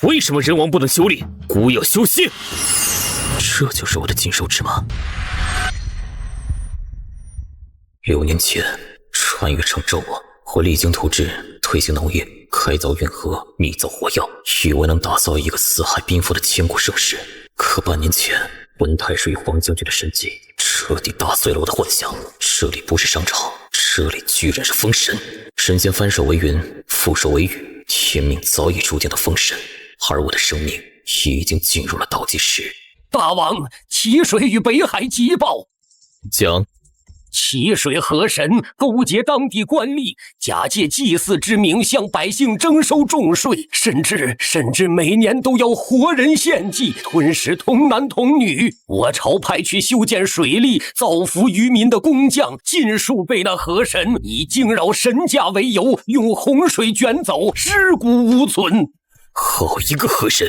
为什么人王不能修炼，孤要修仙？这就是我的禁兽之马。6年前，穿越成纣王，我励精图治，推行农业，开凿运河，密造火药，以为能打造一个四海缤纷的千古盛世。可半年前，文太师与黄将军的神迹彻底打碎了我的幻想。这里不是商朝，这里居然是封神。神仙翻手为云，覆手为雨，天命早已注定的封神，而我的生命已经进入了倒计时。大王，齐水与北海急报。讲。齐水河神勾结当地官吏，假借祭祀之名向百姓征收重税，甚至每年都要活人献祭，吞食童男童女。我朝派去修建水利，造福渔民的工匠，尽数被那河神以惊扰神驾为由，用洪水卷走，尸骨无存。好一个河神，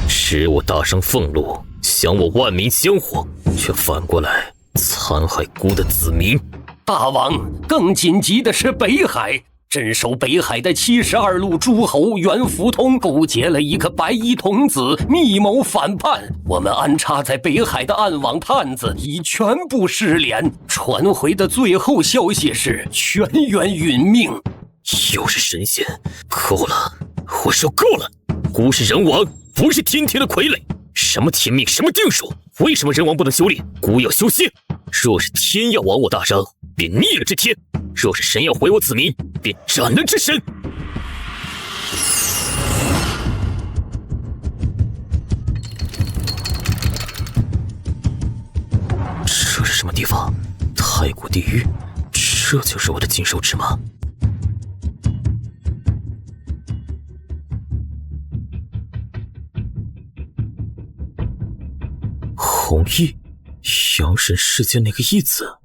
使我大商俸禄，享我万民香火，却反过来残害孤的子民。大王，更紧急的是北海，镇守北海的72路诸侯袁福通勾结了一个白衣童子，密谋反叛。我们安插在北海的暗网探子已全部失联，传回的最后消息是全员殒命。又是神仙，够了，我说够了。孤是人王，不是天庭的傀儡。什么天命，什么定数？为什么人王不能修炼，孤要修仙？若是天要亡我大商，便逆了这天；若是神要毁我子民，便斩了这神。这是什么地方？太古地狱？这就是我的禁兽之马。弘毅，阳神世界那个义子。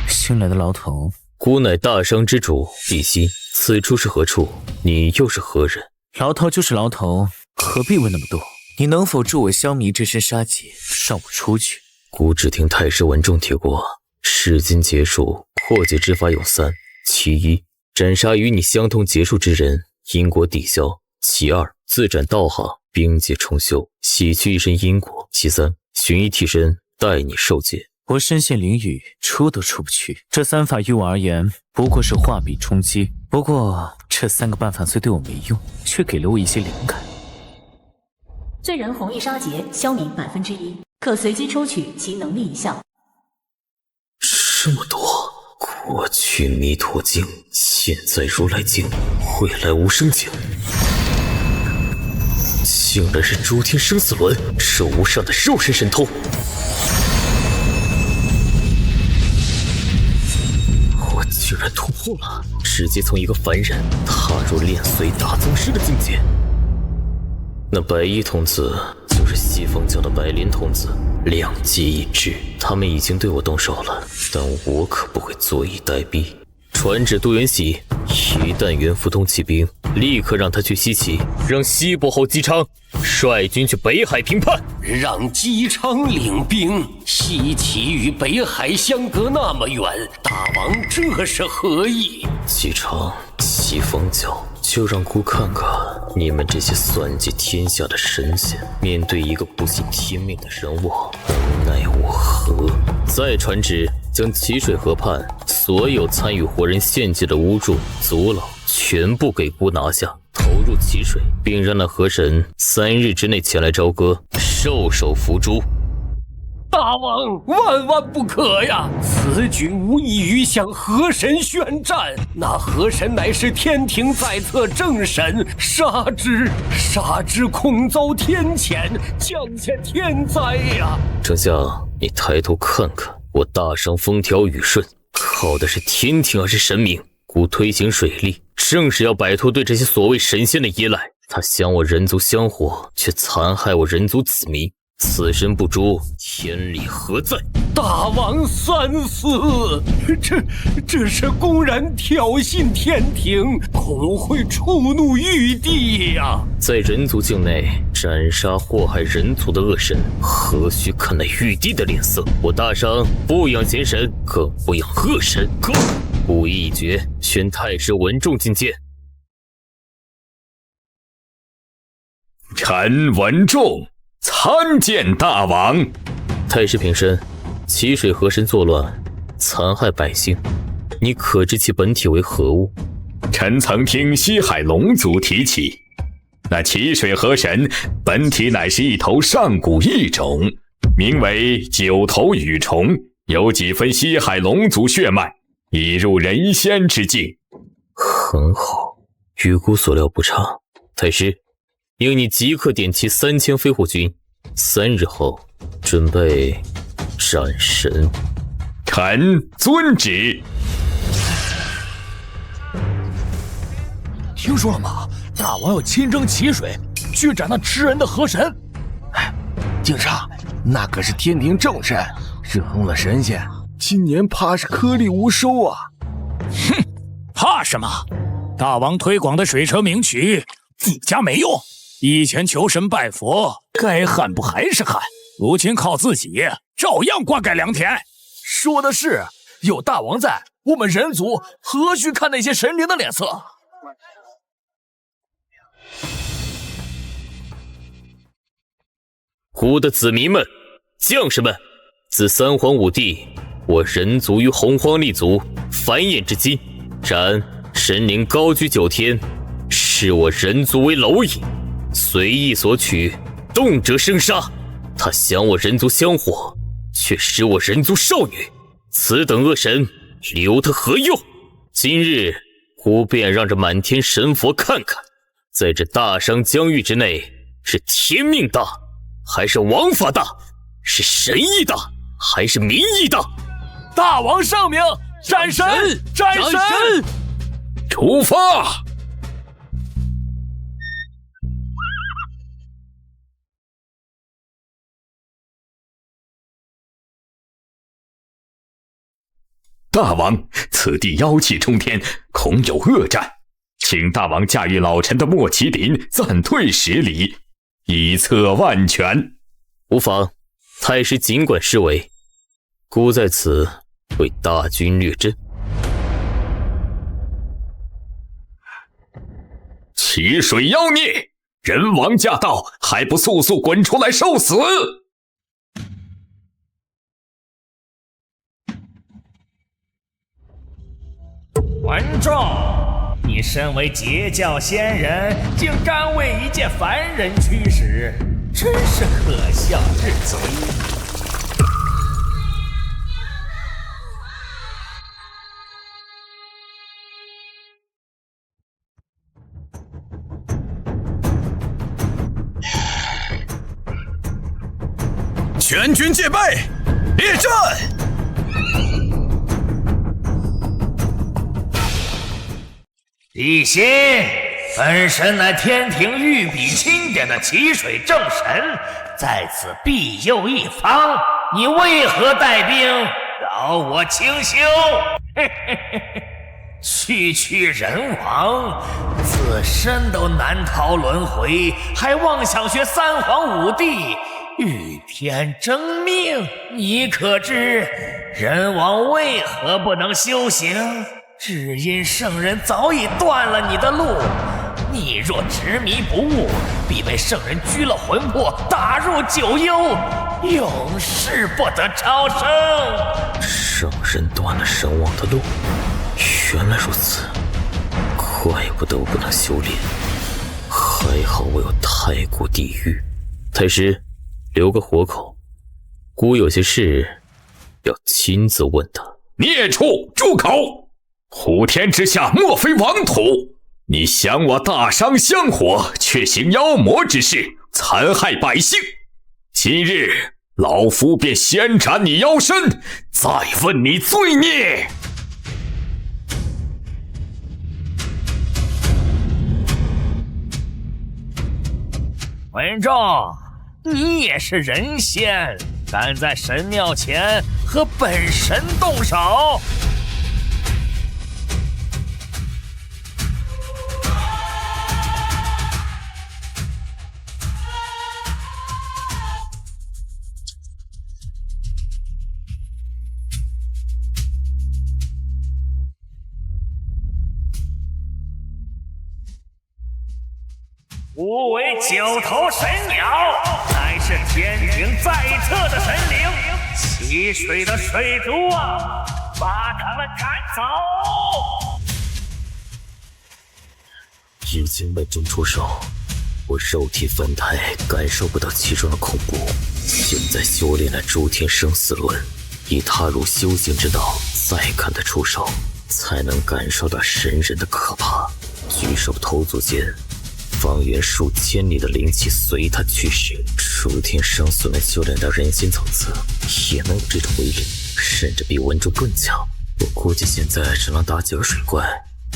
新来的牢头，孤乃大商之主，帝辛，此处是何处？你又是何人？牢头就是牢头，何必问那么多？你能否助我消弭这身杀劫，让我出去？孤只听太师文中提过，弑金劫数破解之法有3：其一，斩杀与你相同劫数之人，因果抵消；其二，自斩道行，兵劫重修，洗去一身因果；其三，寻一替身，代你受戒。我身陷囹圄，出都出不去。这3法于我而言，不过是画笔充饥。不过这3个办法虽对我没用，却给了我一些灵感。罪人弘毅杀劫消弭1%，可随机抽取其能力一项。这么多，过去弥陀经，现在如来经，未来无生经。竟然是诸天生死轮，是无上的肉身神通。我竟然突破了，直接从一个凡人踏入练髓大宗师的境界。那白衣童子就是西方教的白莲童子，两极一致。他们已经对我动手了，但我可不会坐以待毙。传旨杜元喜，一旦袁福通起兵，立刻让他去西岐，让西伯侯姬昌率军去北海平叛。让姬昌领兵？西岐与北海相隔那么远，大王这是何意？姬昌，西方教，就让孤看看你们这些算计天下的神仙，面对一个不信天命的人我，能奈我何？再传旨，将齐水河畔所有参与活人献祭的巫祝、族老全部给孤拿下，投入齐水，并让那河神3日之内前来朝歌，受首伏诛。大王，万万不可呀！此举无异于向河神宣战。那河神乃是天庭在侧正神，杀之恐遭天谴，降下天灾呀！丞相，你抬头看看，我大商风调雨顺，靠的是天庭还是神明？孤推行水利，正是要摆脱对这些所谓神仙的依赖。他享我人族香火，却残害我人族子民。此身不诛，天理何在？大王三思，这是公然挑衅天庭，恐会触怒玉帝呀！在人族境内斩杀祸害人族的恶神，何须看那玉帝的脸色？我大商不养贤神，更不养恶神。故意已决，宣太师文仲进谏。臣闻众参见大王。太师平身，齐水河神作乱，残害百姓，你可知其本体为何物？臣曾听西海龙族提起，那齐水河神本体乃是一头上古异种，名为九头羽虫，有几分西海龙族血脉，已入人仙之境。很好，与姑所料不差。太师，命你即刻点齐3000飞护军，3日后准备斩神。臣遵旨。听说了吗？大王要亲征齐水，去斩那吃人的河神。哎，敬上，那可是天庭正神，惹怒了神仙，今年怕是颗粒无收啊！哼，怕什么？大王推广的水车名曲，自家没用。以前求神拜佛，该旱不还是旱？如今靠自己，照样灌溉良田。说的是，有大王在，我们人族何须看那些神灵的脸色？吾的子民们、将士们，自三皇五帝，我人族于洪荒立足繁衍至今，然神灵高居9天，视我人族为蝼蚁，随意所取，动辄生杀。他降我人族香火，却失我人族少女，此等恶神，留他何用？今日吾便让这满天神佛看看，在这大商疆域之内，是天命大，还是王法大？是神意大，还是民意大？大王圣明，斩神！斩神！出发！大王，此地妖气冲天，恐有恶战，请大王驾驭老臣的莫麒麟暂退10里，以策万全。无妨，太师尽管施为，孤在此为大军略阵。齐水妖孽，人王驾到，还不速速滚出来受死！文仲，你身为截教仙人，竟甘为一介凡人驱使，真是可笑至极。全军戒备，列阵！帝心，本神乃天庭御笔钦点的齐水正神，在此庇佑一方，你为何带兵扰我清修？区人王，自身都难逃轮回，还妄想学三皇五帝与天争命。你可知人王为何不能修行？只因圣人早已断了你的路，你若执迷不悟，必被圣人拘了魂魄，打入九幽，永世不得超生。圣人断了神王的路，原来如此，怪不得我不能修炼，还好我有太古地狱。太师，留个活口，孤有些事要亲自问他。孽畜，住口！虎天之下，莫非王土。你降我大商香火，却行妖魔之事，残害百姓。今日老夫便先斩你妖身，再问你罪孽。文仲，你也是人仙，敢在神庙前和本神动手？吾为九头神鸟，乃是天庭在侧的神灵，溪水的水族啊，把他们赶走！已经稳中出手，我肉体凡胎感受不到其中的恐怖。现在修炼了诸天生死轮，已踏入修行之道，再看他出手，才能感受到神人的可怕。举手投足间，方圆数千里的灵气随他驱使，诸天生死轮修炼到人心层次，也能有这种威力，甚至比文中更强。我估计现在只能打几个水怪，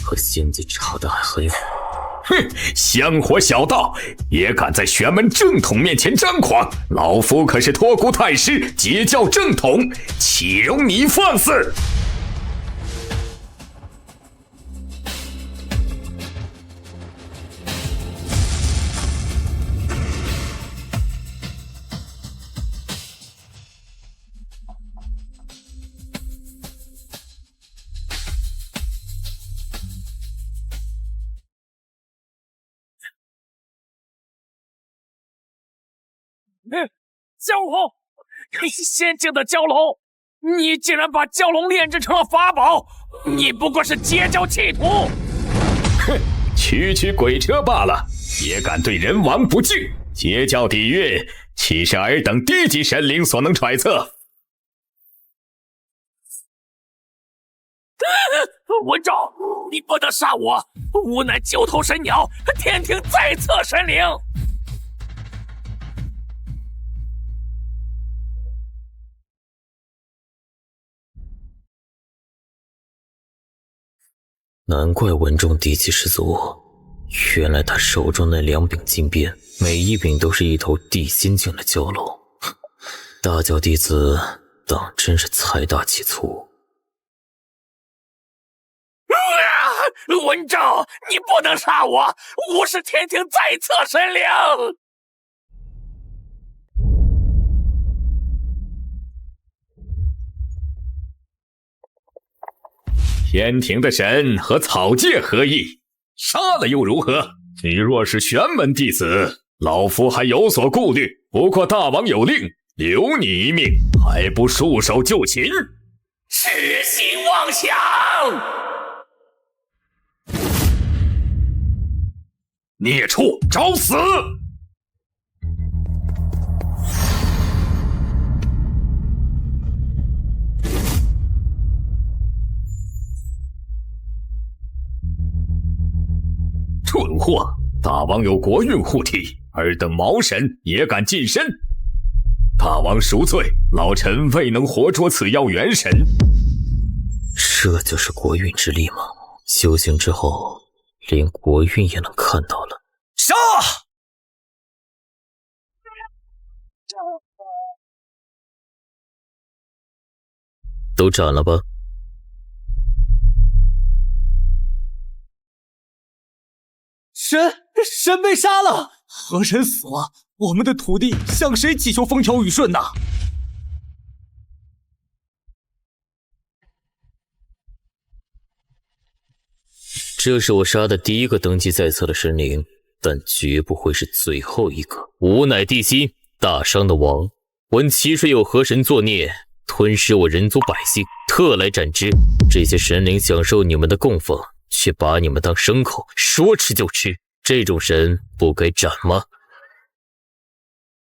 和仙界差得还很远。哼，香火小道也敢在玄门正统面前张狂！老夫可是托孤太师，截教正统，岂容你放肆！蛟龙，仙境的蛟龙，你竟然把蛟龙炼制成了法宝，你不过是截教弃徒！哼，区区鬼车罢了，也敢对人王不敬，截教底蕴，岂是尔等低级神灵所能揣测？文昭，你不得杀我！吾乃九头神鸟，天庭在侧神灵。难怪文中底气十足，原来他手中那2柄金鞭，每一柄都是一头地心境的蛟龙。大教弟子当真是财大气粗。文昭，你不能杀我！吾是天庭在侧神灵。天庭的神和草芥何异？杀了又如何？你若是玄门弟子，老夫还有所顾虑。不过大王有令，留你一命，还不束手就擒？痴心妄想！孽畜，找死！蠢货！大王有国运护体，尔等毛神也敢近身？大王赎罪，老臣未能活捉此妖元神。这就是国运之力吗？修行之后，连国运也能看到了。杀！都斩了吧。神被杀了，河神死了，我们的土地向谁祈求风调雨顺呢？这是我杀的第一个登基在册的神灵，但绝不会是最后一个。吾乃地心大商的王，闻淇水有河神作孽，吞噬我人族百姓，特来斩之。这些神灵享受你们的供奉，却把你们当牲口，说吃就吃。这种神不该斩吗？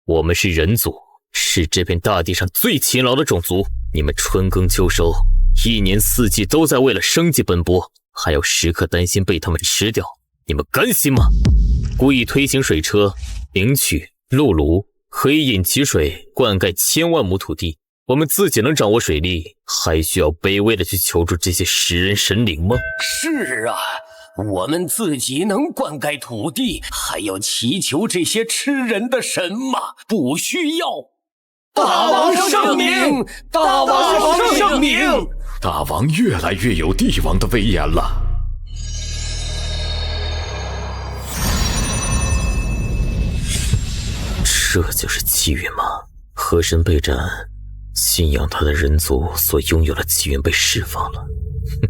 我们是人族，是这片大地上最勤劳的种族。你们春耕秋收，一年四季都在为了生计奔波，还要时刻担心被他们吃掉。你们甘心吗？故意推行水车，明渠、陆炉、黑引淇水，灌溉千万亩土地。我们自己能掌握水利，还需要卑微的去求助这些食人神灵吗？是啊，我们自己能灌溉土地，还要祈求这些吃人的神吗？不需要。大王圣明！大王圣明！大王越来越有帝王的威严了。这就是气运吗？河神被斩，信仰他的人族所拥有的气运被释放了。哼，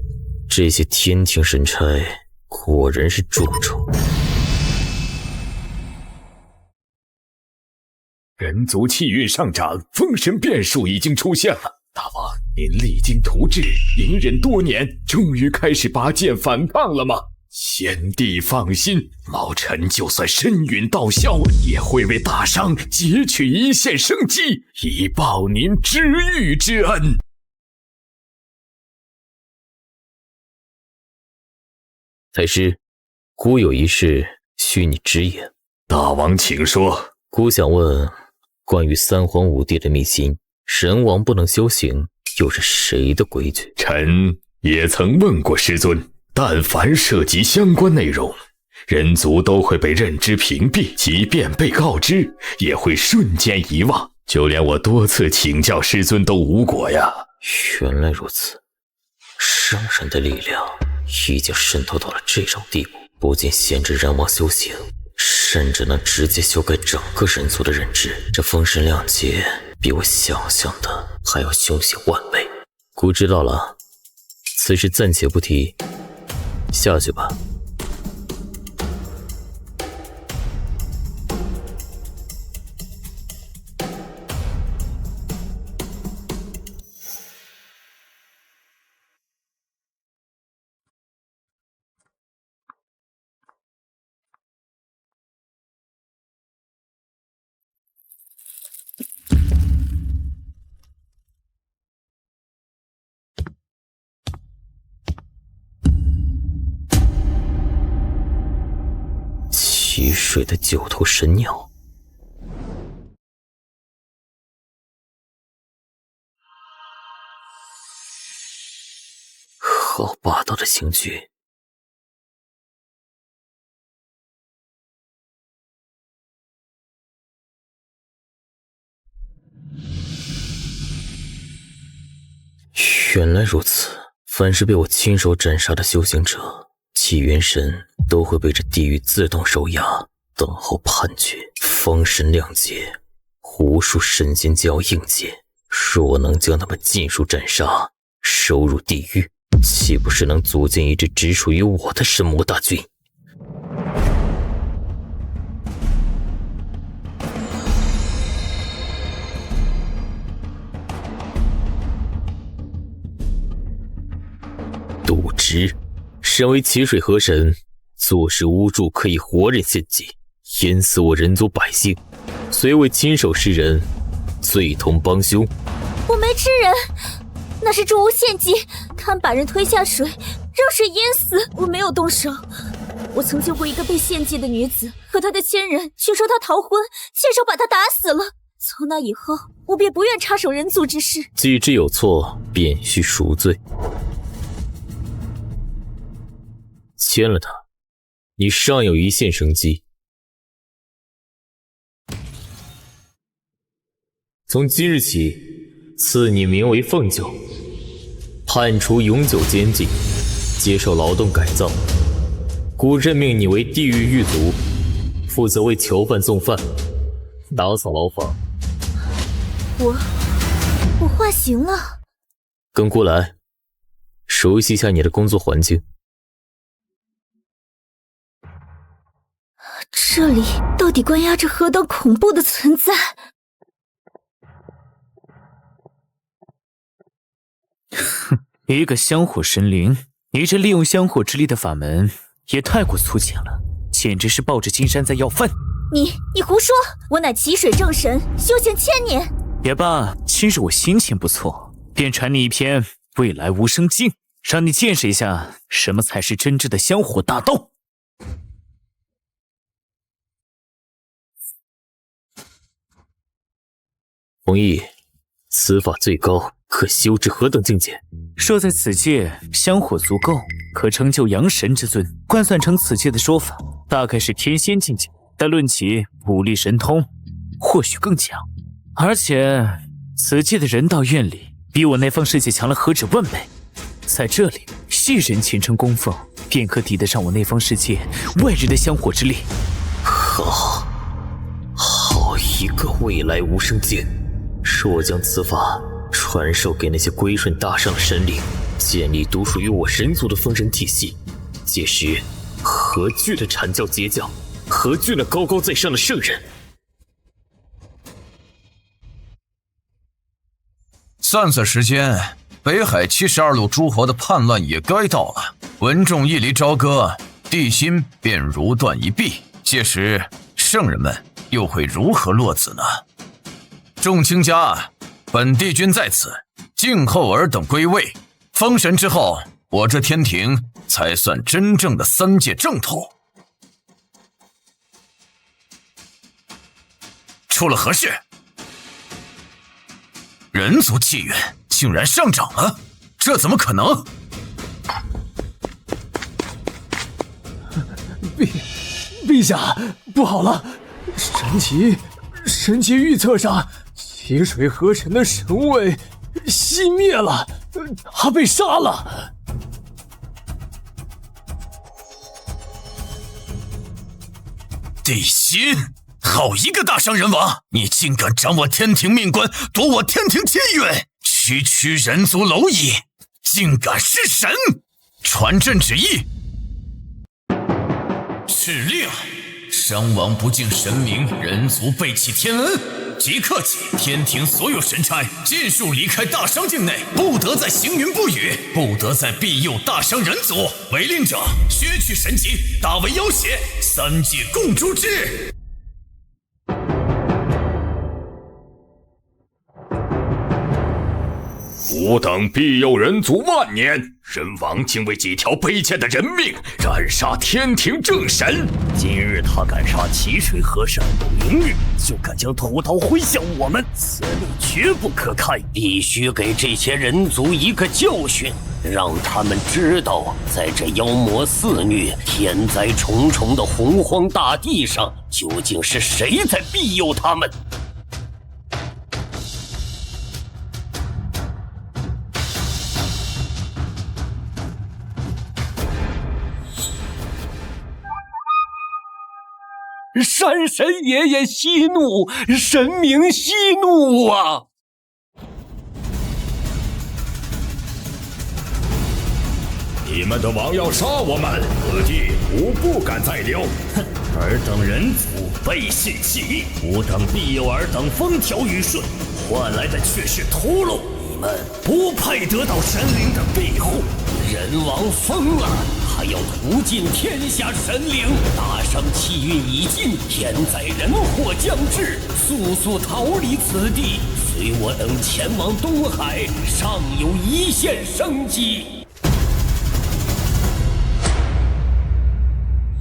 这些天庭神差果然是蛀虫。人族气运上涨，封神变数已经出现了。大王，您励精图治，隐忍多年，终于开始拔剑反抗了吗？先帝放心，老臣就算身陨道消，也会为大商截取一线生机，以报您知遇之恩。太师，孤有一事需你直言。大王请说。孤想问，关于三皇五帝的秘辛，神王不能修行，又是谁的规矩？臣也曾问过师尊，但凡涉及相关内容，人族都会被认知屏蔽，即便被告知，也会瞬间遗忘。就连我多次请教师尊都无果呀。原来如此，商人的力量已经渗透到了这种地步，不仅限制人王修行，甚至能直接修改整个人族的认知。这封神亮节比我想象的还要凶险万倍。孤知道了，此事暂且不提，下去吧。奇水的九头神鸟，好霸道的刑具！原来如此，凡是被我亲手斩杀的修行者，其元神都会被这地狱自动收押，等候判决。封神亮节，无数神仙将要应劫，若能将他们尽数斩杀，收入地狱，岂不是能组建一支只属于我的神魔大军？渎职！身为奇水河神，做事无助可以活人献祭，淹死我人族百姓，虽未亲手食人，罪同帮凶。我没吃人，那是助吾献祭，他们把人推下水，让水淹死，我没有动手。我曾救过一个被献祭的女子，可她的亲人却说她逃婚，亲手把她打死了。从那以后，我便不愿插手人族之事。既知有错，便须赎罪。签了他，你尚有一线生机。从今日起，赐你名为凤九，判处永久监禁，接受劳动改造。故任命你为地狱狱卒，负责为囚犯送饭，打扫牢房。我化刑了。跟孤来，熟悉一下你的工作环境。这里到底关押着何等恐怖的存在？哼，一个香火神灵，你这利用香火之力的法门也太过粗浅了，简直是抱着金山在要饭。你胡说！我乃奇水正神，修行1000年。也罢，今日我心情不错，便传你一篇《未来无声经》，让你见识一下什么才是真正的香火大道。弘毅，此法最高可修至何等境界？若在此界香火足够，可成就阳神之尊。换算成此界的说法，大概是天仙境界。但论起武力神通，或许更强。而且此界的人道愿力比我那方世界强了何止万倍。在这里，一人虔诚供奉，便可抵得上我那方世界外人的香火之力。好一个未来无声经！若将此法传授给那些归顺大商的神灵，建立独属于我神族的封神体系，届时何惧的阐教截教，何惧那高高在上的圣人？算算时间，北海72路诸侯的叛乱也该到了。文仲一离朝歌，地心便如断一臂。届时，圣人们又会如何落子呢？众卿家，本帝君在此，静候尔等归位。封神之后，我这天庭才算真正的3界正统。出了何事？人族气运竟然上涨了，这怎么可能？陛下，不好了！神奇预测上，奇水河神的神位熄灭了，他被杀了。地心，好一个大商人王！你竟敢掌我天庭命官，夺我天庭气运，区人族蝼蚁，竟敢弑神！传朕旨意。敕令：商王不敬神明，人族背弃天恩。即刻起，天庭所有神差尽数离开大商境内，不得再行云布雨，不得再庇佑大商人族。违令者，削去神籍，大为要挟，3界共诛之。吾等庇佑人族万年，人王竟为几条卑贱的人命斩杀天庭正神。今日他敢杀奇水河神，明日就敢将屠刀挥向我们，此理绝不可开！必须给这些人族一个教训，让他们知道，在这妖魔肆虐、天灾重重的洪荒大地上，究竟是谁在庇佑他们。山神爷爷息怒，神明息怒啊！你们的王要杀我们，此地吾不敢再留。哼，尔等人族背信弃义，吾等庇佑尔等风调雨顺，换来的却是屠戮。你们不配得到神灵的庇护。人王疯了，还要屠尽天下神灵，大商气运已尽，天灾人祸将至，速逃离此地，随我等前往东海，尚有一线生机。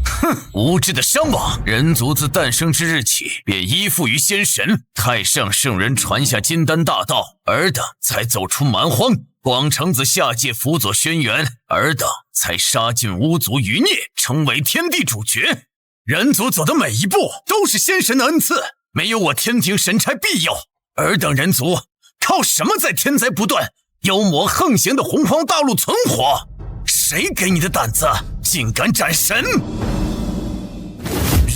哼，无知的商王！人族自诞生之日起，便依附于仙神。太上圣人传下金丹大道，尔等才走出蛮荒。广成子下界辅佐轩辕，尔等才杀尽巫族余孽，成为天地主角。人族走的每一步都是仙神的恩赐，没有我天庭神差庇佑，尔等人族靠什么在天灾不断、妖魔横行的洪荒大陆存活？谁给你的胆子，竟敢斩神？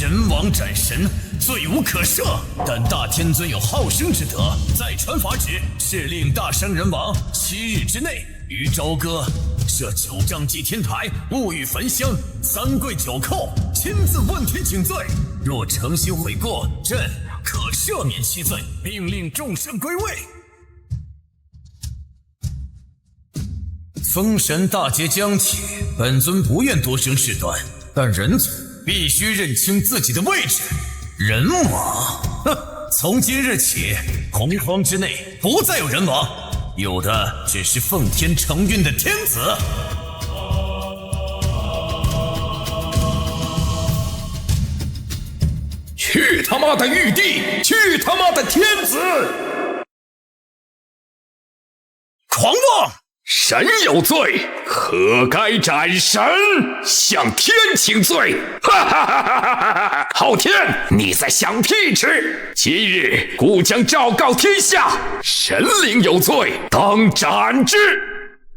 人王斩神，罪无可赦。但大天尊有好生之德，再传法旨，敕令大商人王7日之内于朝歌设9丈祭天台，物与焚香，3跪9叩，亲自问天请罪。若诚心悔过，朕可赦免其罪，并令众神归位。封神大劫将起，本尊不愿多生事端，但人族必须认清自己的位置。人王，哼！从今日起，洪荒之内不再有人王，有的只是奉天承运的天子。去他妈的玉帝！去他妈的天子！狂妄！神有罪，何该斩神？向天请罪！哈哈哈哈哈哈！昊天，你在想屁吃！今日孤将昭告天下，神灵有罪，当斩之。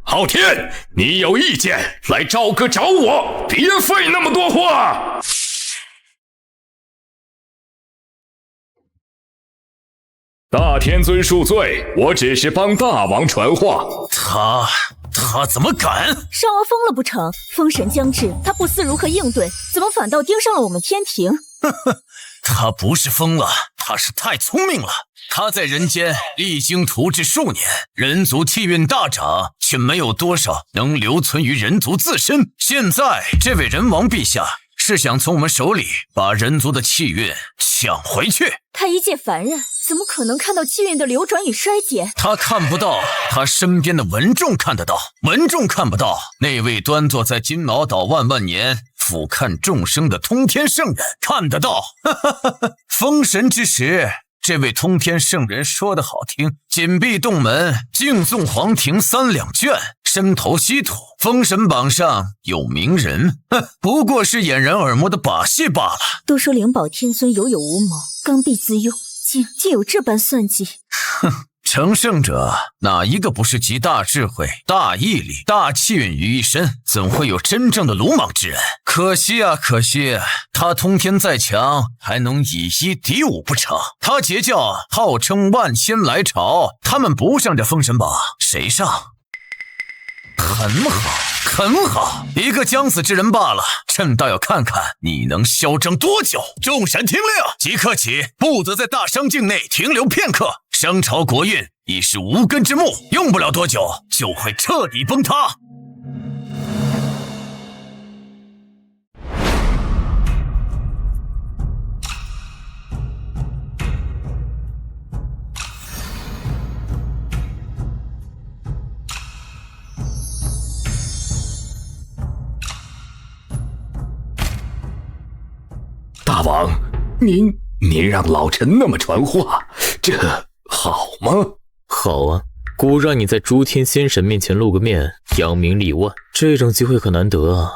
昊天，你有意见来朝歌找我，别费那么多话。大天尊恕罪，我只是帮大王传话。他怎么敢？商王疯了不成？封神将至，他不思如何应对，怎么反倒盯上了我们天庭？他不是疯了，他是太聪明了。他在人间励精图治数年，人族气运大涨，却没有多少能留存于人族自身。现在这位人王陛下是想从我们手里把人族的气运抢回去。他一介凡人，怎么可能看到气运的流转与衰减？他看不到，他身边的文仲看得到。文仲看不到，那位端坐在金毛岛万万年俯瞰众生的通天圣人看得到。封神之时，这位通天圣人说得好听，紧闭洞门，敬送黄庭3两卷，身投稀土，封神榜上有名人，不过是掩人耳目的把戏罢了。都说灵宝天尊有无谋，刚愎自用，竟有这般算计。成圣者哪一个不是集大智慧、大毅力、大气运于一身，怎会有真正的鲁莽之人？可惜啊，可惜，他通天再强，还能以一敌五不成？他截教号称万仙来朝，他们不上这封神榜，谁上？很好，很好，一个将死之人罢了。朕倒要看看你能嚣张多久。众神听令，即刻起，不得在大商境内停留片刻。商朝国运已是无根之木，用不了多久就会彻底崩塌。大王，您让老臣那么传话，这好吗？好啊，姑让你在诸天仙神面前露个面，扬名立万，这种机会可难得啊。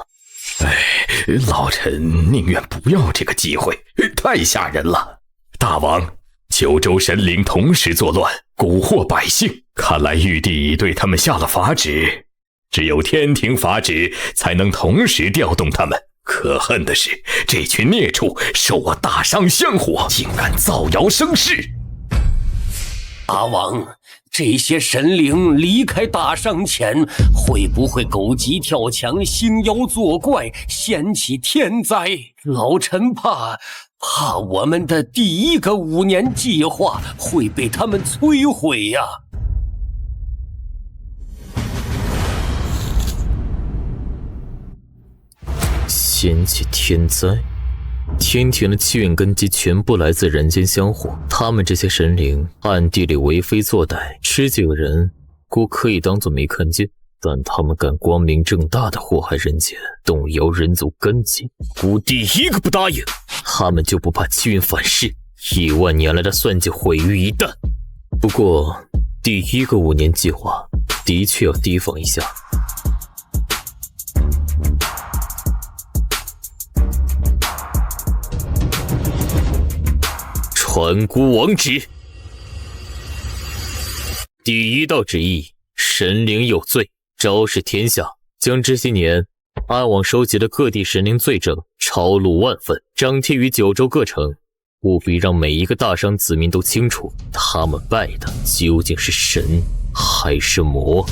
老臣宁愿不要这个机会，太吓人了。大王，9州神灵同时作乱，蛊惑百姓，看来玉帝已对他们下了法旨，只有天庭法旨才能同时调动他们。可恨的是，这群孽畜受我大商香火，竟敢造谣生事。大王，这些神灵离开大商前，会不会狗急跳墙、兴妖作怪，掀起天灾？老臣怕我们的第一个5年计划会被他们摧毁呀！掀起天灾，天庭的气运根基全部来自人间香火，他们这些神灵暗地里为非作歹，吃几个人姑可以当作没看见，但他们敢光明正大的祸害人间，动摇人族根基，姑第一个不答应。他们就不怕气运反噬，1万年来的算计毁于一旦。不过第一个5年计划的确要提防一下。传孤王旨，第1道旨意：神灵有罪，昭示天下，将这些年暗网收集的各地神灵罪证抄录万份，张贴于9州各城，务必让每一个大商子民都清楚，他们拜的究竟是神还是魔。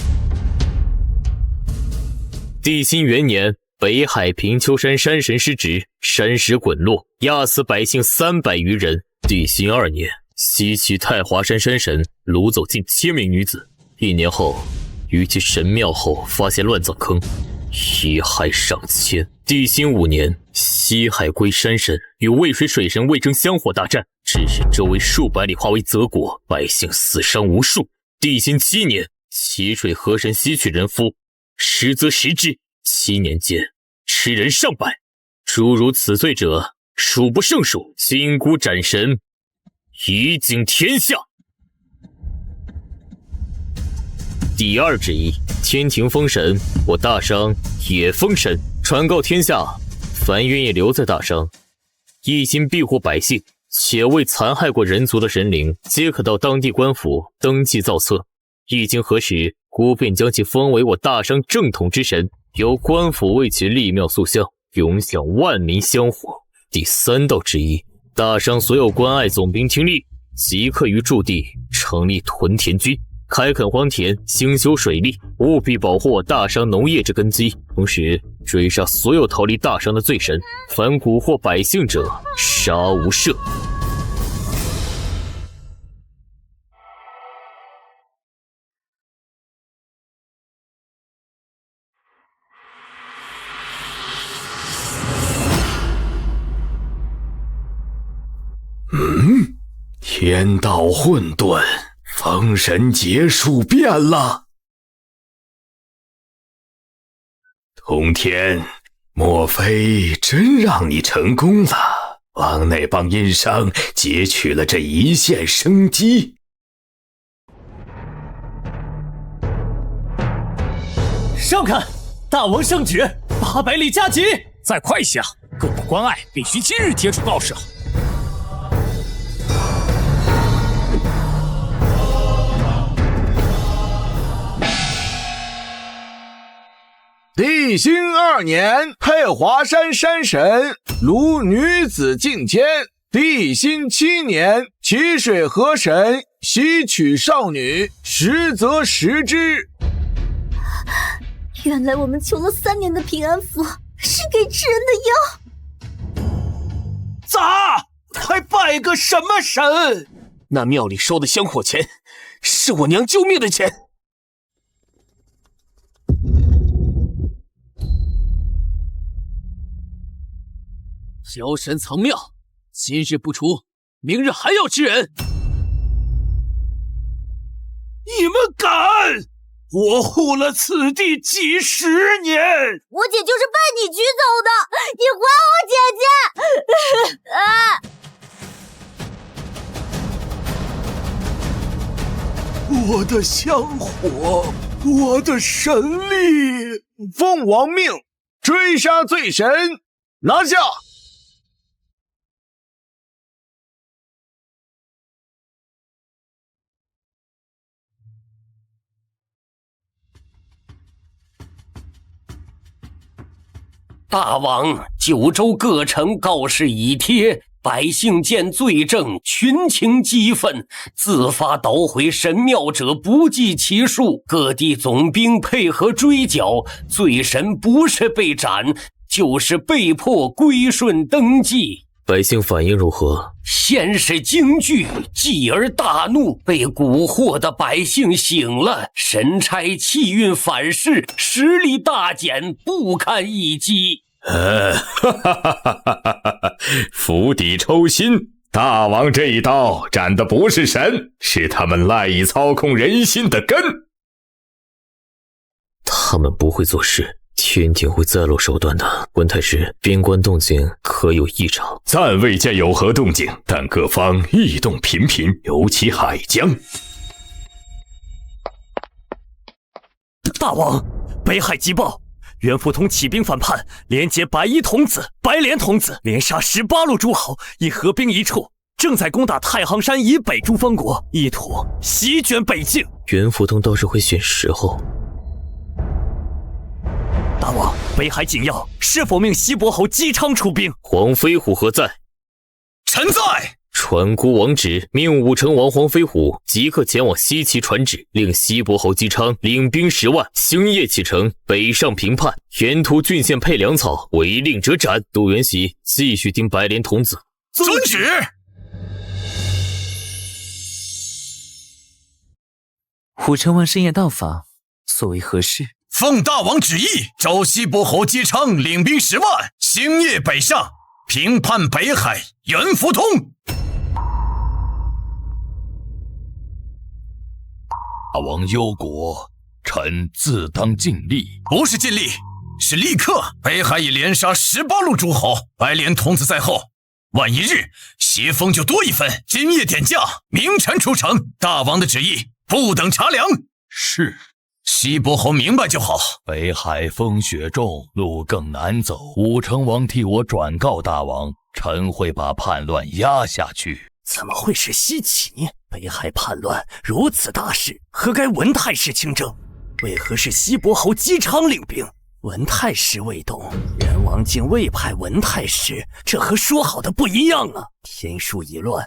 帝辛元年，北海平丘山山神失职，山石滚落，压死百姓300余人。帝辛2年，西岐太华山山神掳走近1000名女子，1年后于其神庙后发现乱葬坑，遗骸上千。帝辛5年，西海龟山神与渭水水神为争香火大战，致使周围数百里化为泽国，百姓死伤无数。帝辛7年，齐水河神吸取人夫，实则食之，7年间吃人上百，诸如此罪者数不胜数，金箍斩神，以警天下。第2旨意：天庭封神，我大商也封神，传告天下，凡愿意留在大商，一心庇护百姓，且未残害过人族的神灵，皆可到当地官府登记造册。一经核实，孤便将其封为我大商正统之神，由官府为其立庙塑像，永享万民香火。第3道旨意：大商所有关隘总兵听令，即刻于驻地成立屯田军，开垦荒田，兴修水利，务必保护大商农业之根基，同时追杀所有逃离大商的罪神，凡蛊惑百姓者，杀无赦。天道混沌，封神劫数变了。通天，莫非真让你成功了？帮那帮阴商截取了这一线生机。上看，大王圣旨，800里加急！再快些，各国关隘必须今日贴出告示。帝辛2年，太华山山神卢女子进迁。帝辛7年，淇水河神西取少女，实则食之。原来我们求了3年的平安符是给智人的药。咋？还拜个什么神？那庙里收的香火钱，是我娘救命的钱。妖神藏庙，今日不除，明日还要吃人。你们敢！我护了此地几10年，我姐就是被你娶走的，你还我姐姐！我的香火，我的神力！奉王命，追杀罪神，拿下！大王，九州各城告示已贴，百姓见罪证，群情激愤，自发捣毁神庙者不计其数。各地总兵配合追剿，罪神不是被斩，就是被迫归顺登记。百姓反应如何？先是惊惧，继而大怒。被蛊惑的百姓醒了，神差气运反噬，实力大减，不堪一击。釜底抽薪，大王这一刀斩的不是神，是他们赖以操控人心的根。他们不会做事，天庭会再露手段的。文太师，边关动静可有异常？暂未见有何动静，但各方异动频频，尤其海疆。大王，北海急报，袁福通起兵反叛，连结白衣童子、白莲童子，连杀18路诸侯，已合兵一处，正在攻打太行山以北诸方国，意图席卷北境。袁福通倒是会选时候。大王，北海紧要，是否命西伯侯姬昌出兵？黄飞虎何在？臣在。传孤王旨，命武成王黄飞虎即刻前往西岐传旨，令西伯侯姬昌领兵10万，星夜启程，北上平叛，沿途郡县配粮草，违令者斩。杜元喜继续盯白莲童子。遵旨。武成王深夜到访，所为何事？奉大王旨意，召西伯侯姬昌领兵10万，星夜北上，平叛北海袁福通。大王忧国，臣自当尽力。不是尽力，是立刻。北海已连杀18路诸侯，白莲童子在后，晚一日邪风就多一分。今夜点将，明晨出城。大王的旨意不等茶凉。是。西伯侯明白就好。北海风雪重，路更难走。武成王替我转告大王，臣会把叛乱压下去。怎么会是西岐？北海叛乱如此大事，何该文太师亲征？为何是西伯侯姬昌领兵？文太师未动，元竟未派文太师，这和说好的不一样啊！天数已乱，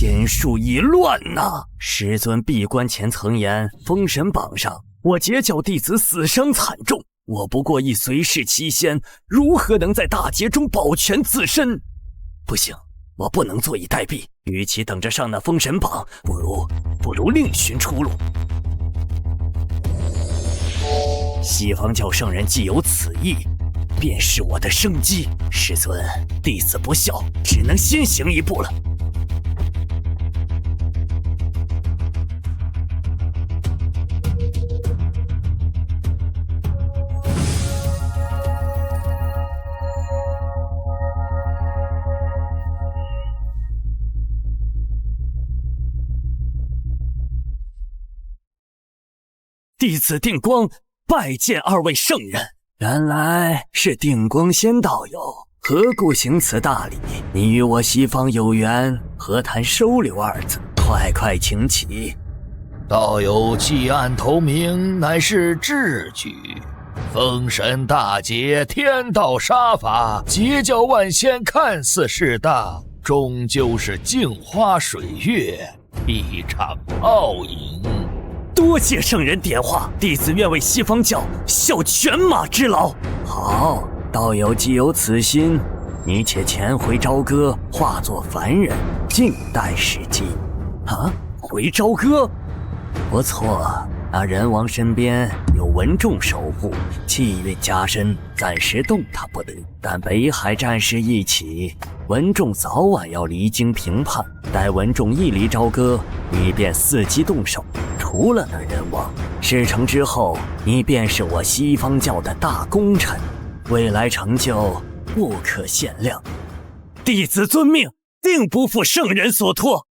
天数已乱呐！师尊闭关前曾言，封神榜上我截教弟子死伤惨重，我不过一随侍七仙，如何能在大劫中保全自身？不行，我不能坐以待毙，与其等着上那封神榜，不如另寻出路。西方教圣人既有此意，便是我的生机。师尊，弟子不孝，只能先行一步了。弟子定光拜见二位圣人。原来是定光仙道友，何故行此大礼？你与我西方有缘，何谈收留二字？快请起。道友弃暗投明，乃是智举。封神大劫，天道杀伐，截教万仙看似事大，终究是镜花水月，一场泡影。多谢圣人点化，弟子愿为西方教效犬马之劳。好，道友既有此心，你且前回朝歌，化作凡人，静待时机。啊，回朝歌？不错，那人王身边有文仲守护，气运加深，暂时动他不得。但北海战事一起，文仲早晚要离京平叛，待文仲一离朝歌，你便伺机动手。除了那人王，事成之后，你便是我西方教的大功臣，未来成就不可限量。弟子遵命，定不负圣人所托。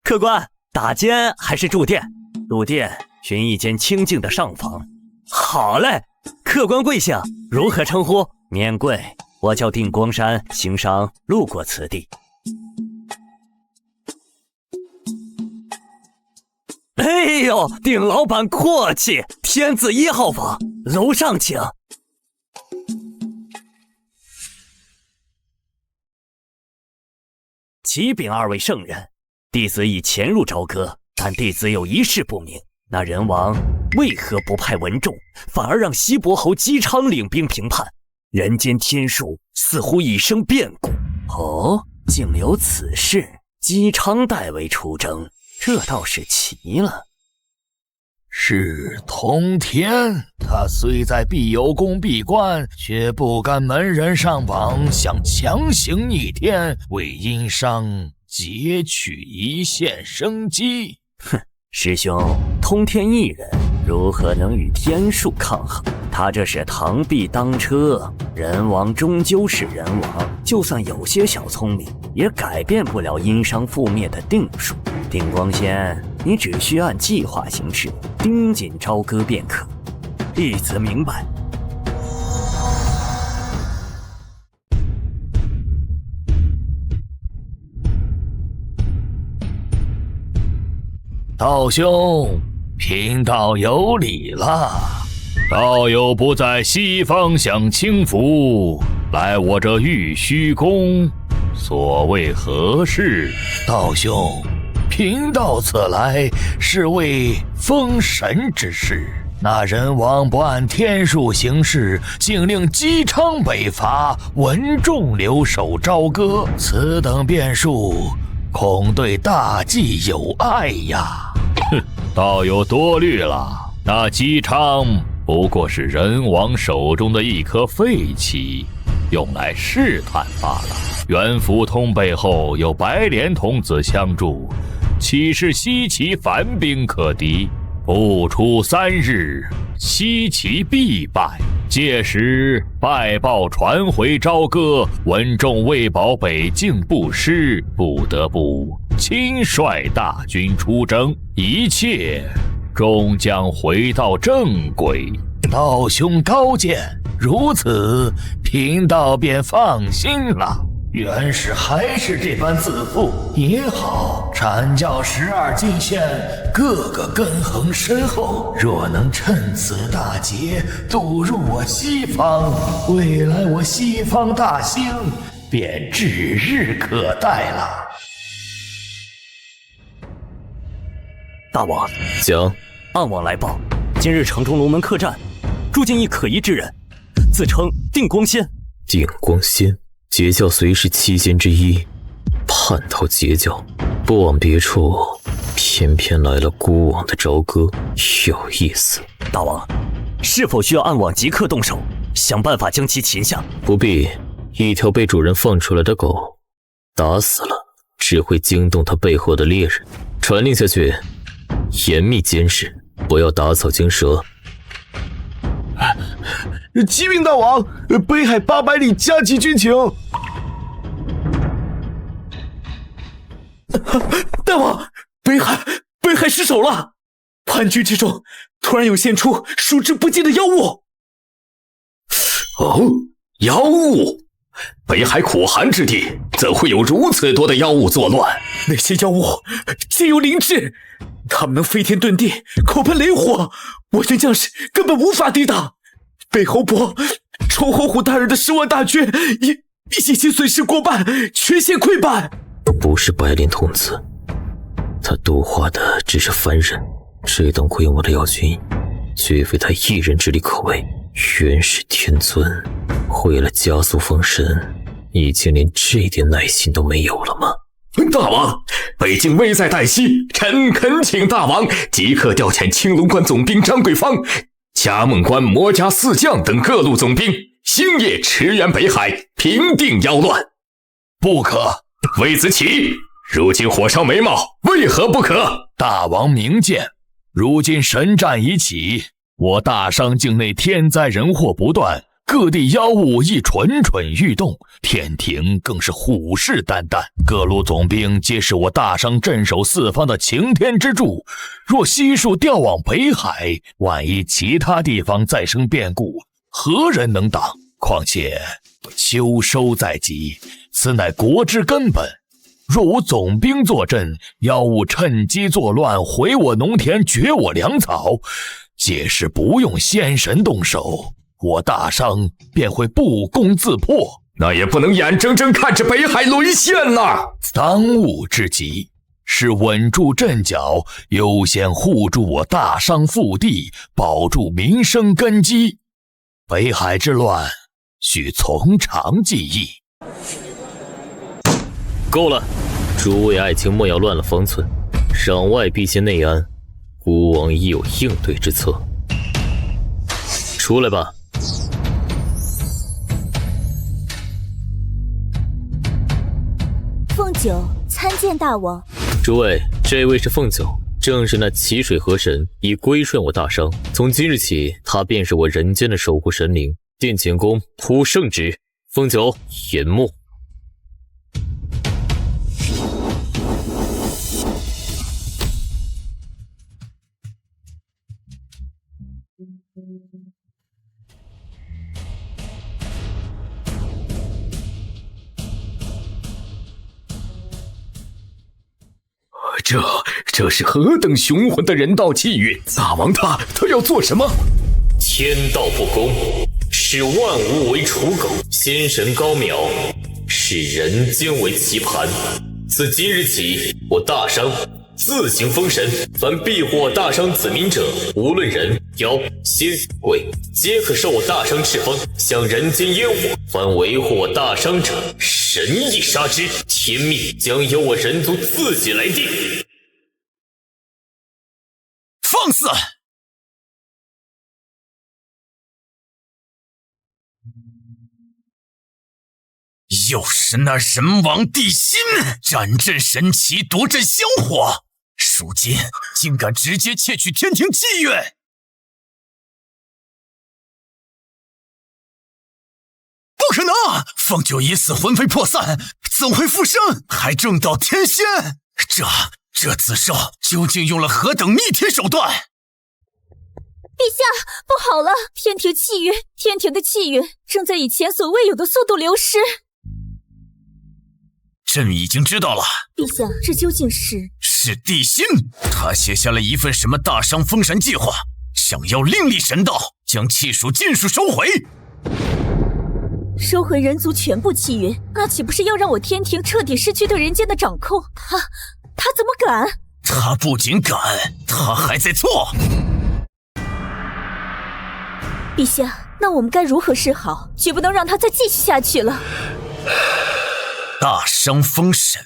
客官，打尖还是住店？入店寻一间清静的上房。好嘞，客官贵姓？如何称呼？免贵，我叫定光山，行商路过此地。哎呦，定老板阔气，天字1号房，楼上请。启禀二位圣人，弟子已潜入朝歌，但弟子有一事不明，那人王为何不派文仲，反而让西伯侯姬昌领兵平叛？人间天数似乎已生变故。哦，竟有此事，姬昌代为出征，这倒是奇了。是通天，他虽在必有功闭关，却不甘门人上榜，想强行逆天，为殷商截取一线生机。哼，师兄，通天一人如何能与天数抗衡？他这是螳臂当车，人王终究是人王，就算有些小聪明，也改变不了殷商覆灭的定数。定光仙，你只需按计划行事，盯紧朝歌便可。弟子明白。道兄，贫道有礼了。道友不在西方享清福，来我这玉虚宫，所谓何事？道兄，贫道此来是为封神之事。那人王不按天数行事，竟令姬昌北伐，文仲留守朝歌，此等变数，恐对大计有碍呀！哼，道友多虑了。那姬昌不过是人王手中的一颗废棋，用来试探罢了。袁福通背后有白莲童子相助，岂是西岐反兵可敌？不出3日，西岐必败。届时败报传回朝歌，文仲为保北境不失，不得不亲率大军出征，一切终将回到正轨。道兄高见，如此贫道便放心了。原是还是这般自负也好，阐教12进献，个个根恒深厚。若能趁此大劫渡入我西方，未来我西方大兴，便指日可待了。大王，讲。暗网来报，今日城中龙门客栈住进一可疑之人，自称定光仙。定光仙，截教随侍7仙之一，叛逃截教，不往别处，偏偏来了孤网的朝歌，有意思。大王，是否需要暗网即刻动手，想办法将其擒下？不必，一条被主人放出来的狗，打死了只会惊动他背后的猎人。传令下去，严密监视，不要打草惊蛇。启禀大王，北海800里加急军情。大王，北海失手了！叛军之中突然涌现出数之不尽的妖物。哦，妖物！北海苦寒之地，怎会有如此多的妖物作乱？那些妖物皆有灵智，他们能飞天遁地，口喷雷火，我军将士根本无法抵挡。北侯伯、崇侯虎大人的10万大军已经损失过半，全线溃败。不是白莲童子，他度化的只是凡人，这等规模的妖军，绝非他一人之力可为。元始天尊为了加速封神，已经连这点耐心都没有了吗？大王，北境危在旦夕，臣恳请大王即刻调遣青龙关总兵张桂芳、嘉梦关魔家4将等各路总兵，星夜驰援北海，平定妖乱。不可！魏子启，如今火烧眉毛，为何不可？大王明鉴，如今神战已起，我大商境内天灾人祸不断，各地妖物亦蠢蠢欲动，天庭更是虎视眈眈，各路总兵皆是我大商镇守四方的擎天之柱。若悉数调往北海，万一其他地方再生变故，何人能挡？况且秋收在即，此乃国之根本。若无总兵坐镇，妖物趁机作乱，毁我农田，绝我粮草，届时不用仙神动手，我大商便会不攻自破。那也不能眼睁睁看着北海沦陷了。当务之急是稳住阵脚，优先护住我大商腹地，保住民生根基。北海之乱需从长计议。够了，诸位爱卿莫要乱了方寸，攘外必先内安，孤王已有应对之策。出来吧。凤九参见大王。诸位，这位是凤九，正是那奇水河神，已归顺我大商。从今日起，他便是我人间的守护神灵，殿前宫铺圣旨。凤九，引目。这是何等雄浑的人道气运！大王他要做什么？天道不公，视万物为刍狗；仙神高渺，视人间为棋盘。自今日起，我大商自行封神，凡庇护我大商子民者，无论人妖仙鬼，皆可受我大商敕封，享人间烟火。凡维护我大商者，神意杀之，天命将由我人族自己来定。放肆！又是那人王地心，斩阵神旗，夺阵香火，如今竟敢直接窃取天庭契约！不可能！凤九已死，魂飞魄散，怎会复生？还正道天仙？这子兽究竟用了何等逆天手段？陛下，不好了！天庭契约，天庭的契约正在以前所未有的速度流失。朕已经知道了。陛下，这究竟是地心，他写下了一份什么大商封神计划，想要另立神道，将气数尽数收回。收回人族全部契约，那岂不是要让我天庭彻底失去对人间的掌控？他怎么敢？他不仅敢，他还在做。陛下，那我们该如何是好？绝不能让他再继续下去了。大伤封神，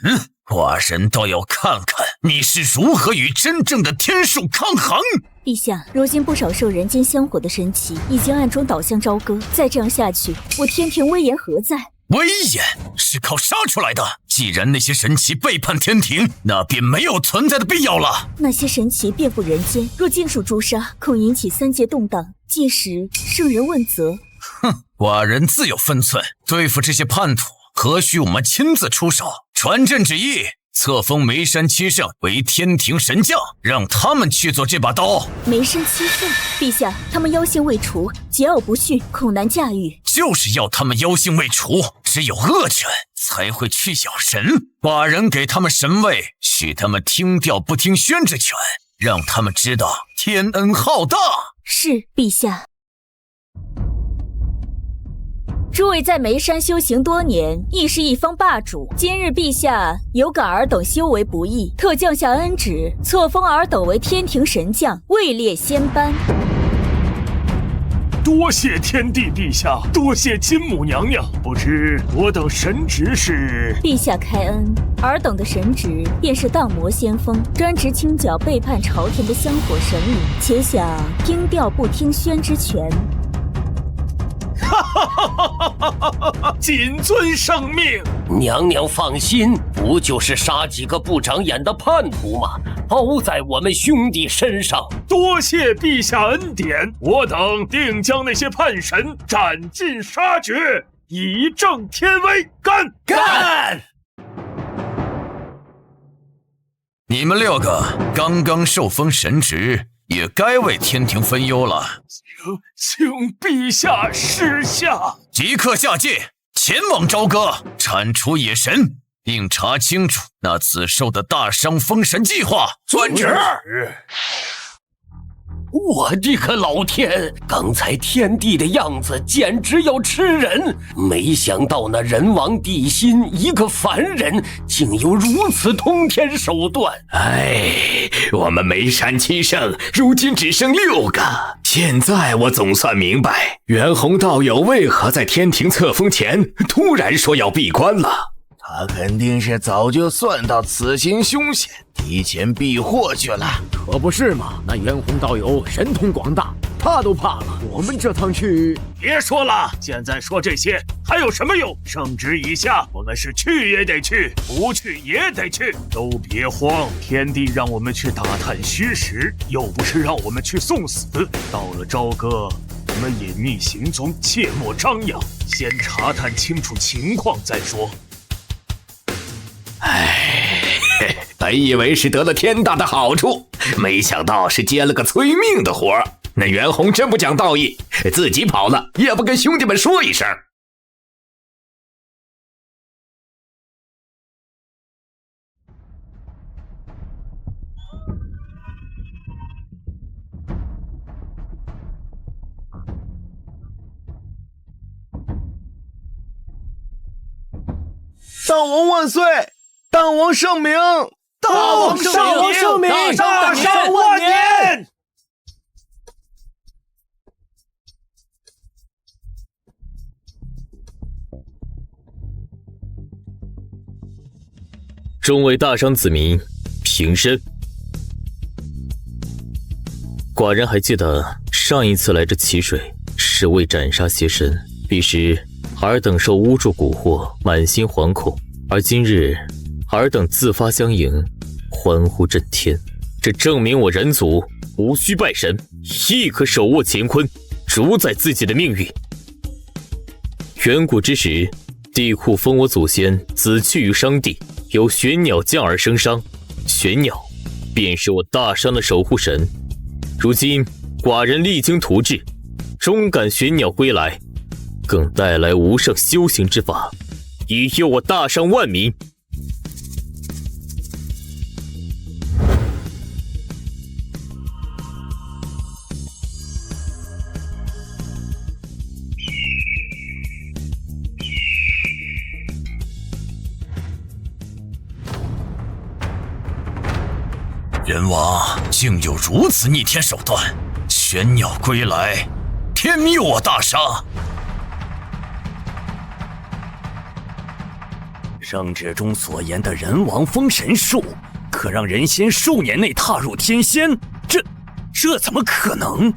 寡人倒要看看你是如何与真正的天术抗衡。陛下，如今不少受人间香火的神祇已经暗中倒向朝歌，再这样下去，我天庭威严何在？威严是靠杀出来的，既然那些神祇背叛天庭，那便没有存在的必要了。那些神祇遍布人间，若尽数诛杀，恐引起三界动荡，届时圣人问责。哼，寡人自有分寸，对付这些叛徒，何须我们亲自出手？传朕旨意，册封梅山七圣为天庭神将，让他们去做这把刀。梅山七圣，陛下，他们妖性未除，桀骜不驯，恐难驾驭。就是要他们妖性未除，只有恶犬才会去咬人。寡人给他们神位，许他们听调不听宣之权，让他们知道天恩浩大。是，陛下。诸位在梅山修行多年，亦是一方霸主。今日陛下有感尔等修为不易，特降下恩旨，册封尔等为天庭神将，位列仙班。多谢天帝陛下，多谢金母娘娘。不知我等神职是？陛下开恩，尔等的神职便是荡魔先锋，专职清剿背叛朝廷的香火神灵，且想听调不听宣之权。谨遵圣命。娘娘放心，不就是杀几个不长眼的叛徒吗？都在我们兄弟身上。多谢陛下恩典，我等定将那些叛神斩尽杀绝，以正天威。干！干！你们6个刚刚受封神职，也该为天庭分忧了。请陛下示下。即刻下界，前往朝歌，铲除野神，并查清楚那紫兽的大伤封神计划。遵旨。我的个老天！刚才天帝的样子简直要吃人，没想到那人王地心一个凡人竟有如此通天手段。我们梅山七圣如今只剩6个，现在我总算明白袁弘道友为何在天庭册封前突然说要闭关了。他肯定是早就算到此行凶险，提前避祸去了。可不是嘛，那袁弘道友神通广大，怕都怕了。我们这趟去……别说了，现在说这些还有什么用？圣旨已下，我们是去也得去，不去也得去。都别慌，天帝让我们去打探虚实，又不是让我们去送死。到了朝歌，我们隐匿行踪，切莫张扬，先查探清楚情况再说。本以为是得了天大的好处，没想到是接了个催命的活儿。那袁弘真不讲道义，自己跑了也不跟兄弟们说一声。大王万岁！大王圣明！大王圣明！大圣万年！众位大商子民，平身。寡人还记得上一次来这淇水是为斩杀邪神，彼时尔等受巫祝蛊惑，满心惶恐，而今日尔等自发相迎，欢呼震天。这证明我人族无需拜神，亦可手握乾坤，主宰自己的命运。远古之时，地库封我祖先子去于商地，由玄鸟降而生商，玄鸟便是我大商的守护神。如今寡人励精图治，终赶玄鸟归来，更带来无上修行之法，以佑我大商万民。人王竟有如此逆天手段！玄鸟归来，天灭我大商！圣旨中所言的人王封神术，可让人仙数年内踏入天仙，这怎么可能？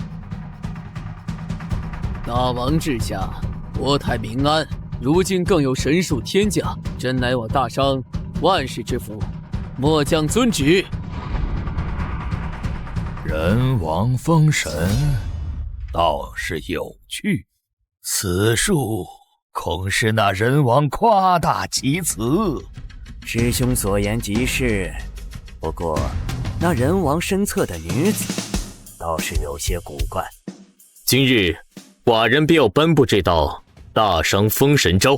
大王治下，国泰民安，如今更有神术天降，真乃我大商万世之福，末将遵旨。人王封神，倒是有趣。此术恐是那人王夸大其词。师兄所言极是，不过那人王身侧的女子倒是有些古怪。今日寡人便要颁布这道大商封神招，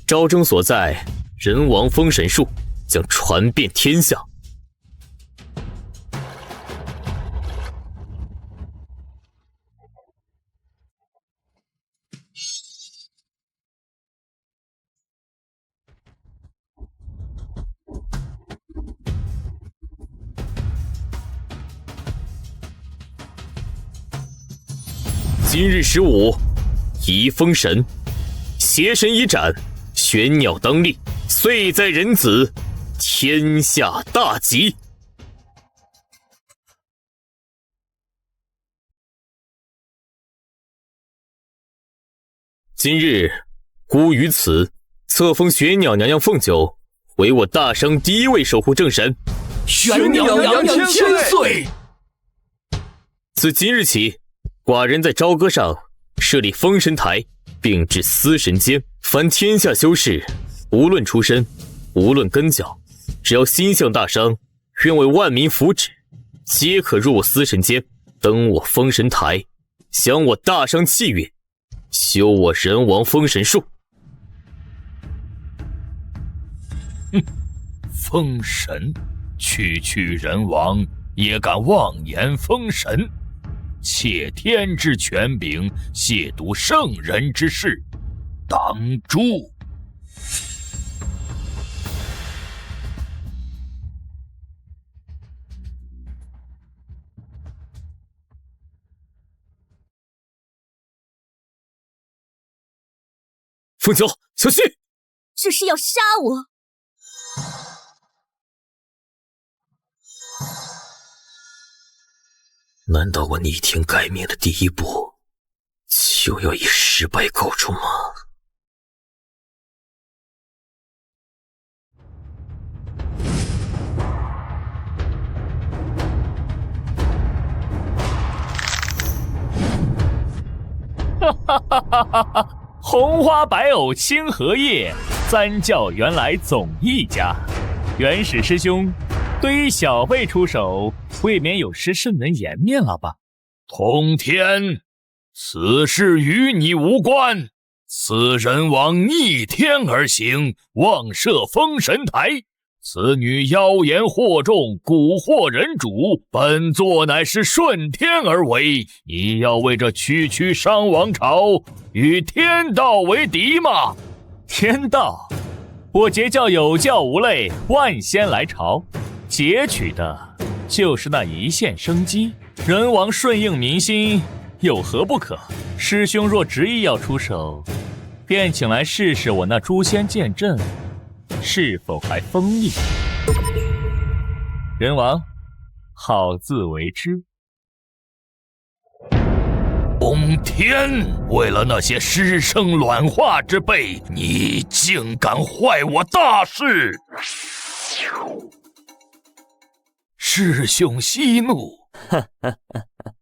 招中所在，人王封神术将传遍天下。今日15，宜封神，邪神已斩，玄鸟当立，岁在人子，天下大吉。今日孤于此，册封玄鸟娘娘凤九为我大商第一位守护正神。玄鸟娘娘千岁！自今日起，寡人在朝歌上设立封神台，并置司神监。凡天下修士，无论出身，无论根教，只要心向大商，愿为万民福祉，皆可入我司神监，登我封神台，享我大商气运，修我人王封神术。封神，区区人王也敢妄言封神？窃天之权柄，亵渎圣人之事，当诛！凤九，小心！这是要杀我！难道我逆天改命的第一步就要以失败告终吗？红花白藕清荷叶，三教原来总一家。元始师兄对于小辈出手，未免有失圣人颜面了吧？通天，此事与你无关。此人王逆天而行，妄设封神台。此女妖言惑众，蛊惑人主，本座乃是顺天而为。你要为这区商王朝与天道为敌吗？天道，我截教有教无类，万仙来朝，截取的就是那一线生机。人王顺应民心，有何不可？师兄若执意要出手，便请来试试我那诛仙剑阵是否还锋利。人王，好自为之。通天，为了那些师生卵化之辈，你竟敢坏我大事！师兄息怒。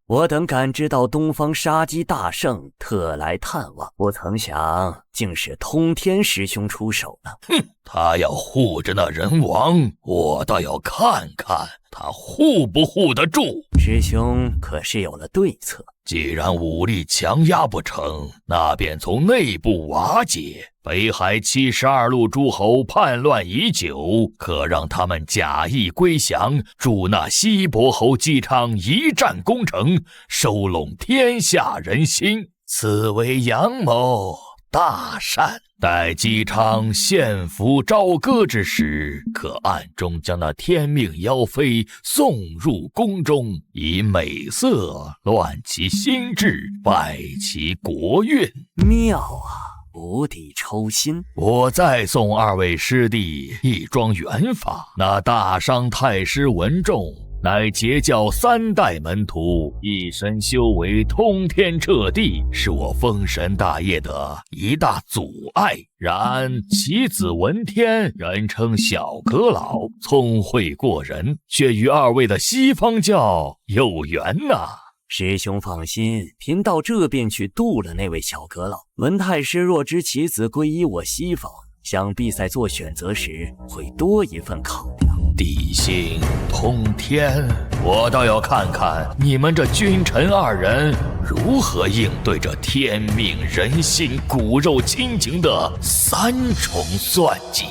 我等感知到东方杀机大盛，特来探望，不曾想竟是通天师兄出手了。他要护着那人王，我倒要看看他护不护得住。师兄可是有了对策？既然武力强压不成，那便从内部瓦解。北海72路诸侯叛乱已久，可让他们假意归降，助那西伯侯姬昌一战攻城，收拢天下人心。此为阳谋大善。待姬昌献俘朝歌之时，可暗中将那天命妖妃送入宫中，以美色乱其心智，败其国运。妙啊！釜底抽薪。我再送二位师弟一桩缘法。那大商太师文仲，乃截教3代门徒，一身修为通天彻地，是我封神大业的一大阻碍。然其子文天，人称小阁老，聪慧过人，却与二位的西方教有缘呐。师兄放心，贫道这便去渡了那位小阁老。文太师若知其子皈依我西方，想必在做选择时会多一份考量。地星通天，我倒要看看你们这君臣二人如何应对这天命人心骨肉亲情的3重算计。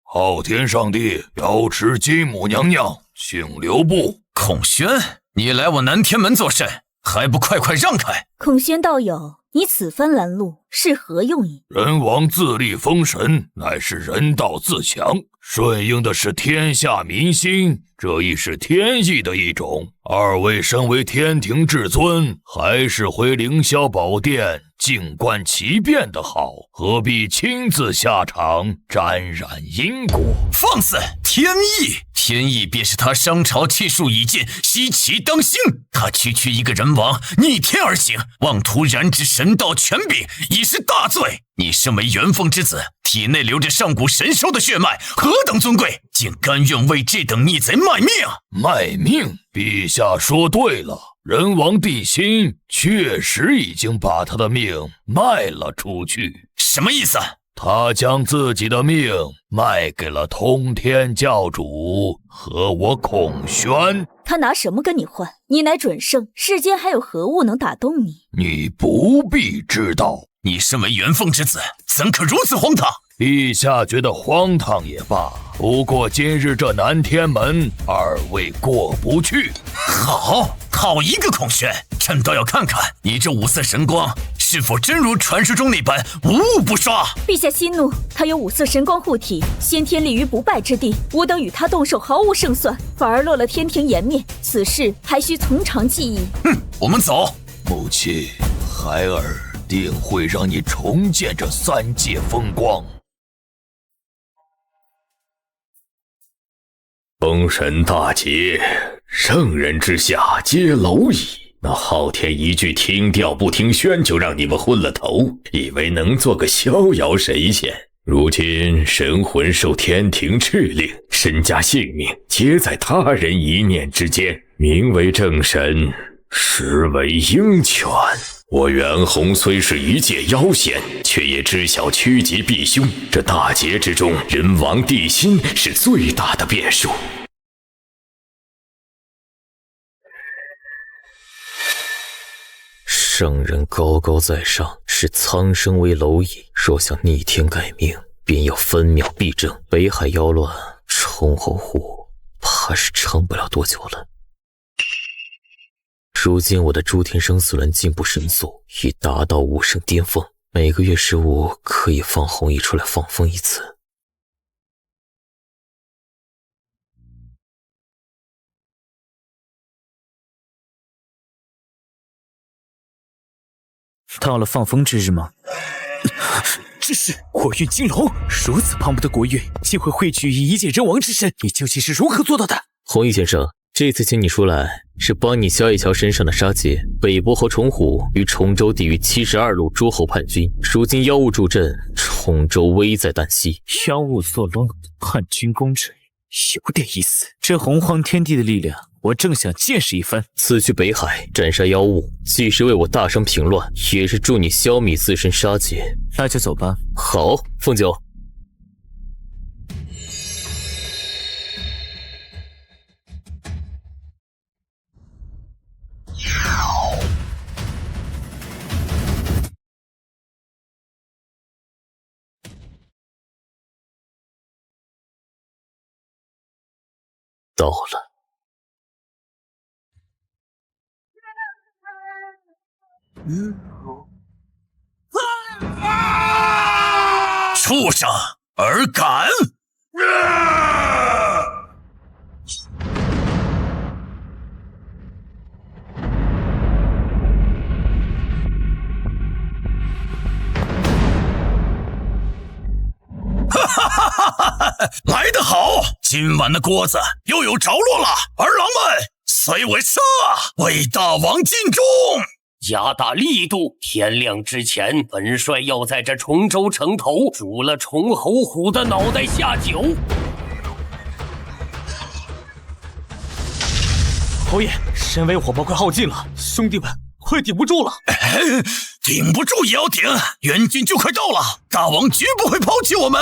昊天上帝遥持金母娘娘，请留步。孔宣，你来我南天门作甚？还不快快让开！孔宣道友，你此番拦路是何用意？人王自立封神，乃是人道自强，顺应的是天下民心，这亦是天意的一种。二位身为天庭至尊，还是回凌霄宝殿静观其变的好，何必亲自下场沾染因果？放肆！天意，天意便是他商朝气数已尽，西岐当兴。他区一个人王，逆天而行，妄图染指神道权柄，已是大罪。你身为元丰之子，体内流着上古神兽的血脉，何等尊贵，竟甘愿为这等逆贼卖命？卖命？陛下说对了，人王地心确实已经把他的命卖了出去。什么意思？他将自己的命卖给了通天教主和我孔宣。他拿什么跟你换？你乃准圣，世间还有何物能打动你？你不必知道。你身为元丰之子，怎可如此荒唐？陛下觉得荒唐也罢，不过今日这南天门，二位过不去。好一个孔宣，朕倒要看看你这5色神光是否真如传说中那般无物不刷。陛下息怒，他有5色神光护体，先天立于不败之地，吾等与他动手毫无胜算，反而落了天庭颜面，此事还需从长计议。我们走。母亲，孩儿定会让你重见这3界风光。封神大劫，圣人之下皆蝼蚁。那昊天一句听调不听宣，就让你们昏了头，以为能做个逍遥神仙。如今神魂受天庭敕令，身家性命皆在他人一念之间，名为正神，实为鹰犬。我袁弘虽是一介妖仙，却也知晓趋吉避凶。这大劫之中，人王地心是最大的变数。圣人高高在上，视苍生为蝼蚁，若想逆天改命，便要分秒必争。北海妖乱，崇侯虎怕是撑不了多久了。如今我的诸天生死轮进步神速，已达到5圣巅峰，每个月15可以放红衣出来放风一次。到了放风之日吗？这是国运金龙，如此磅礴的国运，竟会汇聚一界人王之身，你究竟是如何做到的？红衣先生，这次请你出来，是帮你消一消身上的杀劫。北伯侯崇虎于崇州地域72路诸侯叛军，如今妖物助阵，崇州危在旦夕。妖物作乱，叛军攻城，有点意思。这洪荒天地的力量，我正想见识一番。此去北海斩杀妖物，既是为我大商平乱，也是助你消弭自身杀劫。那就走吧。好，凤九。到了。畜生，尔敢！来得好！今晚的锅子又有着落了，儿郎们，随我杀，为大王尽忠！加大力度！天亮之前，本帅要在这崇州城头煮了崇侯虎的脑袋下酒。侯爷，身为火炮快耗尽了，兄弟们快顶不住了！顶不住也要顶，援军就快到了，大王绝不会抛弃我们。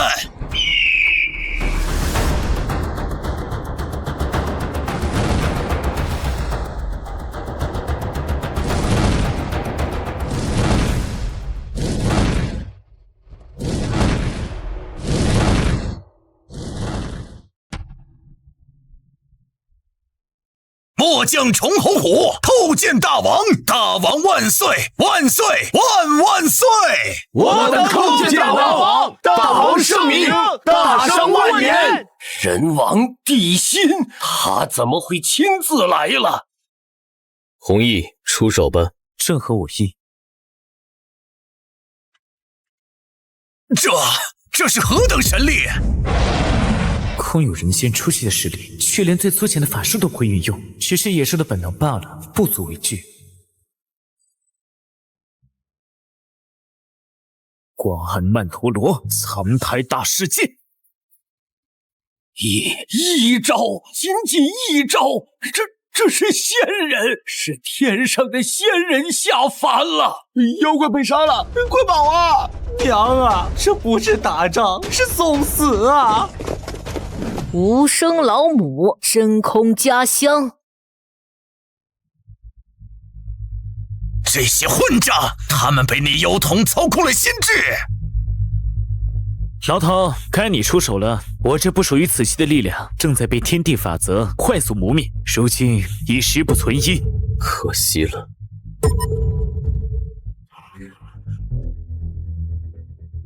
末将崇侯虎叩见大王，大王万岁万岁万万岁！我等叩见大王，大王圣明，大圣万年。人王地心，他怎么会亲自来了？弘毅，出手吧，正合我意。这是何等神力！空有人间出世的实力，却连最粗浅的法术都会运用，只是野兽的本能罢了，不足为惧。广寒曼陀罗，苍苔大世界。一招，仅仅一招，这是仙人，是天上的仙人下凡了！妖怪被杀了，快跑啊！娘啊，这不是打仗，是送死啊！无声老母，真空家乡。这些混账，他们被那妖童操控了心智。老头，该你出手了。我这不属于此期的力量，正在被天地法则快速磨灭，如今已时不存一。可惜了。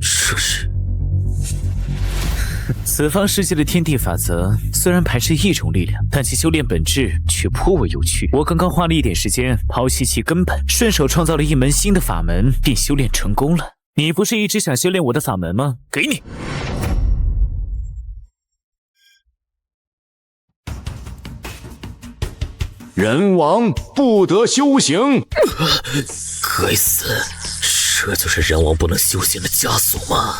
这是此方世界的天地法则虽然排斥一种力量，但其修炼本质却颇为有趣。我刚刚花了一点时间剖析其根本，顺手创造了一门新的法门，并修炼成功了。你不是一直想修炼我的法门吗？给你。人王不得修行。该死，这就是人王不能修行的枷锁吗？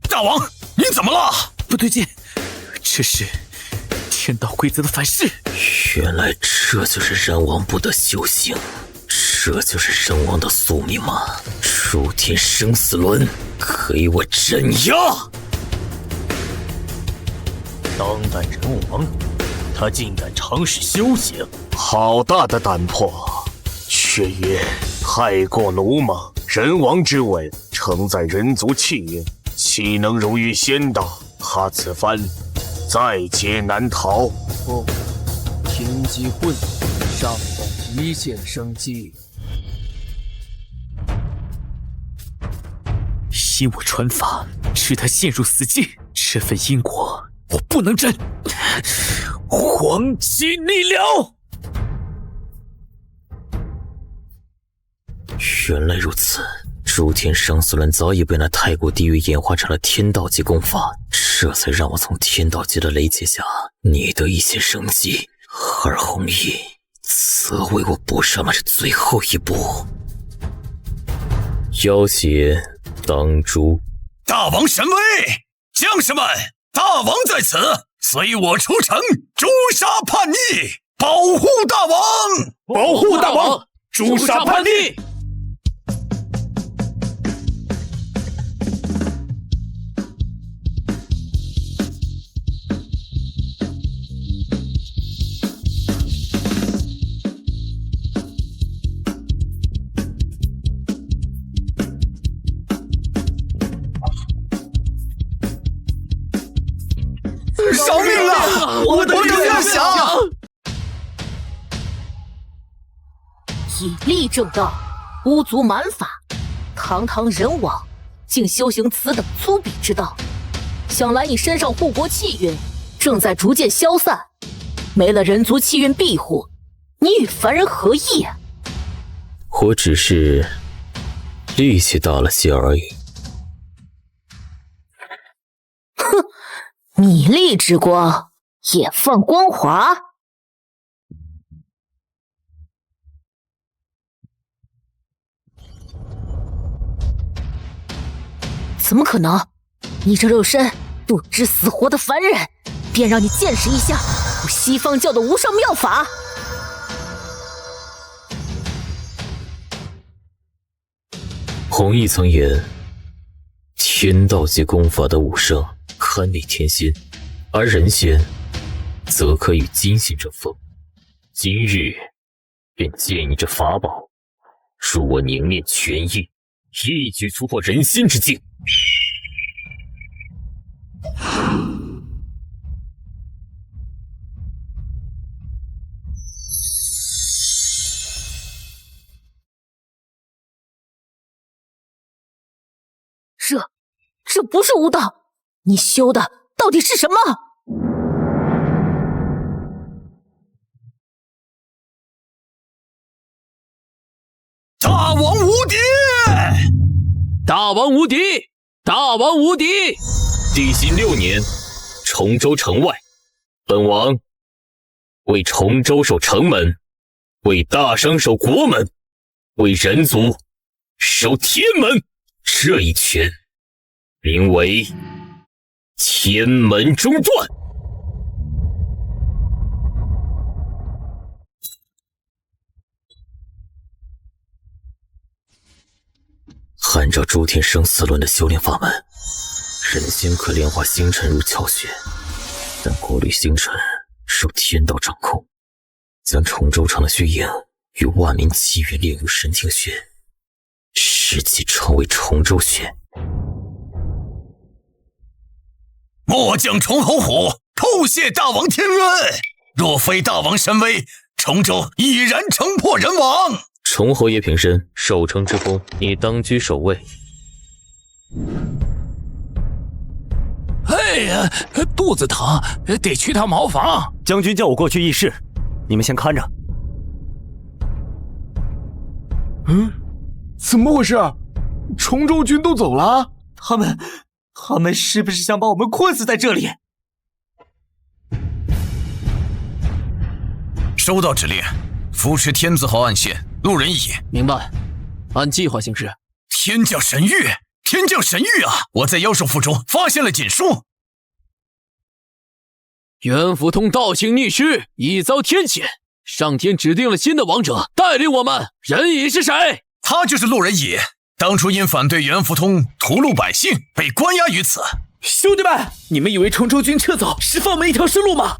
大王，你怎么了？不对劲，这是天道规则的反噬。原来这就是人王不得修行，这就是人王的宿命吗？诸天生死轮，给我镇压！当代人王，他竟敢尝试修行，好大的胆魄，却也太过鲁莽。人王之位，承载人族气运，岂能如遇仙道？他此番在劫难逃。哦，天机混沌，上等一线生机。因我传法，使他陷入死境，这份因果我不能沾。黄金逆流。原来如此，诸天生死轮早已被那太古地狱演化成了天道级功法，这才让我从天道级的雷劫下逆得一些生机，而弘毅则为我补上了这最后一步。妖邪当诛！大王神威，将士们，大王在此，随我出城诛杀叛逆，保护大王！保护大王！诛杀叛逆！饶命啊！我的月亮响。以力正道，巫族蛮法，堂堂人王，竟修行此等粗鄙之道。想来你身上护国气运正在逐渐消散，没了人族气运庇护，你与凡人何异啊？我只是力气大了些而已。哼，你力之光也放光华？怎么可能？你这肉身不知死活的凡人，便让你见识一下我西方教的无上妙法。弘毅曾言，天道及功法的武圣堪比天仙，而人仙则可与金仙争锋。今日便借你这法宝，助我凝练拳意，一举突破人仙之境。这不是巫道，你修的到底是什么？大王无敌！大王无敌！大王无敌！地心6年，崇州城外，本王为崇州守城门，为大商守国门，为人族守天门。这一拳名为天门中断。按照诸天生死论的修炼法门，人仙可炼化星辰如巧雪，但过滤星辰受天道掌控，将崇州城的血影与万民气运炼入神庭血，使其成为崇州血。末将崇侯虎叩谢大王天恩，若非大王神威，崇州已然城破人亡。崇侯爷平身，守城之功，你当居首位。哎呀，肚子疼，得去趟茅房。将军叫我过去议事，你们先看着。怎么回事？崇州军都走了？他们是不是想把我们困死在这里？收到指令，扶持天字号暗线，路人乙。明白，按计划行事。天降神谕，天降神谕啊！我在妖兽腹中发现了锦书。袁福通倒行逆施，已遭天谴，上天指定了新的王者带领我们。人乙是谁？他就是路人乙，当初因反对袁福通屠戮百姓，被关押于此。兄弟们，你们以为崇州军撤走是放我们一条生路吗？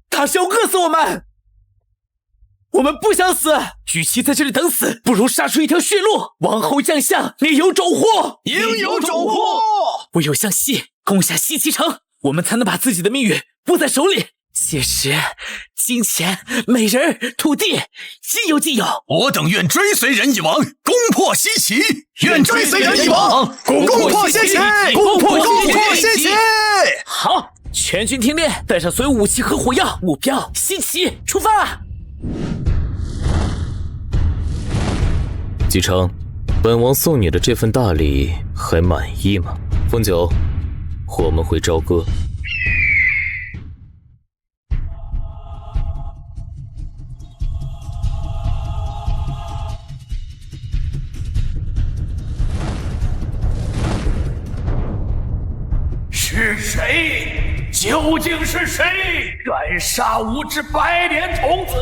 他是要饿死我们！我们不想死，与其在这里等死，不如杀出一条血路。王侯将相，另有种乎？应有种乎！唯有向西攻下西岐城，我们才能把自己的命运握在手里。届时，金钱、美人、土地，尽有尽有。我等愿追随人乙王，攻破西岐。愿追随人乙王，攻破西岐，攻破西岐。好，全军听令，带上所有武器和火药，目标西岐，出发！姬昌，本王送你的这份大礼还满意吗？凤九，我们回朝歌。是谁？究竟是谁敢杀无知白莲童子？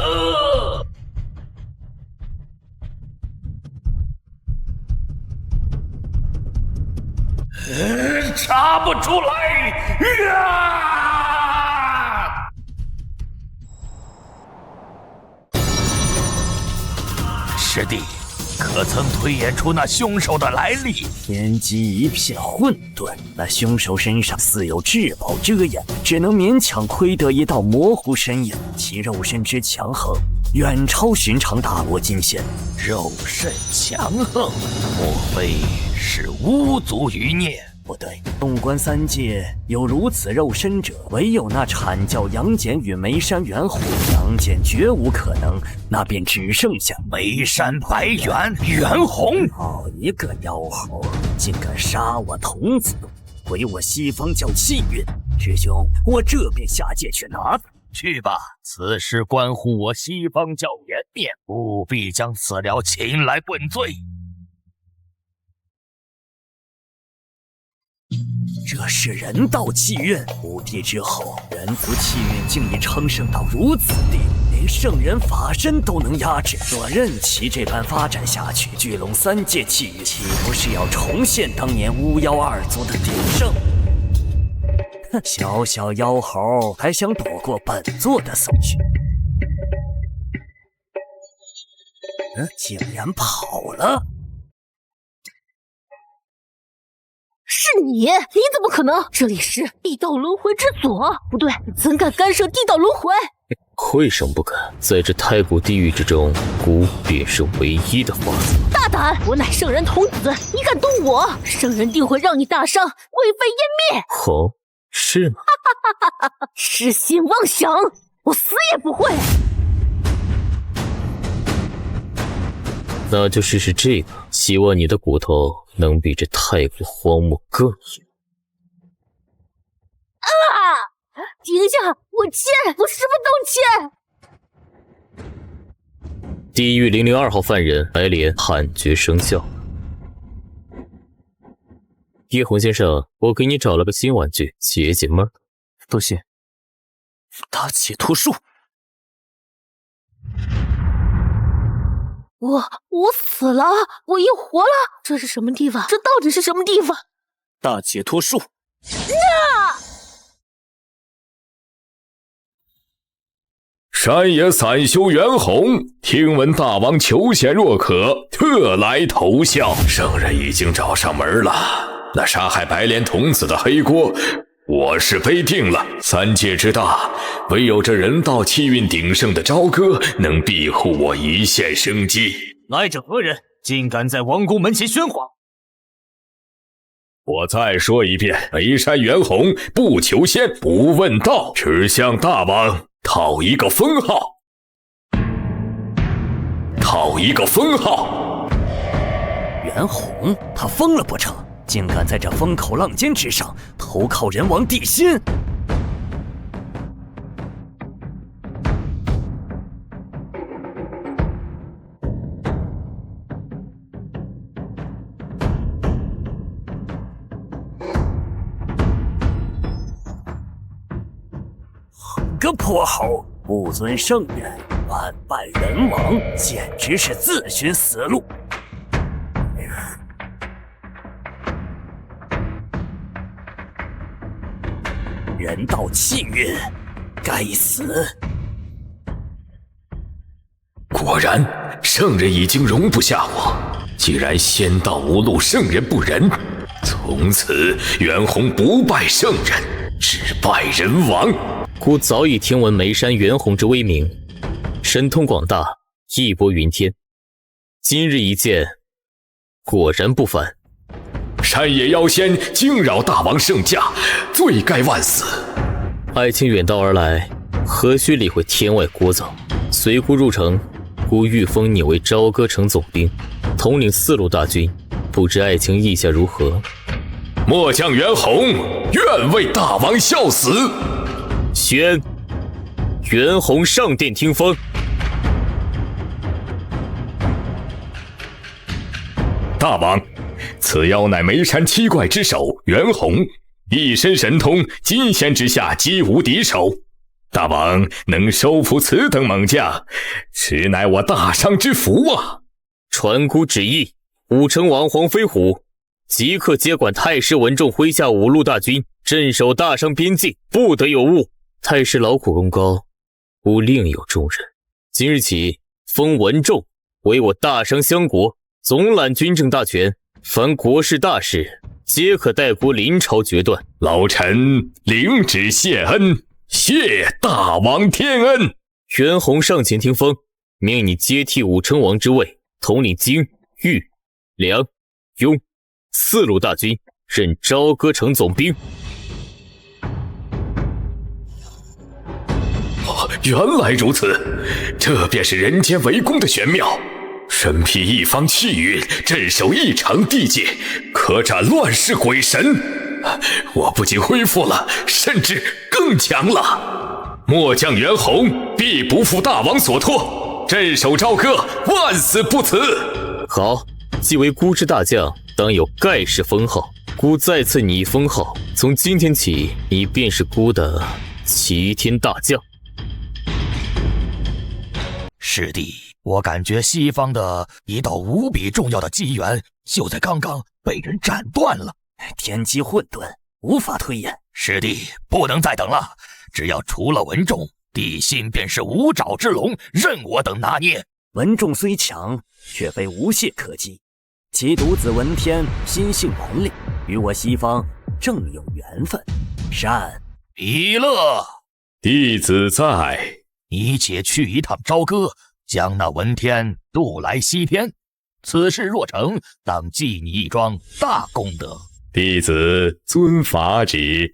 查不出来！师弟，可曾推演出那凶手的来历？天机一片混沌，那凶手身上似有至宝遮掩，只能勉强窥得一道模糊身影。其肉身之强横，远超寻常大罗金仙，肉甚强横，莫非是巫族余孽？不对，纵观三界，有如此肉身者，唯有那阐教杨戬与眉山元虎。杨戬绝无可能，那便只剩下眉山白猿袁弘。好一个妖猴，竟敢杀我童子，毁我西方教气运！师兄，我这便下界去拿他。去吧，此事关乎我西方教颜面，务必将此僚擒来问罪。这是人道气运，5帝之后，人族气运竟已昌盛到如此地，连圣人法身都能压制。若任其这般发展下去，聚拢3界气运，岂不是要重现当年巫妖2族的鼎盛？哼，小小妖猴还想躲过本座的搜寻？竟然跑了！是你怎么可能？这里是地道轮回之左，不对，怎敢干涉地道轮回？为什么不敢？在这太古地狱之中，孤便是唯一的法则。大胆！我乃圣人童子，你敢动我，圣人定会让你大伤，灰飞烟灭。哦，是吗？痴心妄想，我死也不会。那就试试这个，希望你的骨头能比这太古荒漠更硬。啊！停下！我欠，我什么都欠。地狱002号犯人白莲判决生效。叶红先生，我给你找了个新玩具，解解闷。多谢。大解脱术。我死了，我又活了，这是什么地方？这到底是什么地方？大解脱术。山野散修袁弘，听闻大王求贤若渴，特来投效。圣人已经找上门了，那杀害白莲童子的黑锅，我是背定了。3界之大，唯有这人道气运鼎盛的朝歌，能庇护我一线生机。来者何人？竟敢在王宫门前喧哗！我再说一遍，眉山袁弘不求仙，不问道，只向大王讨一个封号。讨一个封号。袁弘，他疯了不成？竟敢在这风口浪尖之上投靠人王地心！个泼猴，不尊圣人，万拜人王，简直是自寻死路！人道气运，该死！果然，圣人已经容不下我。既然仙道无路，圣人不仁，从此袁弘不拜圣人，只拜人王。孤早已听闻眉山袁弘之威名，神通广大，义薄云天。今日一见，果然不凡。山野妖仙惊扰大王圣驾，罪该万死。爱卿远道而来，何须理会天外聒噪？随孤入城，孤欲封你为朝歌城总兵，统领4路大军。不知爱卿意下如何？末将袁弘愿为大王效死。宣袁弘上殿听封。大王，此妖乃眉山7怪之首袁弘，一身神通，金仙之下皆无敌手。大王能收服此等猛将，实乃我大商之福啊！传孤旨意，武成王黄飞虎即刻接管太师文仲麾下5路大军，镇守大商边境，不得有误。太师劳苦功高，吾另有重任。今日起，封文仲为我大商相国，总揽军政大权，凡国事大事，皆可代孤临朝决断。老臣领旨谢恩，谢大王天恩。袁弘上前听封。命你接替武成王之位，统领京、豫、梁、雍4路大军，任朝歌城总兵。原来如此，这便是人间为公的玄妙。身披一方气运，镇守一城地界，可斩乱世鬼神。我不仅恢复了，甚至更强了。末将袁弘必不负大王所托，镇守朝歌，万死不辞。好，既为孤之大将，当有盖世封号。孤再赐你封号，从今天起，你便是孤的齐天大将。师弟，我感觉西方的一道无比重要的机缘，就在刚刚被人斩断了。天机混沌，无法推演。师弟，不能再等了，只要除了文仲，地心便是五爪之龙，任我等拿捏。文仲虽强，却非无懈可击。其独子文天心性顽劣，与我西方正有缘分。善。弥勒，弟子在。你且去一趟朝歌，将那文天渡来西天。此事若成，当记你一桩大功德。弟子遵法旨。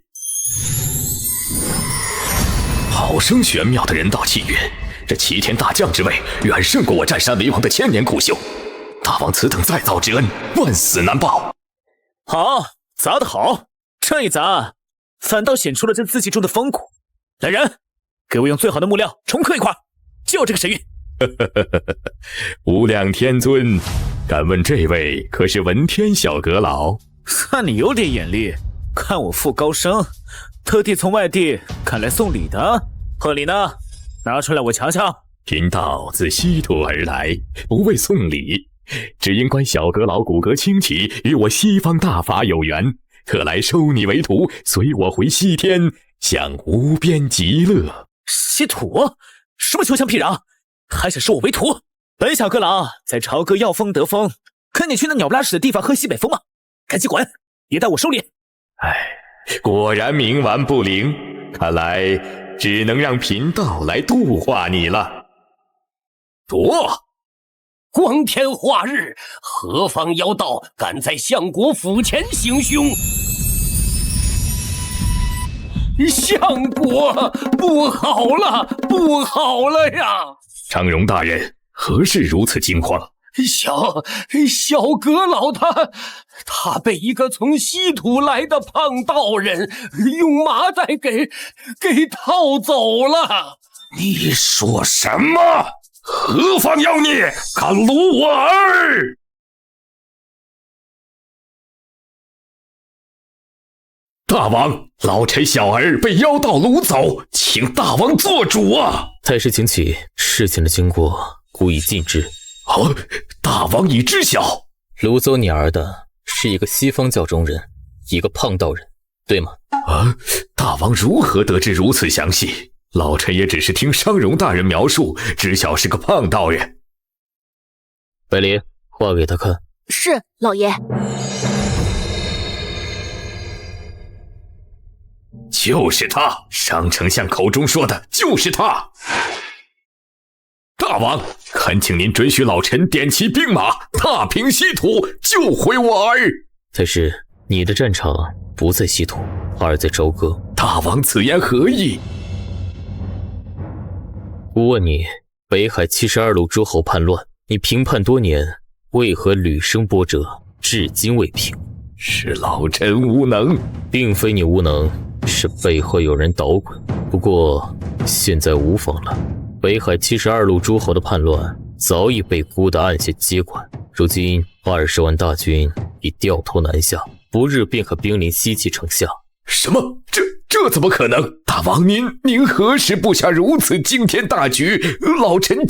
好生玄妙的人道气运，这齐天大将之位，远胜过我占山为王的1000年苦修。大王此等再造之恩，万死难报。好，砸得好！这一砸，反倒显出了这字迹中的风骨。来人，给我用最好的木料重刻一块，就这个神韵。无量天尊，敢问这位可是文天小阁老？算你有点眼力，看我傅高升，特地从外地赶来送礼的。贺礼呢？拿出来我瞧瞧。贫道自西土而来，不为送礼，只因观小阁老骨骼清奇，与我西方大法有缘，特来收你为徒，随我回西天，享无边极乐。西土？什么穷乡僻壤，还想收我为徒？本小阁老在朝歌要风得风，跟你去那鸟不拉屎的地方喝西北风吗？赶紧滚，别带我收礼。果然冥顽不灵，看来只能让贫道来度化你了。躲！光天化日，何方妖道敢在相国府前行凶？相国，不好了，不好了呀！张荣大人，何事如此惊慌？小阁老他被一个从西土来的胖道人用麻袋给套走了。你说什么？何方妖孽，敢掳我儿？大王，老臣小儿被妖道掳走，请大王做主啊！太师请起，事情的经过孤已尽知。大王已知晓。掳走你儿的是一个西方教中人，一个胖道人，对吗？大王如何得知如此详细？老臣也只是听商容大人描述，知晓是个胖道人。白莲，画给他看。是，老爷。就是他，商丞相口中说的就是他。大王，恳请您准许老臣点齐兵马，踏平西土，救回我儿。太师，你的战场不在西土，而在朝歌。大王此言何意？吾问你，北海72路诸侯叛乱，你平叛多年，为何屡生波折，至今未平？是老臣无能。并非你无能，是背后有人捣鬼。不过现在无妨了，北海72路诸侯的叛乱早已被孤的按下接管，如今20万大军已掉头南下，不日便可兵临西岐城下。什么？这怎么可能？大王您何时布下如此惊天大局？老臣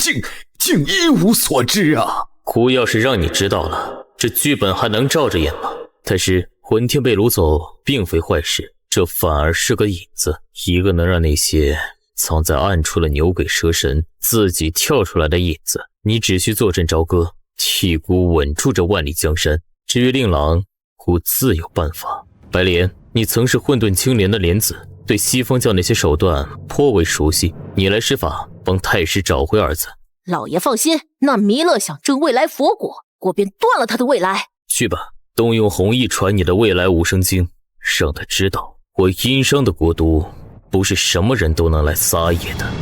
竟一无所知啊！孤要是让你知道了，这剧本还能照着演吗？太师，文天被掳走并非坏事，这反而是个引子，一个能让那些藏在暗处的牛鬼蛇神自己跳出来的引子。你只需坐镇朝歌，替孤稳住这万里江山。至于令郎，孤自有办法。白莲，你曾是混沌青莲的莲子，对西方教那些手段颇为熟悉。你来施法，帮太师找回儿子，老爷放心，那弥勒想证未来佛果，我便断了他的未来。去吧，动用弘毅传你的未来无声经，让他知道我殷商的国都不是什么人都能来撒野的。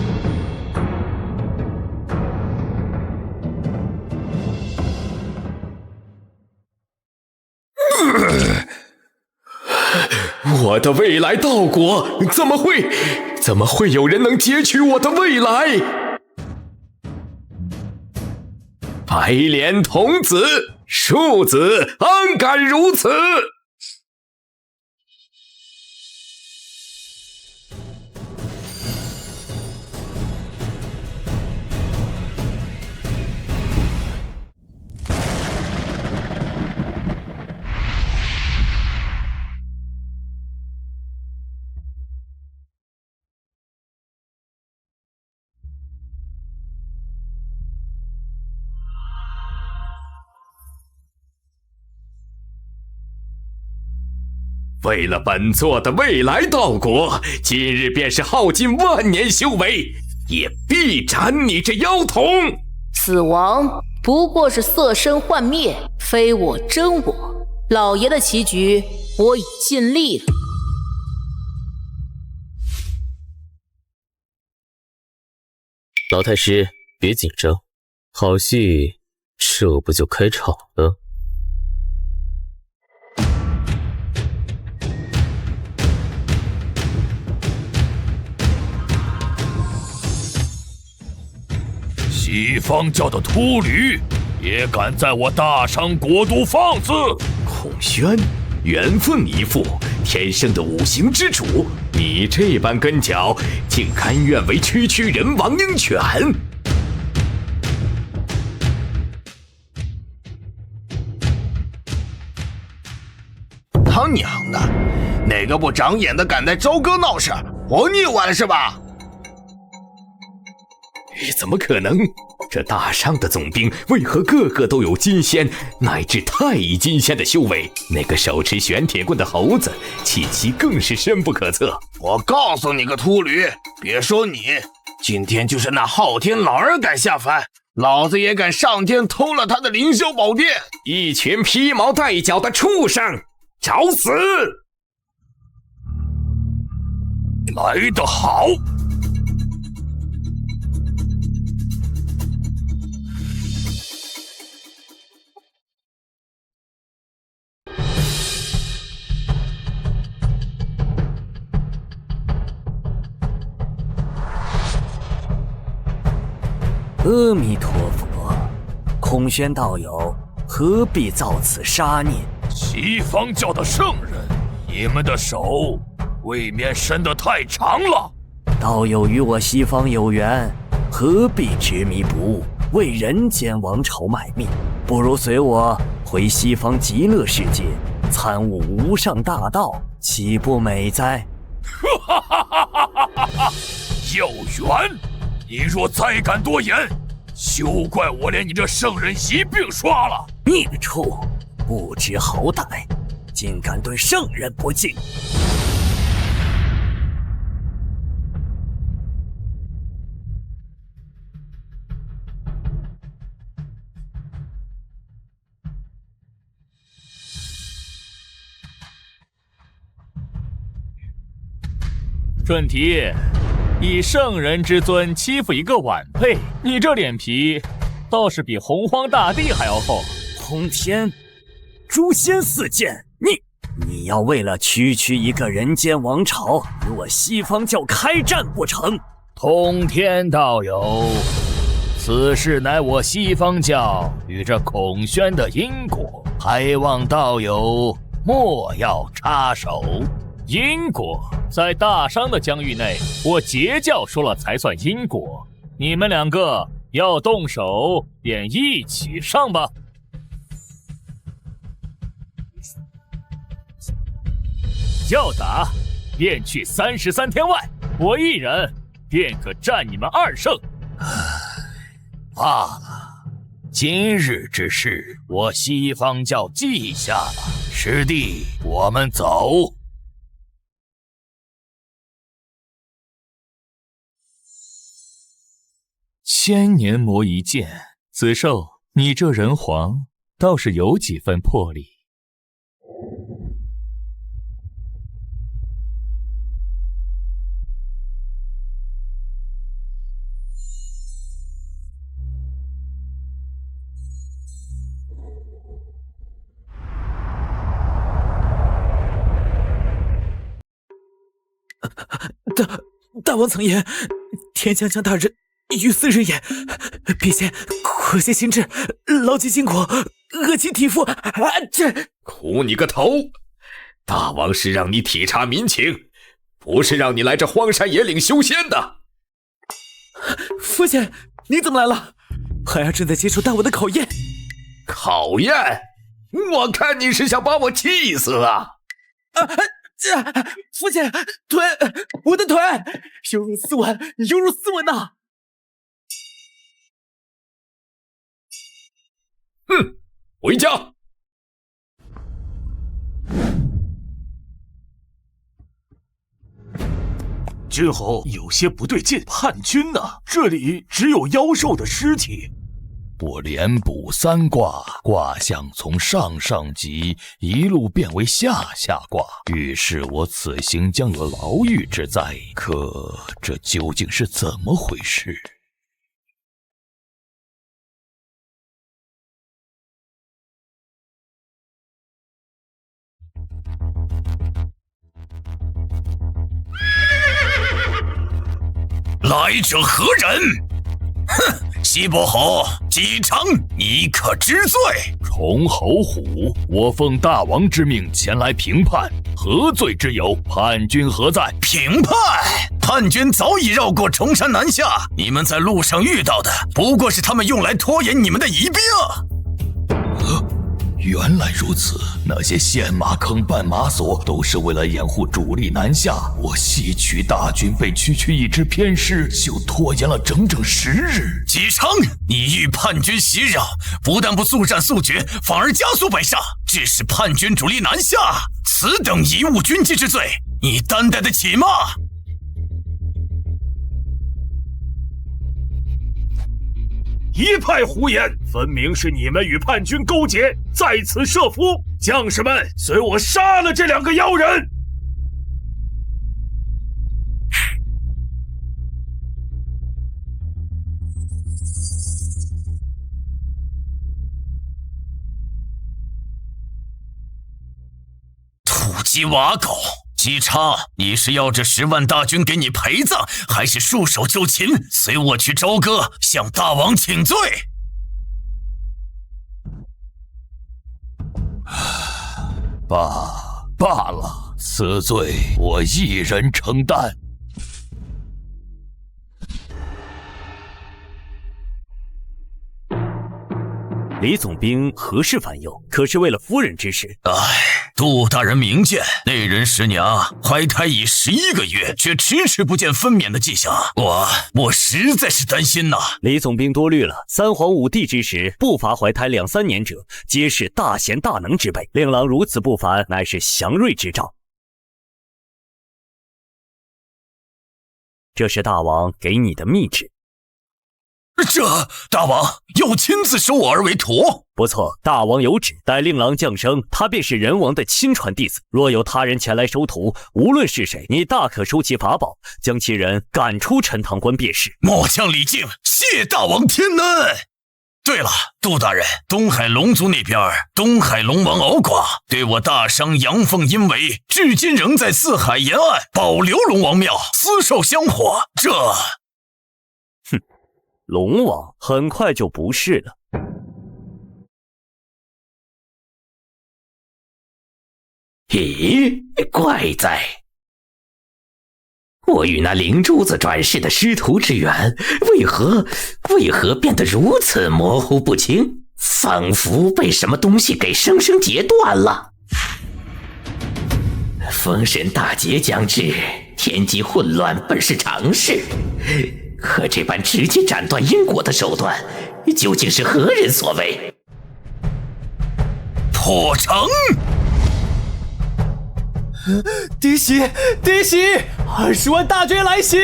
我的未来道果，怎么会有人能截取我的未来？白莲童子，庶子安敢如此？为了本座的未来道果，今日便是耗尽万年修为，也必斩你这妖童！死亡不过是色身幻灭，非我真我。老爷的棋局，我已尽力了。老太师，别紧张，好戏这不就开场了？西方教的秃驴也敢在我大商国都放肆！孔宣，元凤一副，天生的五行之主，你这般跟脚，竟甘愿为区区人王鹰犬？他娘的，哪个不长眼的敢在朝歌闹事？活腻歪了是吧？怎么可能？这大商的总兵为何个个都有金仙乃至太乙金仙的修为？那个手持玄铁棍的猴子，气息更是深不可测。我告诉你个秃驴，别说你，今天就是那昊天老儿敢下凡，老子也敢上天偷了他的凌霄宝殿！一群披毛戴角的畜生，找死！来得好！阿弥陀佛，孔宣道友何必造此杀孽？西方教的圣人，你们的手未免伸得太长了。道友与我西方有缘，何必执迷不悟，为人间王朝卖命？不如随我回西方极乐世界，参悟无上大道，岂不美哉？有缘！你若再敢多言，休怪我连你这圣人一并刷了！孽畜，不知好歹，竟敢对圣人不敬！准提，以圣人之尊欺负一个晚辈，你这脸皮倒是比洪荒大地还要厚。通天，诛仙四剑，你要为了区一个人间王朝，与我西方教开战不成？通天道友，此事乃我西方教与这孔宣的因果，还望道友莫要插手。因果在大商的疆域内，我截教说了才算因果。你们两个要动手，便一起上吧。要打，便去33天外，我一人便可战你们2胜。罢了，今日之事，我西方教记下了。师弟，我们走。千年磨一剑，子寿，你这人皇倒是有几分魄力。大王曾言，天将降大任于斯人也。陛下，苦心心志，劳其筋骨，饿其体肤。这苦你个头！大王是让你体察民情，不是让你来这荒山野岭修仙的。父亲，你怎么来了？孩儿正在接受大王的考验。考验？我看你是想把我气死啊！父亲，腿，我的腿，犹如斯文，犹如斯文呐！哼，回家。君侯有些不对劲，叛军呢？这里只有妖兽的尸体。我连卜3卦，卦象从上上级一路变为下下卦，预示我此行将有牢狱之灾。可这究竟是怎么回事？来者何人？哼，西伯侯姬昌，你可知罪？崇侯虎，我奉大王之命前来平叛，何罪之有？叛军何在？平叛？叛军早已绕过崇山南下，你们在路上遇到的不过是他们用来拖延你们的疑兵。原来如此，那些陷马坑、绊马索都是为了掩护主力南下。我西区大军被区区一支偏师就拖延了整整10日。姬昌，你遇叛军袭扰，不但不速战速决，反而加速北上，致使叛军主力南下，此等贻误军机之罪，你担待得起吗？一派胡言，分明是你们与叛军勾结，在此设伏。将士们，随我杀了这2个妖人！土鸡瓦狗！姬昌，你是要这10万大军给你陪葬，还是束手就擒？随我去朝歌，向大王请罪。罢了，此罪我一人承担。李总兵何事烦忧？可是为了夫人之事。杜大人明鉴，那人师娘怀胎已11个月，却迟迟不见分娩的迹象，我实在是担心呐。李总兵多虑了，3皇5帝之时，不乏怀胎2、3年者，皆是大贤大能之辈。令郎如此不凡，乃是祥瑞之兆。这是大王给你的密旨。这大王要亲自收我而为徒？不错，大王有旨，待令郎降生，他便是人王的亲传弟子。若有他人前来收徒，无论是谁，你大可收其法宝，将其人赶出陈塘关便是。末将李靖，谢大王天恩。对了，杜大人，东海龙族那边，东海龙王敖寡对我大商阳奉阴违，至今仍在四海沿岸保留龙王庙，厮守香火。这，龙王很快就不是了。咦，怪哉！我与那灵珠子转世的师徒之缘，为何变得如此模糊不清？仿佛被什么东西给生生截断了。封神大劫将至，天机混乱本是常事，可这般直接斩断因果的手段，究竟是何人所为？破城！嫡喜，20万大军来袭！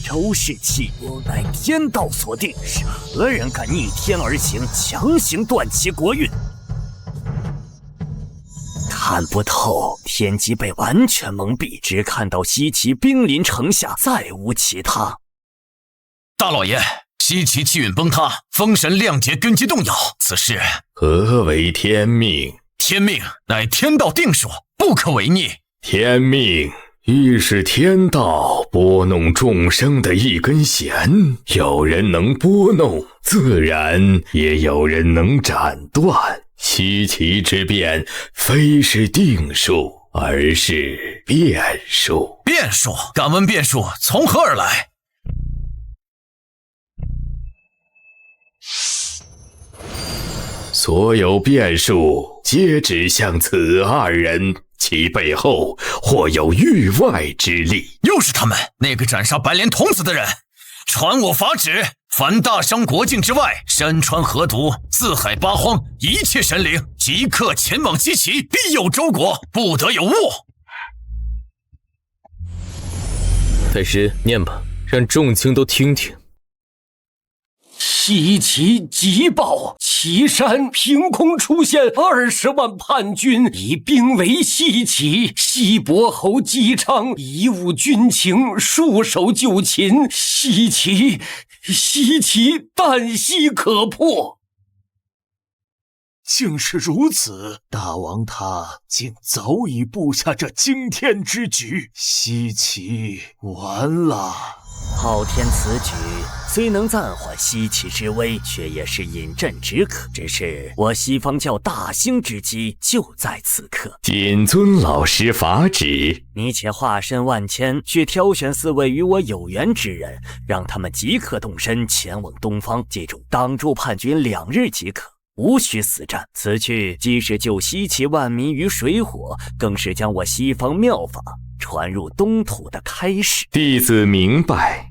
周氏气我乃天道所定，是何人敢逆天而行，强行断其国运？看不透，天机被完全蒙蔽，只看到西岐兵临城下，再无其他。大老爷，西岐气运崩塌，封神亮节根基动摇，此事何为天命？天命乃天道定数，不可违逆。天命亦是天道拨弄众生的一根弦，有人能拨弄，自然也有人能斩断。西岐之变，非是定数，而是变数。变数？敢问变数从何而来？所有变数皆指向此二人，其背后或有域外之力。又是他们，那个斩杀白莲童子的人。传我法旨，凡大商国境之外，山川河渎、四海八荒，一切神灵即刻前往西岐，庇佑周国，不得有误。太师念吧，让众卿都听听。西岐急报，岐山凭空出现20万叛军，以兵围西岐。西伯侯姬昌贻误军情，束手就擒。西岐旦夕可破。竟是如此，大王他竟早已布下这惊天之局，西岐完了。昊天此举虽能暂缓西岐之危，却也是饮鸩止渴。只是我西方教大兴之机就在此刻。谨遵老师法旨。你且化身万千，去挑选4位与我有缘之人，让他们即刻动身前往东方。记住，挡住叛军2日即可，无需死战。此去既是救西岐万民于水火，更是将我西方妙法传入东土的开始。弟子明白。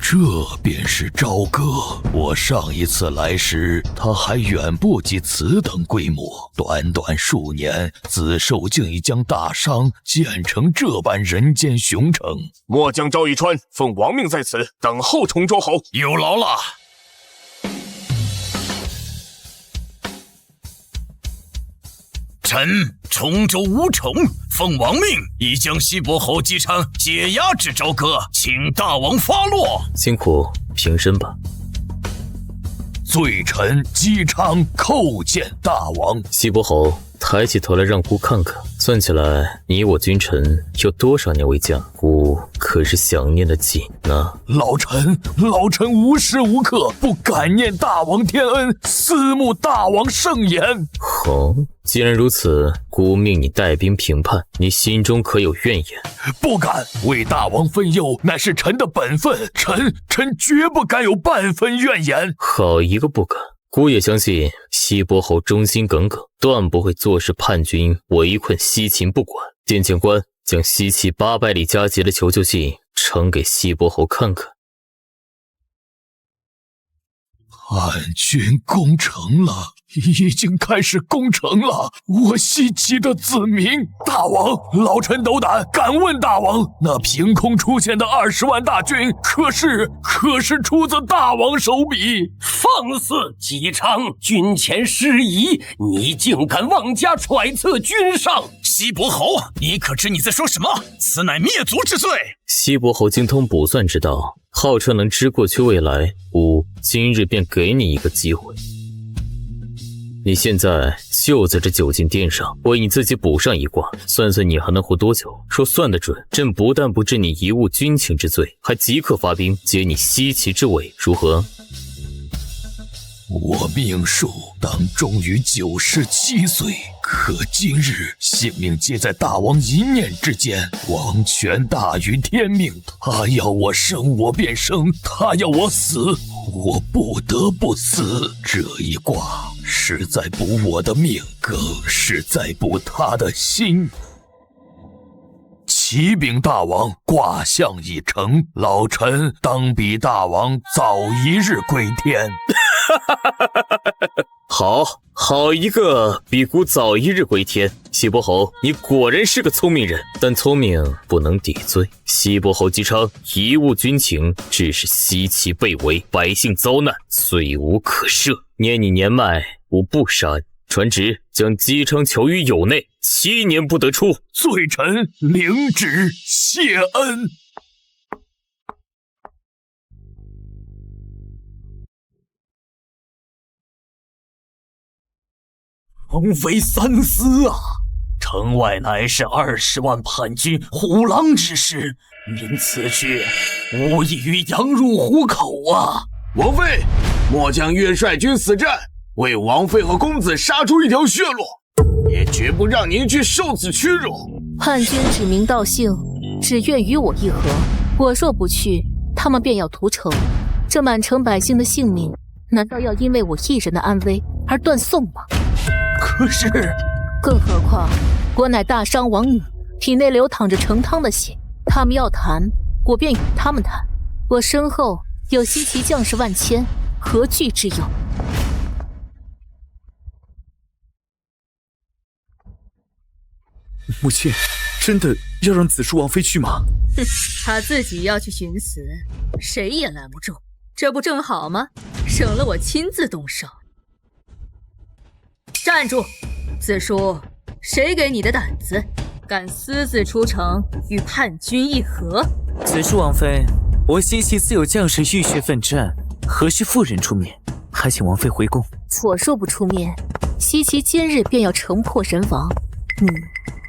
这便是朝歌。我上一次来时，他还远不及此等规模。短短数年，子寿竟已将大商建成这般人间雄城。末将赵以川奉王命在此等候崇州侯。有劳了。臣崇州吴宠奉王命，已将西伯侯姬昌解押至朝歌，请大王发落。辛苦，平身吧。罪臣姬昌叩见大王。西伯侯抬起头来让孤看看，算起来你我君臣有多少年未见，孤可是想念的紧呢。老臣无时无刻不感念大王天恩，思慕大王圣言。既然如此，孤命你带兵平叛，你心中可有怨言？不敢，为大王分忧乃是臣的本分，臣绝不敢有半分怨言。好一个不敢！孤也相信西伯侯忠心耿耿，断不会坐视叛军围困西秦不管。殿前官将西岐800里加急的求救信呈给西伯侯看看。叛军攻城了，已经开始攻城了。我西岐的子民，大王，老臣斗胆，敢问大王，那凭空出现的20万大军，可是出自大王手笔？放肆！姬昌，军前失仪，你竟敢妄加揣测君上！西伯侯，你可知你在说什么？此乃灭族之罪！西伯侯精通卜算之道，号称能知过去未来。今日便给你一个机会。你现在就在这酒禁殿上，为你自己卜上一卦，算算你还能活多久。若算得准，朕不但不治你贻误军情之罪，还即刻发兵解你西岐之围，如何？我命数当终于97岁，可今日性命皆在大王一念之间，王权大于天命。他要我生，我便生；他要我死，我不得不死。这一卦是在补我的命，更是在补他的心。启禀大王，卦象已成，老臣当比大王早一日归天。好一个比孤早一日归天！西伯侯，你果然是个聪明人，但聪明不能抵罪。西伯侯姬昌贻误军情，致使西岐被围，百姓遭难，罪无可赦。念你年迈，吾不杀你，传旨将姬昌囚于有内，7年不得出。罪臣领旨谢恩。王妃三思啊！城外乃是20万叛军虎狼之师，您此去无异于羊入虎口啊！王妃，末将愿率军死战，为王妃和公子杀出一条血路，也绝不让您去受此屈辱。叛军指名道姓，只愿与我议和。我若不去，他们便要屠城，这满城百姓的性命，难道要因为我一人的安危而断送吗？可是，更何况我乃大商王女，体内流淌着成汤的血，他们要谈，我便与他们谈。我身后有西岐将士万千，何惧之有？母亲，真的要让子舒王妃去吗？哼，他自己要去寻死，谁也拦不住，这不正好吗？省了我亲自动手。站住！子舒，谁给你的胆子，敢私自出城与叛军议和？子舒王妃，我西岐自有将士浴血奋战，何须妇人出面？还请王妃回宫。我若不出面，西岐今日便要城破人亡。你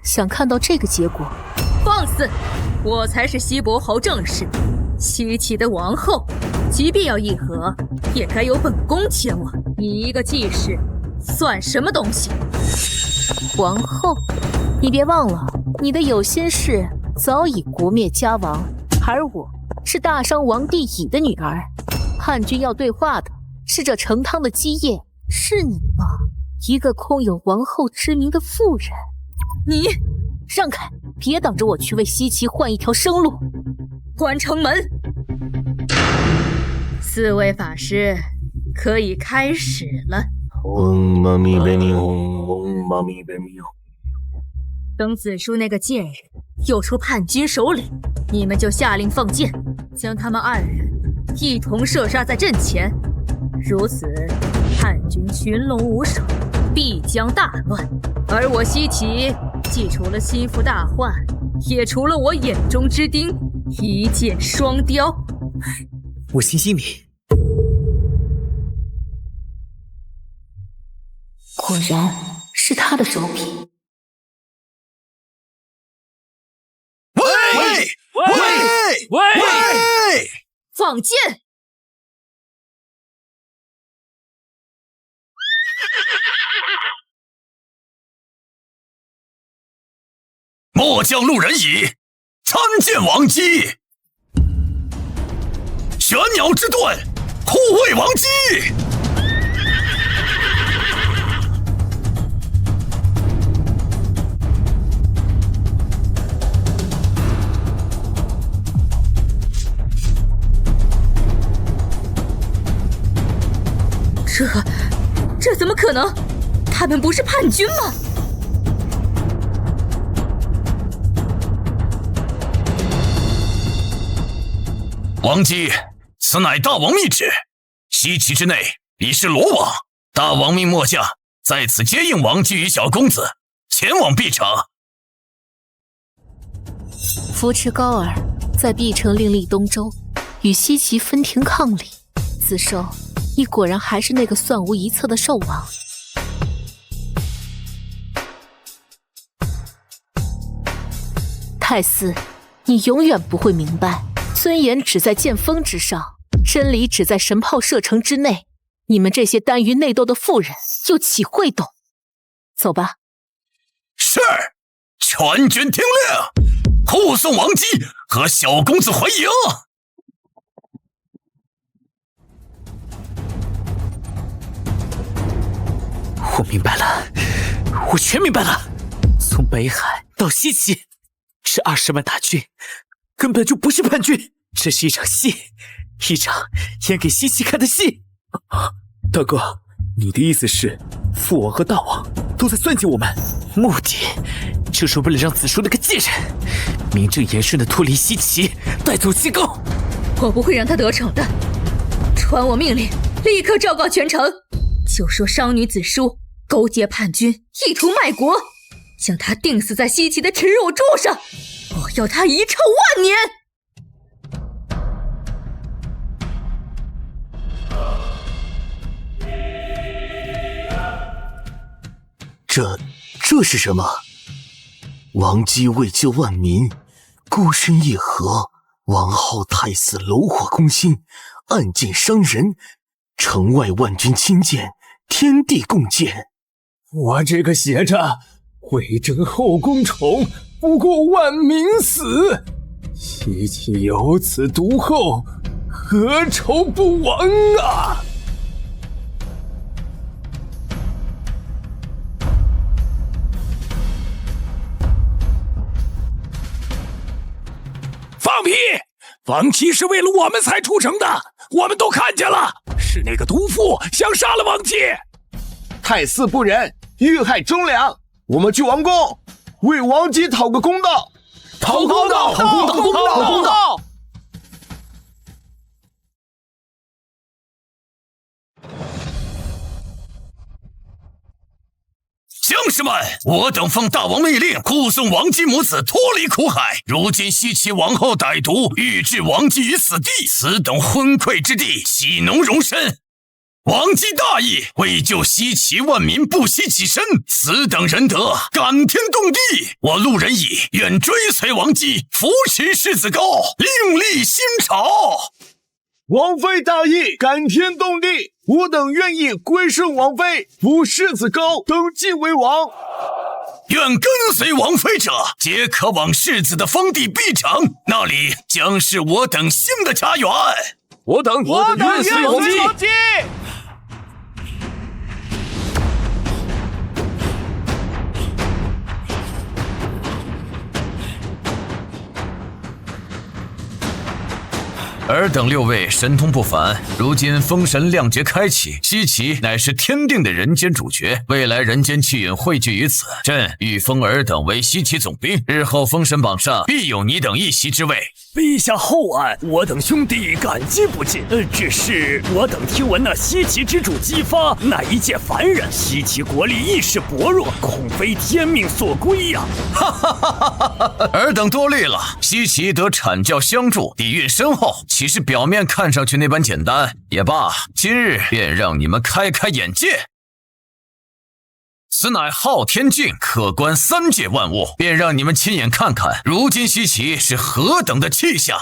想看到这个结果？放肆！我才是西伯侯正室，西岐的王后，即便要议和，也该由本宫前往。你一个季氏，算什么东西？皇后，你别忘了，你的有心事早已国灭家亡，而我是大商王帝乙的女儿。叛军要对话的是这成汤的基业，是你吗？一个空有王后之名的妇人。你让开，别挡着我去为西岐换一条生路。关城门，4位法师可以开始了。等子舒那个贱人诱出叛军首领，你们就下令放箭，将他们2人一同射杀在阵前。如此，叛军群龙无首，必将大乱。而我西岐既除了心腹大患，也除了我眼中之钉，一箭双雕。我心悉你。果然是他的手笔。喂！放箭！末将路人乙参见王姬。玄鸟之盾，护卫王姬。这怎么可能？他们不是叛军吗？王姬，此乃大王密旨，西岐之内已是罗网，大王命末将在此接应王姬与小公子前往碧城。扶持高儿在碧城另立东周，与西岐分庭抗礼。子寿，你果然还是那个算无一策的兽王。太sư，你永远不会明白，尊严只在剑锋之上，真理只在神炮射程之内。你们这些耽于内斗的妇人，又岂会懂？走吧。是，全军听令，护送王姬和小公子回营。我明白了，我全明白了。从北海到西岐，是20万大军，根本就不是叛军，这是一场戏，一场演给西岐看的戏。大哥，你的意思是父王和大王都在算计我们？目的就是为了让子舒那个贱人名正言顺地脱离西岐，带走西宫。我不会让他得逞的。传我命令，立刻昭告全城，就说商女子舒勾结叛军，意图卖国，将他钉死在西岐的耻辱柱上。我要他遗臭万年。这是什么？王姬为救万民，孤身一河，王浩太死楼火攻心，暗箭伤人，城外万军亲见，天地共鉴。我这个写着为征后宫宠，不顾万民死，西岐有此独厚，何愁不亡啊！放屁！王姬是为了我们才出城的，我们都看见了，是那个毒妇想杀了王姬。太姒不仁，遇害忠良，我们去王宫为王姬讨个公道。讨公道！讨公道！讨公道！讨公道！将士们，我等奉大王密令，护送王姬母子脱离苦海。如今西岐王后歹毒，欲置王姬于死地，此等昏聩之地，岂能容身？王姬大义，为救西岐万民，不惜己身，此等仁德，感天动地。我路人乙愿追随王姬，扶持世子高，另立新朝。王妃大义，感天动地，我等愿意归顺王妃，扶世子高登基为王。愿跟随王妃者，皆可往世子的封地必城，那里将是我等新的家园。我等愿随王姬。尔等6位神通不凡，如今封神亮节开启，西岐乃是天定的人间主角，未来人间气运汇聚于此，朕欲封尔等为西岐总兵，日后封神榜上必有你等一席之位。陛下厚爱，我等兄弟感激不尽。只是我等听闻那西岐之主姬发乃一介凡人，西岐国力一时薄弱，恐非天命所归呀！哈哈哈哈哈！尔等多虑了，西岐得阐教相助，底蕴深厚，岂是表面看上去那般简单？也罢，今日便让你们开开眼界。此乃昊天镜，可观3界万物，便让你们亲眼看看，如今西岐是何等的气象。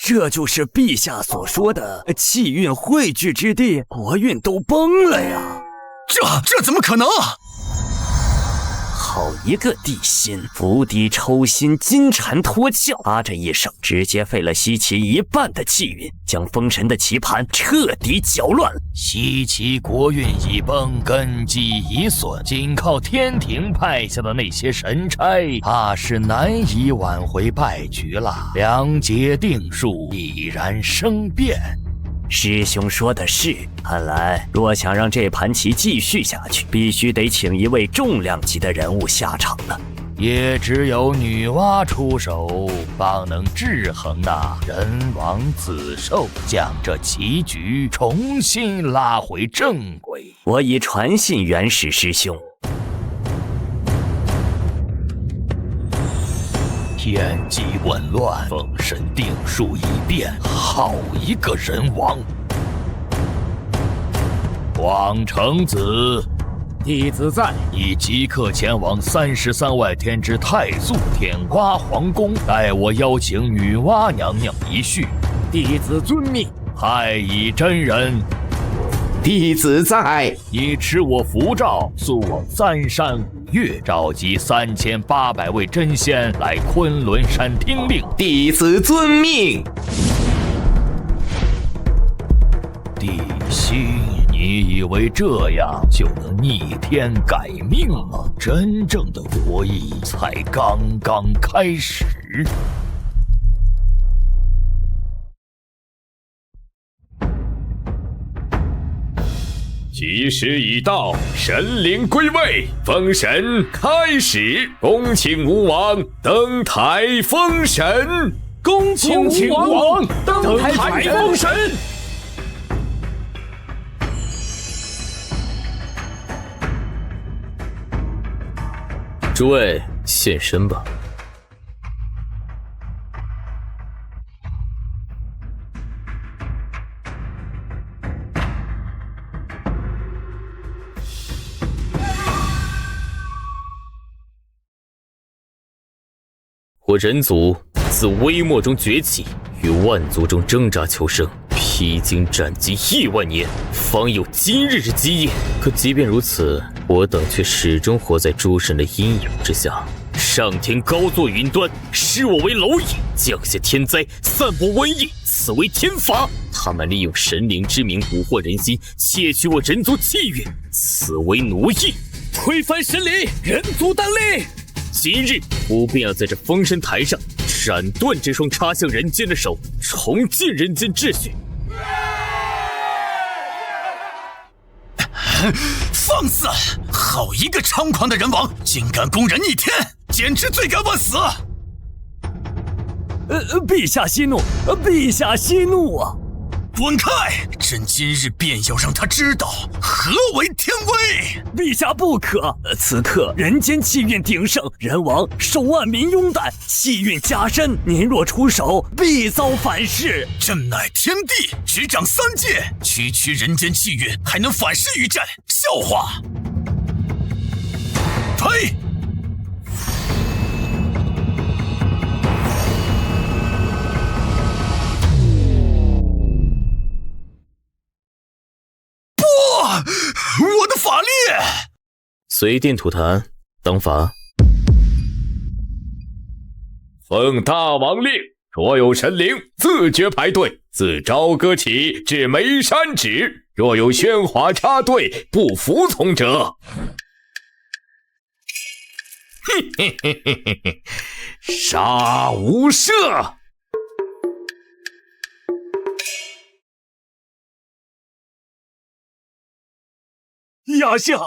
这就是陛下所说的气运汇聚之地，国运都崩了呀！这怎么可能？好一个地心，釜底抽薪，金蝉脱壳，他这一手直接废了西岐一半的气运，将封神的棋盘彻底搅乱了。西岐国运已崩，根基已损，仅靠天庭派下的那些神差，怕是难以挽回败局了。良节定数，已然生变。师兄说的是，看来若想让这盘棋继续下去，必须得请一位重量级的人物下场了。也只有女娲出手，方能制衡那人王子寿，将这棋局重新拉回正轨。我已传信元始师兄。天机紊乱，封神定数已变，好一个人王！广成子，弟子在。你即刻前往33外天之太素天蛙皇宫，待我邀请女娲娘娘一叙。弟子遵命。太乙真人，弟子在。你持我符诏，速往3山5岳，召集3800位真仙来昆仑山听令。弟子遵命。地心，你以为这样就能逆天改命吗？真正的博弈才刚刚开始。吉时已到，神灵归位，封神开始。恭请吴王登台封神。恭请吴王登台封神。诸位现身吧。我人族自微末中崛起，于万族中挣扎求生，披荆斩棘亿万年，方有今日之基业。可即便如此，我等却始终活在诸神的阴影之下。上天高坐云端，视我为蝼蚁，降下天灾，散播瘟疫，此为天罚。他们利用神灵之名蛊惑人心，窃取我人族气运，此为奴役。推翻神灵，人族当立。今日我便要在这封神台上斩断这双插向人间的手，重建人间秩序。放肆！好一个猖狂的人王，竟敢攻人逆天，简直罪该万死！陛下息怒，陛下息怒啊！滚开！朕今日便要让他知道何为天威！陛下不可！此刻人间气运鼎盛，人王受万民拥戴，气运加深。您若出手，必遭反噬。朕乃天帝，执掌三界，区区人间气运还能反噬于朕？笑话！呸！我的法力！随殿吐痰，当罚。奉大王令，所有神灵自觉排队，自朝歌起至眉山止。若有喧哗插队不服从者，杀无赦！亚相，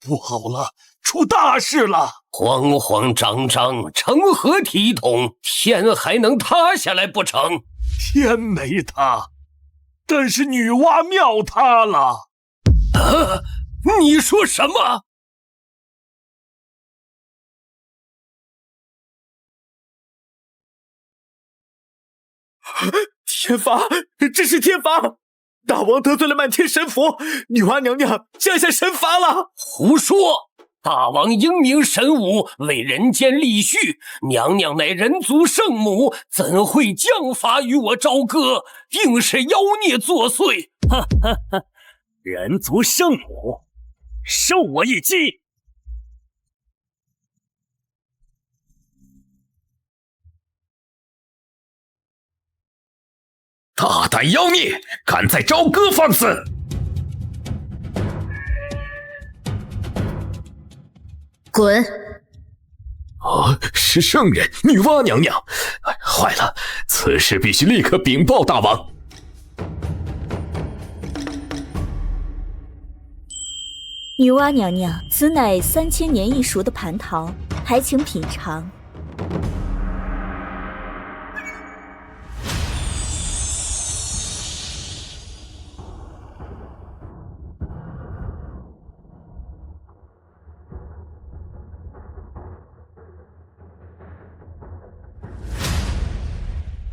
不好了，出大事了！慌慌张张，成何体统？天还能塌下来不成？天没塌，但是女娲庙塌了。啊！你说什么？天罚！这是天罚！大王得罪了漫天神佛，女娲娘娘降下神罚了。胡说！大王英明神武，为人间立序，娘娘乃人族圣母，怎会降罚于我朝歌？定是妖孽作祟！哈哈哈！人族圣母，受我一击！大胆妖孽，敢在朝歌放肆！滚！是圣人女娲娘娘！坏了，此事必须立刻禀报大王。女娲娘娘，此乃3000年一熟的蟠桃，还请品尝。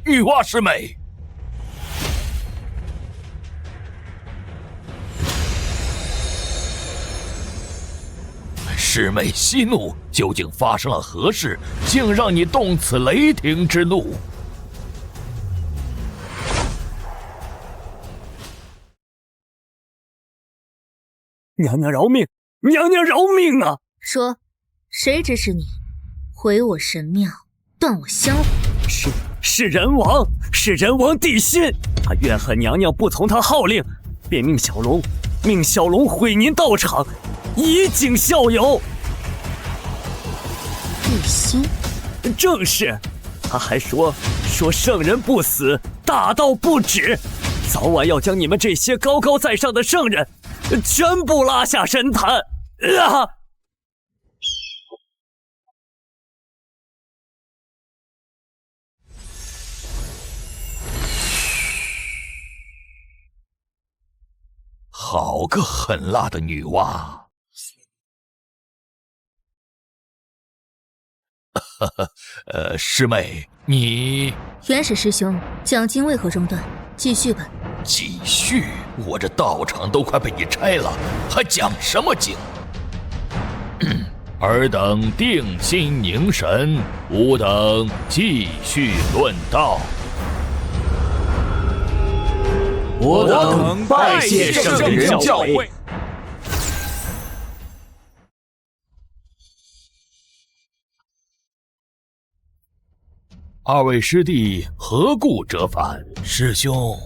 女娲师妹，师妹息怒，究竟发生了何事，竟让你动此雷霆之怒？娘娘饶命！娘娘饶命啊！说，谁指使你毁我神庙，断我香火？是人王，是人王地心，他怨恨娘娘不从他号令，便命小龙毁您道场，以儆效尤。地心，正是。他还说圣人不死，大道不止，早晚要将你们这些高高在上的圣人全部拉下神坛啊！好个狠辣的女娲！师妹，你元始师兄，讲经为何中断？继续吧。继续？我这道场都快被你拆了，还讲什么经？尔等定心凝神，吾等继续论道。我等拜谢圣人教诲。二位师弟何故折返？师兄，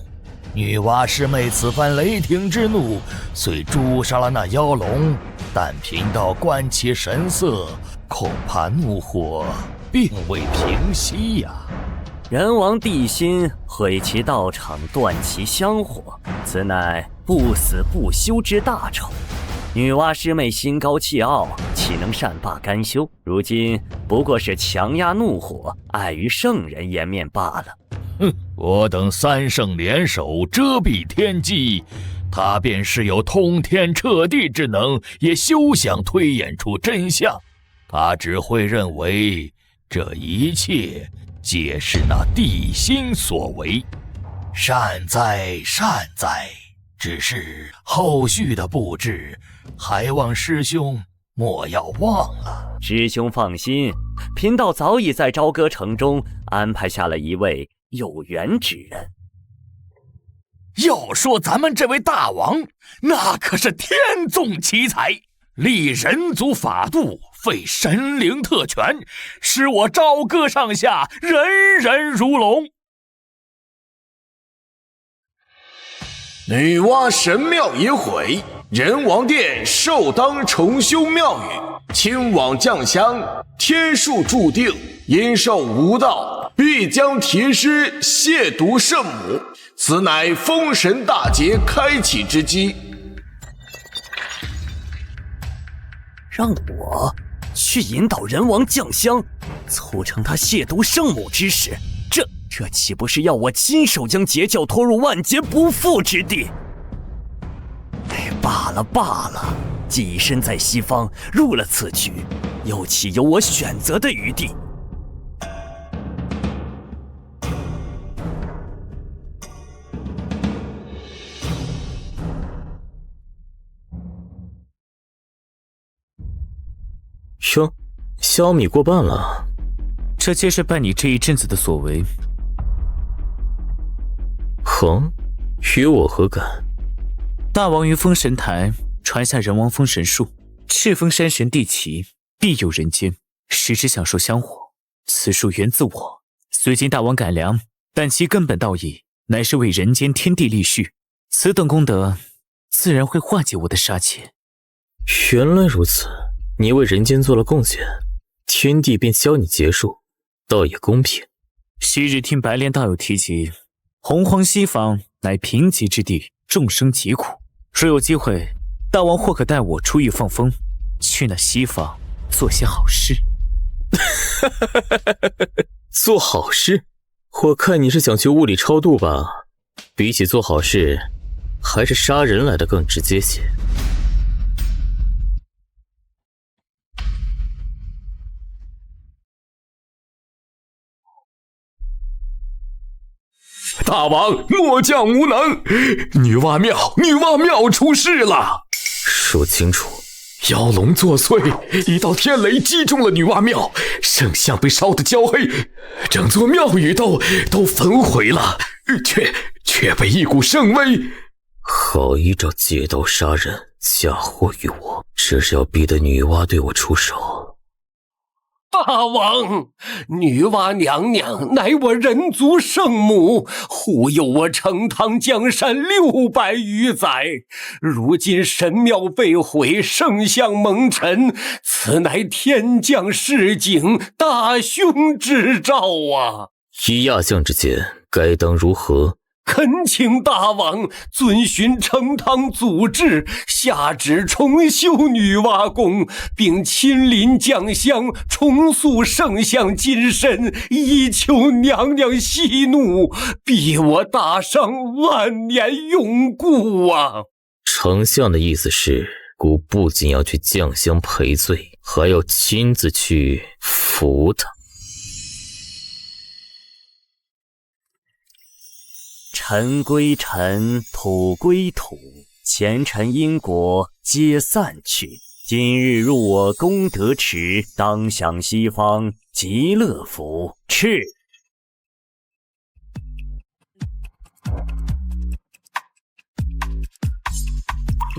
女娲师妹此番雷霆之怒，虽诛杀了那妖龙，但贫道观其神色，恐怕怒火并未平息呀。人王地心毁其道场，断其香火，此乃不死不休之大仇。女娲师妹心高气傲，岂能善罢甘休？如今不过是强压怒火，碍于圣人颜面罢了。哼，我等三圣联手遮蔽天机，他便是有通天彻地之能，也休想推演出真相。他只会认为这一切皆是那地心所为。善哉善哉，只是后续的布置，还望师兄莫要忘了。师兄放心，贫道早已在朝歌城中安排下了一位有缘之人。要说咱们这位大王，那可是天纵奇才，立人族法度，废神灵特权，使我朝歌上下人人如龙。女娲神庙已毁，人王殿受当重修庙宇，亲往将相，天数注定，因受无道，必将题诗亵渎圣母，此乃封神大劫开启之机。让我去引导人王将相，促成他亵渎圣母之事，这岂不是要我亲手将截教拖入万劫不复之地？罢了，既身在西方，入了此局，又岂有我选择的余地？哟，小米过半了，这皆是拜你这一阵子的所为。哼，与我何干？大王于封神台传下人王封神术，敕封山神地旗，必有人间，使之享受香火。此术源自我，虽经大王改良，但其根本道义乃是为人间天地立序，此等功德自然会化解我的杀气。原来如此，你为人间做了贡献，天地便教你结束，倒也公平。昔日听白莲道友提及，洪荒西方乃贫瘠之地，众生疾苦。若有机会，大王或可带我出狱放风，去那西方做些好事。做好事？我看你是想求物理超度吧？比起做好事，还是杀人来的更直接些。大王，末将无能，女娲庙出事了。说清楚。妖龙作祟，一道天雷击中了女娲庙，圣像被烧得焦黑，整座庙宇都焚毁了，却被一股圣威。好一招借刀杀人，嫁祸于我，这是要逼得女娲对我出手。大大王，女娲娘娘乃我人族圣母，护佑我成汤江山600余载。如今神庙被毁，圣像蒙尘，此乃天降示警，大凶之兆啊！以亚将之见，该当如何？恳请大王遵循成汤祖制，下旨重修女娲宫，并亲临将相重塑圣像金身，以求娘娘息怒，庇我大商万年永固啊！丞相的意思是，孤不仅要去将相赔罪，还要亲自去扶他。尘归尘，土归土，前尘因果皆散去。今日入我功德池，当享西方极乐福。敕。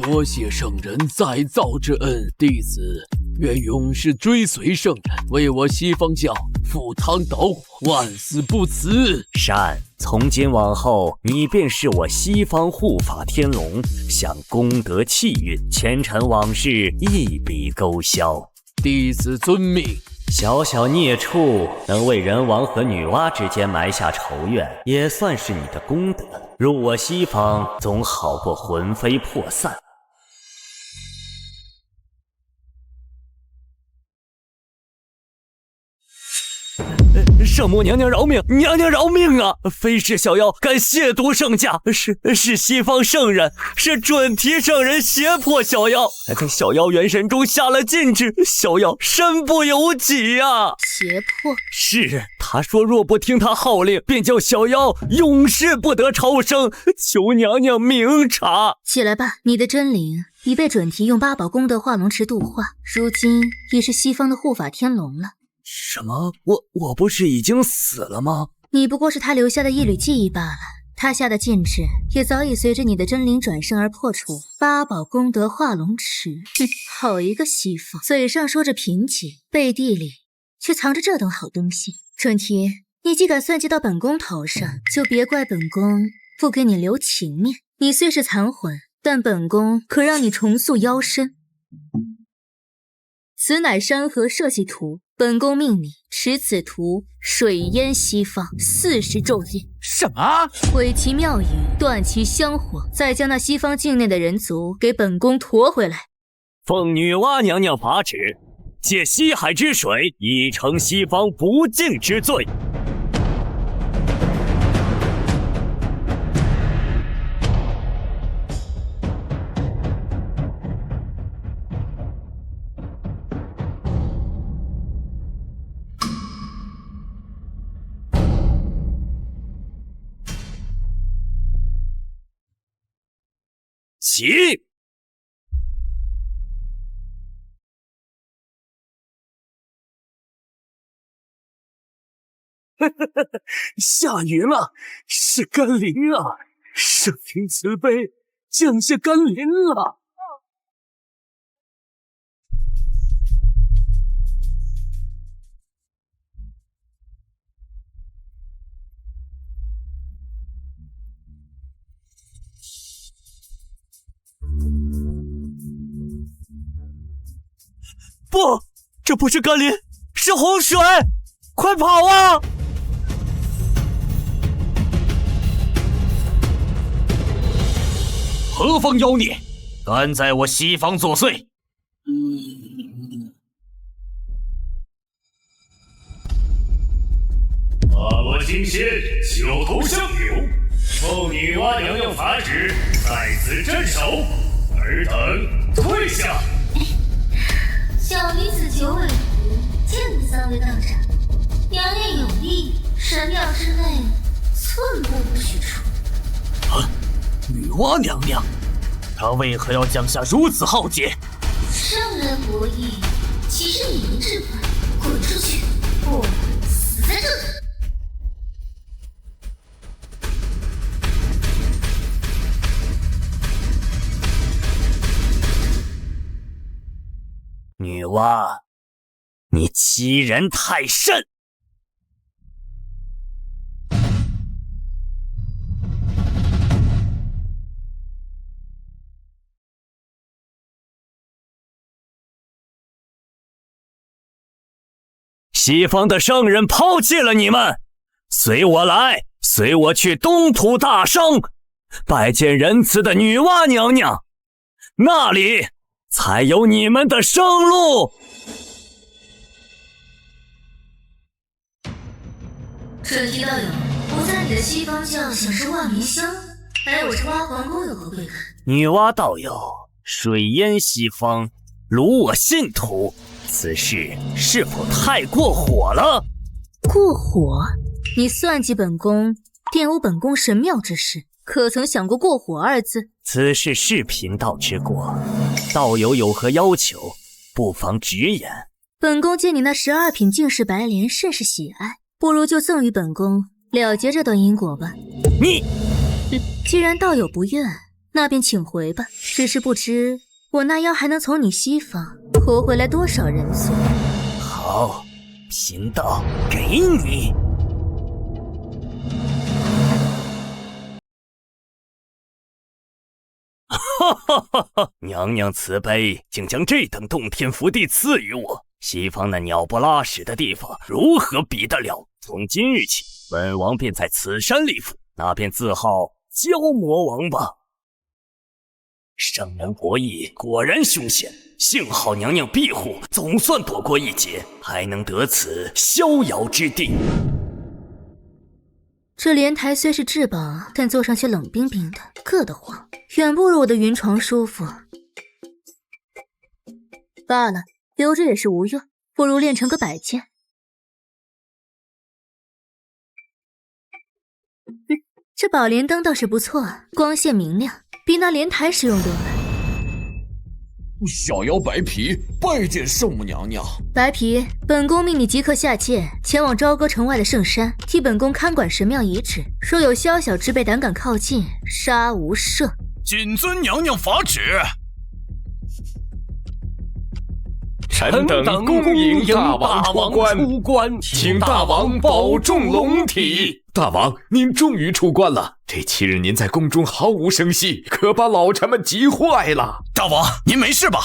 多谢圣人再造之恩，弟子愿永世追随圣人，为我西方教赴汤蹈火，万死不辞。善，从今往后，你便是我西方护法天龙，享功德气运，前尘往事一笔勾销。弟子遵命。小小孽畜能为人王和女娲之间埋下仇怨，也算是你的功德。入我西方，总好过魂飞魄散。圣母娘娘饶命！娘娘饶命啊！非是小妖敢亵渎圣驾，是西方圣人，是准提圣人胁迫小妖，在小妖元神中下了禁制，小妖身不由己啊！胁迫？是，他说若不听他号令，便叫小妖永世不得超生，求娘娘明察。起来吧，你的真灵已被准提用8宝功德化龙池度化，如今已是西方的护法天龙了。什么？我不是已经死了吗？你不过是他留下的一缕记忆罢了。他下的禁制也早已随着你的真灵转生而破除。8宝功德化龙池，好一个西方，嘴上说着贫瘠，背地里却藏着这等好东西。准提，你既敢算计到本宫头上，就别怪本宫不给你留情面。你虽是残魂，但本宫可让你重塑妖身。此乃山河社稷图，本宫命你持此图水淹西方40昼夜。什么？毁其庙宇，断其香火，再将那西方境内的人族给本宫驮回来。奉女娲娘娘法旨，借西海之水，以惩西方不敬之罪。起！下雨了，是甘霖啊！圣灵慈悲，降下甘霖了。不，这不是甘霖，是洪水！快跑啊！何方妖孽，敢在我西方作祟！法罗金仙，九头相柳，奉女娲娘娘法旨，在此镇守，尔等退下。小女子九尾狐见3位道长，娘娘有令，神庙之内寸步不许出。女娲娘娘，她为何要降下如此浩劫？圣人博弈，岂是你能治断？滚出去，不死在这里！女娲，你欺人太甚！西方的圣人抛弃了你们，随我来，随我去东土大商，拜见仁慈的女娲娘娘，那里才有你们的生路。准提道友，我在你的西方教享受万民香，来我这挖皇宫有何贵干？女娲道友，水淹西方，辱我信徒，此事是否太过火了？过火？你算计本宫，玷污本宫神庙之事，可曾想过过火二字？此事是贫道之过，道友有何要求，不妨直言。本宫见你那12品净世白莲甚是喜爱，不如就赠与本宫，了结这段因果吧。你，既然道友不愿，那便请回吧。只是不知我那妖还能从你西方活回来多少人族？好，贫道给你。哈哈哈哈！娘娘慈悲，竟将这等洞天福地赐予我。西方那鸟不拉屎的地方，如何比得了？从今日起，本王便在此山立府，那便自号蛟魔王吧。圣人博弈果然凶险，幸好娘娘庇护，总算躲过一劫，还能得此逍遥之地。这莲台虽是至宝，但坐上去冷冰冰的，硌得慌，远不如我的云床舒服。罢了，留着也是无用，不如练成个摆件。这宝莲灯倒是不错，光线明亮，比那莲台实用多了。小妖白皮拜见圣母娘娘。白皮，本宫命你即刻下界，前往朝歌城外的圣山，替本宫看管神庙遗址。若有宵小之辈胆敢靠近，杀无赦。谨遵娘娘法旨。臣等恭迎大王出关，请大王保重龙体。大王，您终于出关了。这7日您在宫中毫无声息，可把老臣们急坏了。大王，您没事吧？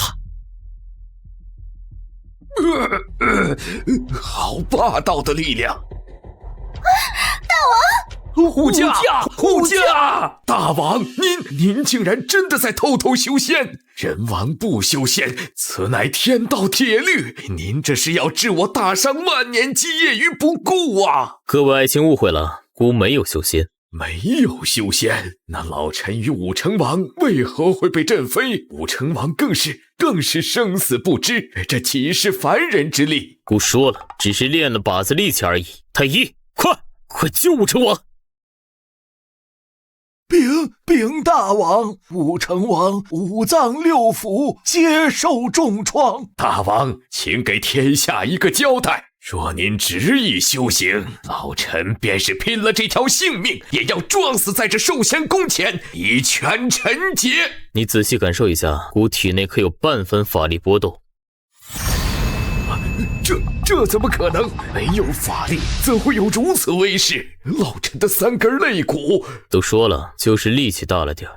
好霸道的力量！大王，护驾！护驾！大王，您竟然真的在偷偷修仙！人王不修仙，此乃天道铁律。您这是要置我大商万年基业于不顾啊！各位爱卿误会了，孤没有修仙。没有修仙？那老臣与武成王为何会被震飞？武成王更是生死不知，这岂是凡人之力？孤说了，只是练了把子力气而已。太医，快救武成王！禀大王，武成王五脏六腑皆受重创。大王，请给天下一个交代。若您执意修行，老臣便是拼了这条性命，也要撞死在这寿仙宫前，以全臣节。你仔细感受一下，孤体内可有半分法力波动。这怎么可能？没有法力，怎会有如此威势？老臣的3根肋骨……都说了，就是力气大了点。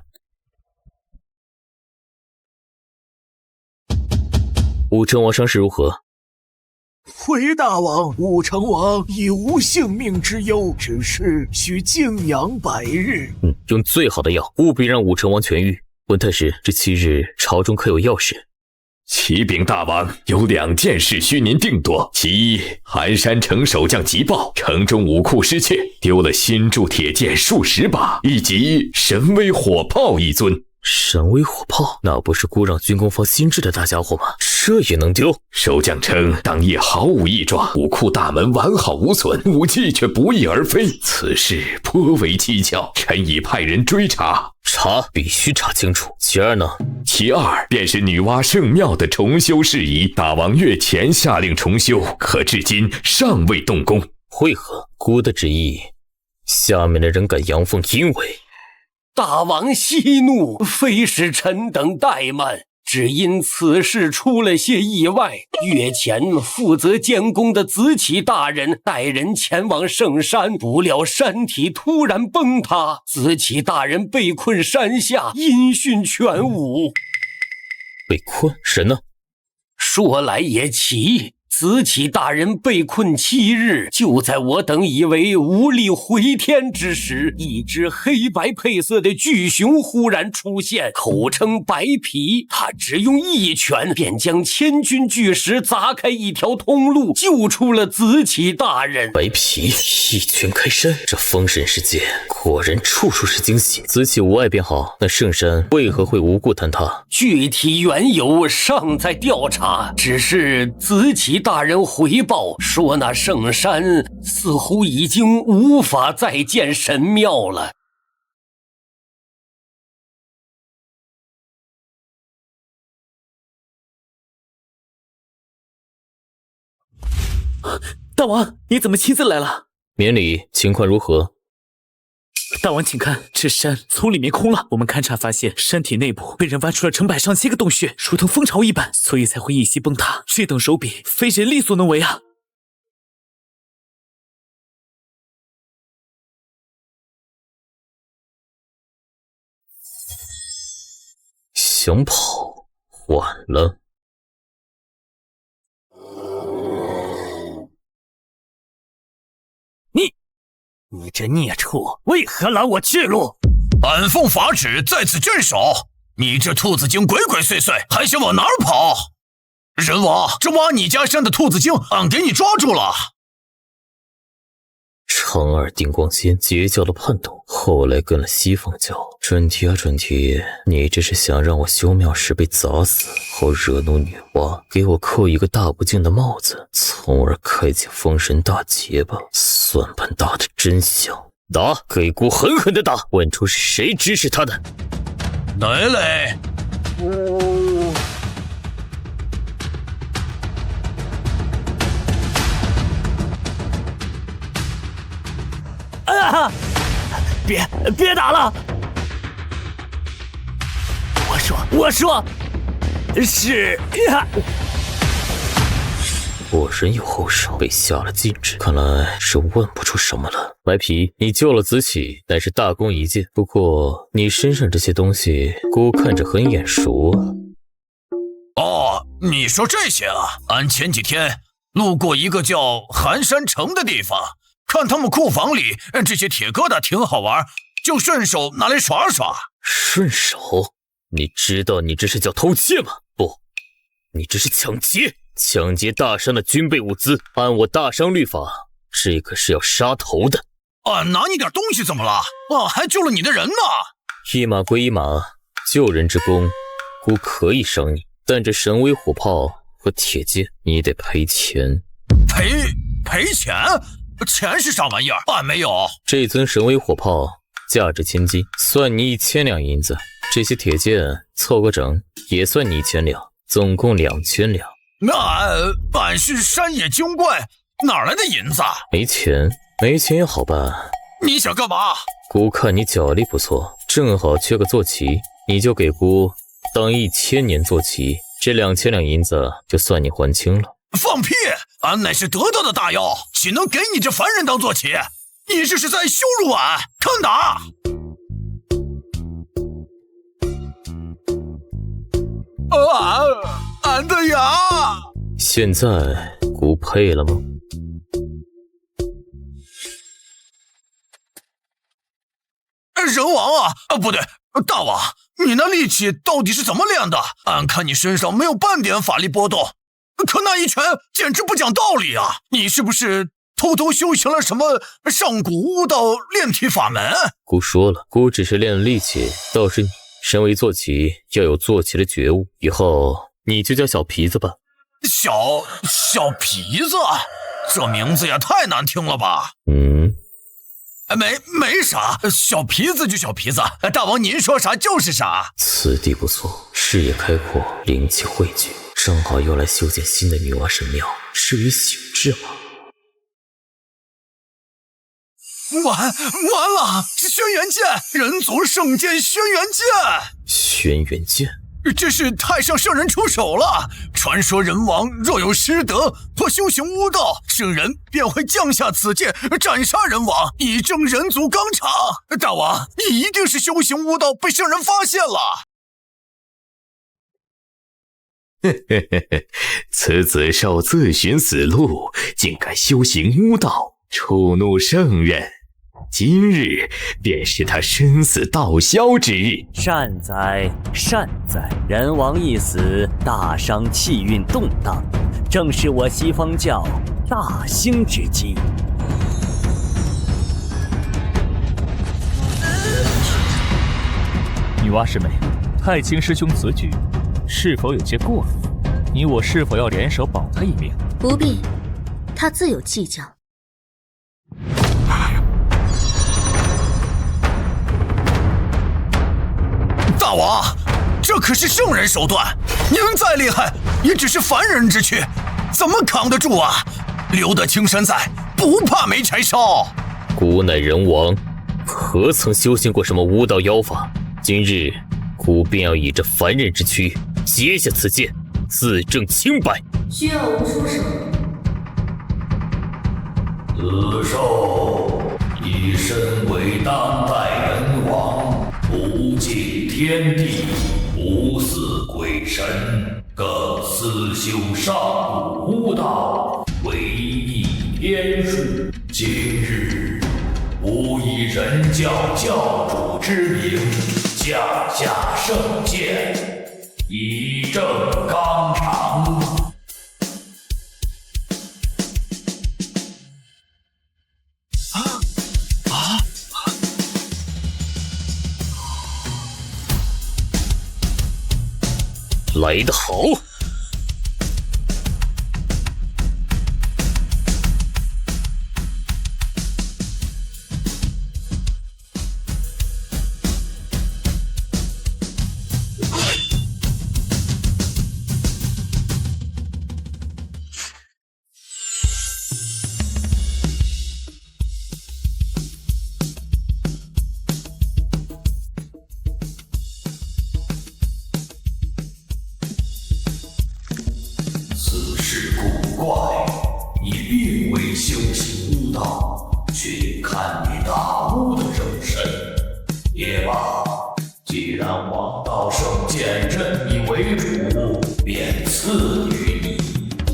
武成王伤势如何？回大王，武成王已无性命之忧，只是需静养100日。用最好的药，务必让武成王痊愈。问太师，这7日朝中可有要事？启禀大王，有2件事需您定夺。其一，寒山城守将急报，城中武库失窃，丢了新铸铁剑数10把，以及神威火炮1尊。神威火炮，那不是孤让军工方新制的大家伙吗？这也能丢？守将称当夜毫无异状，武库大门完好无损，武器却不翼而飞，此事颇为蹊跷，臣已派人追查。必须查清楚。其二呢？其二便是女娲圣庙的重修事宜，大王月前下令重修，可至今尚未动工。会何？孤的旨意，下面的人敢阳奉阴违？大王息怒，非使臣等怠慢，只因此事出了些意外，月前负责监工的子启大人带人前往圣山，不料山体突然崩塌，子启大人被困山下，音讯全无。被困？神呢？说来也奇，子启大人被困7日，就在我等以为无力回天之时，一只黑白配色的巨熊忽然出现，口称白皮。他只用一拳便将千钧巨石砸开一条通路，救出了子启大人。白皮一拳开山，这封神世界果然处处是惊喜。子启无碍便好，那圣山为何会无故坍塌？具体缘由尚在调查，只是子启大人回报说，那圣山似乎已经无法再建神庙了。大王，你怎么亲自来了？免礼，情况如何？大王请看，这山从里面空了。我们勘察发现，山体内部被人挖出了成百上千个洞穴，如同蜂巢一般，所以才会一夕崩塌。这等手笔，非人力所能为啊！想跑，晚了。你这孽畜，为何拦我去路？俺奉法旨在此镇守，你这兔子精鬼鬼祟祟，还想往哪儿跑？人王，这挖你家山的兔子精，俺给你抓住了。长耳定光仙截教了叛徒，后来跟了西方教。准提啊准提，你这是想让我修庙时被砸死，后惹怒女娲，给我扣一个大不敬的帽子，从而开启封神大劫吧？算盘打的真响，打，给姑狠狠的打，问出是谁指使他的。来嘞！啊！别打了！我说，是呀。果然有后手，被下了禁制，看来是问不出什么了。白皮，你救了子启，乃是大功一件。不过你身上这些东西，姑看着很眼熟啊。哦，你说这些啊？俺前几天路过一个叫寒山城的地方，看他们库房里这些铁疙瘩挺好玩，就顺手拿来耍耍。顺手？你知道你这是叫偷窃吗？不，你这是抢劫！抢劫大商的军备物资，按我大商律法，这可是要杀头的。俺拿你点东西怎么了？俺还救了你的人呢。一码归一码，救人之功，姑可以赏你，但这神威火炮和铁剑，你得赔钱。赔钱？钱是啥玩意儿？俺没有。这尊神威火炮价值1000金，算你1000两银子。这些铁剑凑个整，也算你1000两，总共2000两。那俺是山野精怪，哪来的银子？没钱也好办。你想干嘛？姑看你脚力不错，正好缺个坐骑，你就给姑当1000年坐骑，这2000两银子就算你还清了。放屁！俺乃是得道的大妖，岂能给你这凡人当坐骑？你这是在羞辱俺！看打！俺的牙！现在姑配了吗？人王啊，不对，大王，你那力气到底是怎么练的？俺看你身上没有半点法力波动，可那一拳简直不讲道理啊！你是不是偷偷修行了什么上古巫道炼体法门？姑说了，姑只是练了力气，倒是你身为坐骑要有坐骑的觉悟，以后你就叫小皮子吧。小皮子，这名字也太难听了吧？没啥，小皮子就小皮子，大王您说啥就是啥。此地不错，视野开阔，灵气汇聚，正好用来修建新的女娲神庙，是于醒智吗？完了！轩辕剑，人族圣剑轩辕剑，轩辕剑，这是太上圣人出手了。传说人王若有失德或修行巫道，圣人便会降下此剑斩杀人王，以正人族纲常。大王，你一定是修行巫道被圣人发现了。此子受自寻死路，竟敢修行巫道，触怒圣人。今日便是他生死道消之日。善哉善哉，人王一死，大商气运动荡，正是我西方教大兴之机。女娲师妹，太清师兄此举是否有些过分？你我是否要联手保他一命？不必，他自有计较。大王，这可是圣人手段，您再厉害也只是凡人之躯，怎么扛得住啊？留得青山在，不怕没柴烧。孤乃人王，何曾修行过什么巫道妖法？今日孤便要以这凡人之躯接下此剑，自证清白。需要无出手。子寿以身为当代人王，不敬天地，不祀鬼神，更思修上古巫道，违逆天数。今日吾以人教教主之名，降下圣剑，以正纲常。来得好！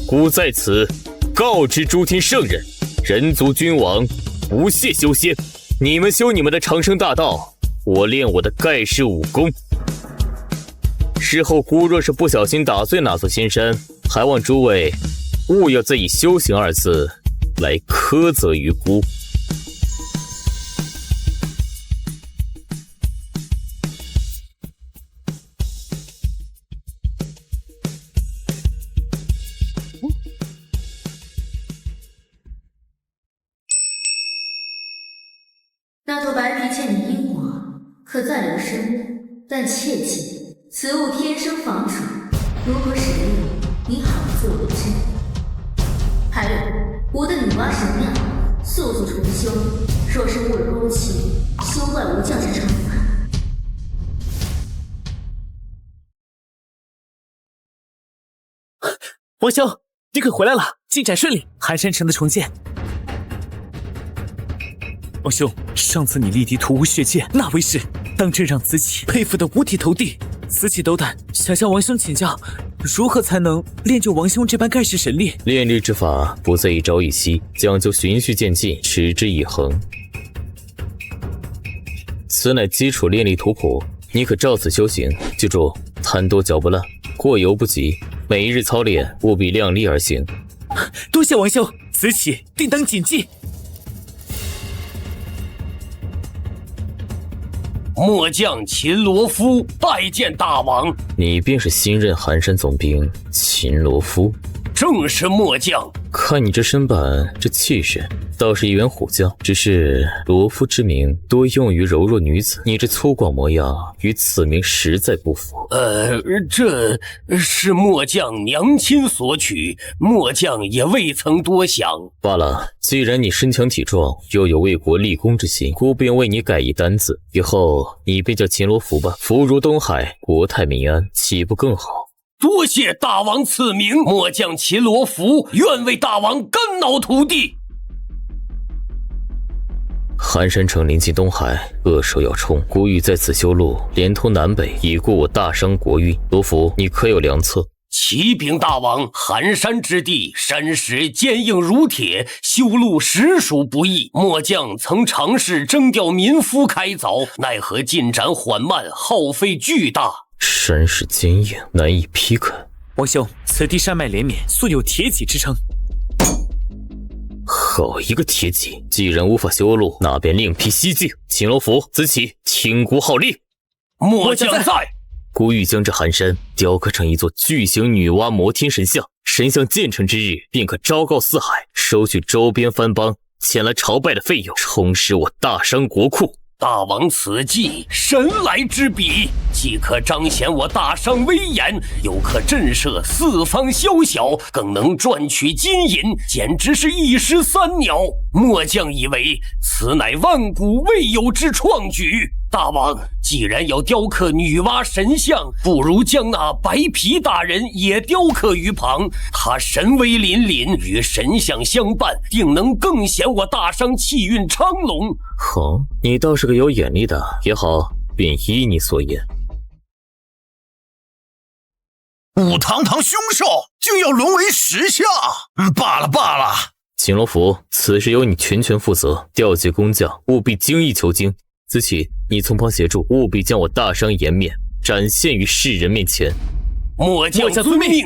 孤在此告知诸天圣人，人族君王不屑修仙，你们修你们的长生大道，我练我的盖世武功。事后孤若是不小心打碎哪座仙山，还望诸位勿要再以修行二字来苛责于孤。那头白皮欠你因果，可再留神，但切记，此物天生防主，如果使用，你好自为之。还有，我的女娲神庙速速重修，若是误了公期，休怪无教之惩罚。王兄，你可回来了，进展顺利，寒山城的重建。王兄，上次你力敌屠无血剑，那威势，当真让子启佩服得五体投地。子启斗胆，想向王兄请教，如何才能练就王兄这般盖世神力？炼力之法不在一朝一夕，讲究循序渐进，持之以恒。此乃基础炼力图谱，你可照此修行。记住，贪多嚼不烂，过犹不及。每一日操练，务必量力而行。多谢王兄，子启定当谨记。末将秦罗夫拜见大王。你便是新任寒山总兵秦罗夫？正是末将。看你这身板，这气势，倒是一员虎将。只是罗夫之名多用于柔弱女子，你这粗犷模样与此名实在不符。这是末将娘亲所取，末将也未曾多想。罢了，既然你身强体壮，又有为国立功之心，姑便为你改一单字，以后你便叫秦罗浮吧。福如东海，国泰民安，岂不更好？多谢大王赐名，末将秦罗浮愿为大王肝脑涂地。寒山城临近东海，扼守要冲，古语在此修路，连通南北，以顾我大商国运。罗浮，你可有良策？启禀大王，寒山之地，山石坚硬如铁，修路实属不易。末将曾尝试征调民夫开凿，奈何进展缓慢，耗费巨大。山势坚硬，难以劈开。王兄，此地山脉连绵，素有铁戟之称。好一个铁戟！既然无法修路，那便另辟蹊径。秦罗浮，子启，听姑号令。末将在。古欲将这寒山雕刻成一座巨型女娲摩天神像，神像建成之日，便可昭告四海，收取周边藩邦前来朝拜的费用，充实我大商国库。大王此计神来之笔，既可彰显我大商威严，又可震慑四方宵小，更能赚取金银，简直是一石三鸟。末将以为此乃万古未有之创举。大王既然要雕刻女娲神像，不如将那白皮大人也雕刻于旁，他神威凛凛，与神像相伴，定能更显我大商气运昌隆。好，你倒是个有眼力的。也好，便依你所言。武堂堂凶兽竟要沦为石像，罢了罢了。秦罗浮，此事由你全权负责，调集工匠，务必精益求精。子启，你从旁协助，务必将我大商颜面展现于世人面前。末将遵命。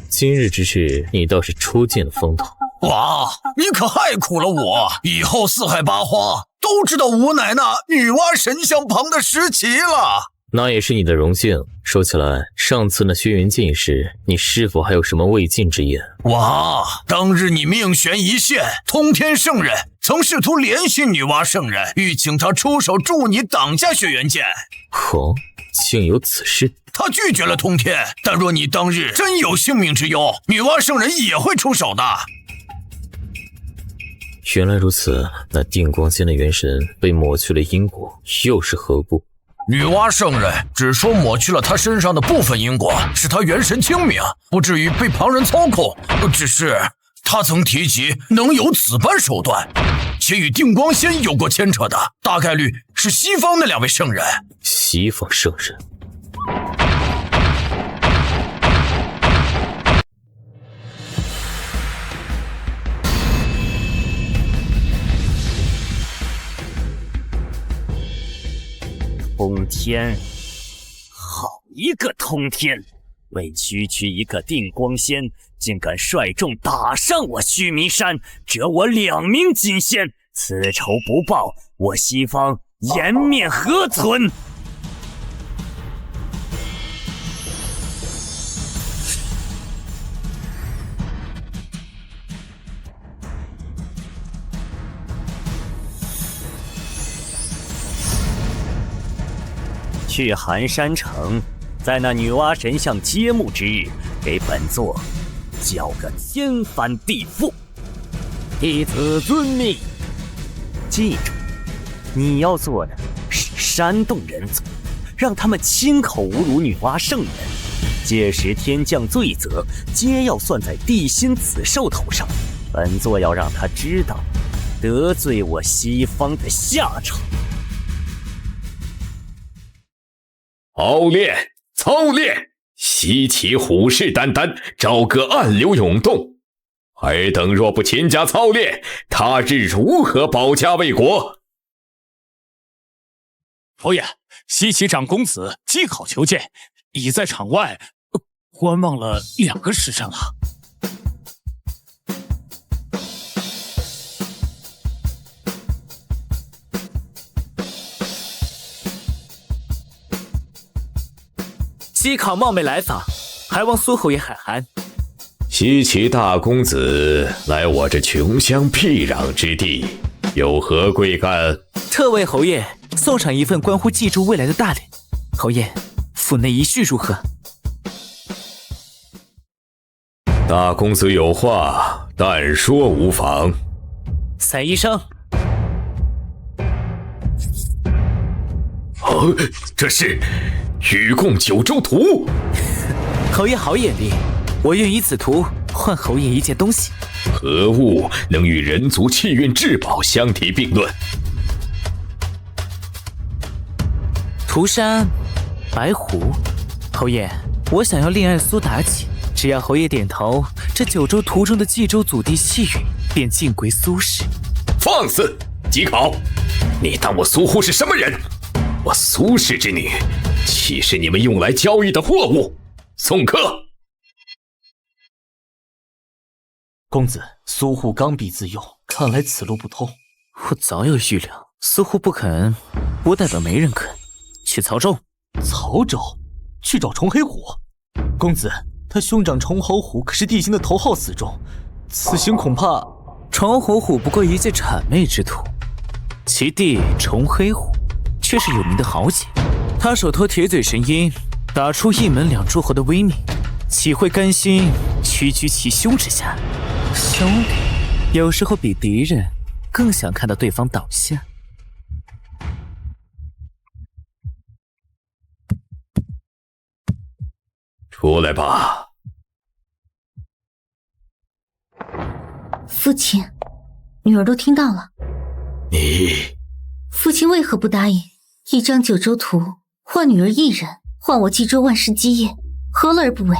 今日之事，你倒是出尽了风头。哇，你可害苦了我！以后四海八荒都知道吴乃那女娲神像旁的石旗了。那也是你的荣幸。说起来，上次那轩辕剑一事，你是否还有什么未尽之言？哇，当日你命悬一线，通天圣人曾试图联系女娲圣人，欲请他出手助你挡下轩辕剑。哦，竟有此事？他拒绝了通天，但若你当日真有性命之忧，女娲圣人也会出手的。原来如此，那定光仙的元神被抹去了因果，又是何故？女娲圣人只说抹去了他身上的部分因果，使他元神清明，不至于被旁人操控。只是他曾提及能有此般手段，且与定光仙有过牵扯的，大概率是西方那两位圣人。西方圣人？通天，好一个通天！为区区一个定光仙，竟敢率众打上我须弥山，折我2名金仙，此仇不报，我西方颜面何存？去寒山城，在那女娲神像揭幕之日，给本座叫个天翻地覆。弟子遵命。记住，你要做的是煽动人族，让他们亲口侮辱女娲圣人，届时天降罪责，皆要算在地心此兽头上。本座要让他知道，得罪我西方的下场。操练，操练！西岐虎视眈眈，朝歌暗流涌动。尔等若不勤加操练，他日如何保家卫国？侯爷，西岐长公子既考求见，已在场外观望了2个时辰了。西考冒昧来访，还望苏侯爷海涵。西岐大公子来我这穷乡僻壤之地，有何贵干？特为侯爷送上一份关乎冀州未来的大礼。侯爷，府内一叙如何？大公子有话，但说无妨。赛医生。哦，这是禹贡九州图。侯爷好眼力，我愿以此图换侯爷一件东西。何物能与人族气运至宝相提并论？涂山白狐。侯爷，我想要恋爱苏妲己，只要侯爷点头，这九州图中的冀州祖地气运便尽归苏氏。放肆！吉考，你当我苏护是什么人？我苏氏之女，岂是你们用来交易的货物？送客。公子，苏护刚愎自用，看来此路不通。我早有预料，苏护不肯，不代表没人肯。去曹州。曹州？去找重黑虎？公子，他兄长重侯虎可是地心的头号死忠，此行恐怕……重侯虎不过一介谄媚之徒，其弟重黑虎却是有名的豪杰。他手托铁嘴神鹰，打出一门两诸侯的威名，岂会甘心屈居其兄之下？兄弟有时候比敌人更想看到对方倒下。出来吧。父亲，女儿都听到了。你……父亲为何不答应一张九州图换女儿一人，换我冀州万世基业，何乐而不为？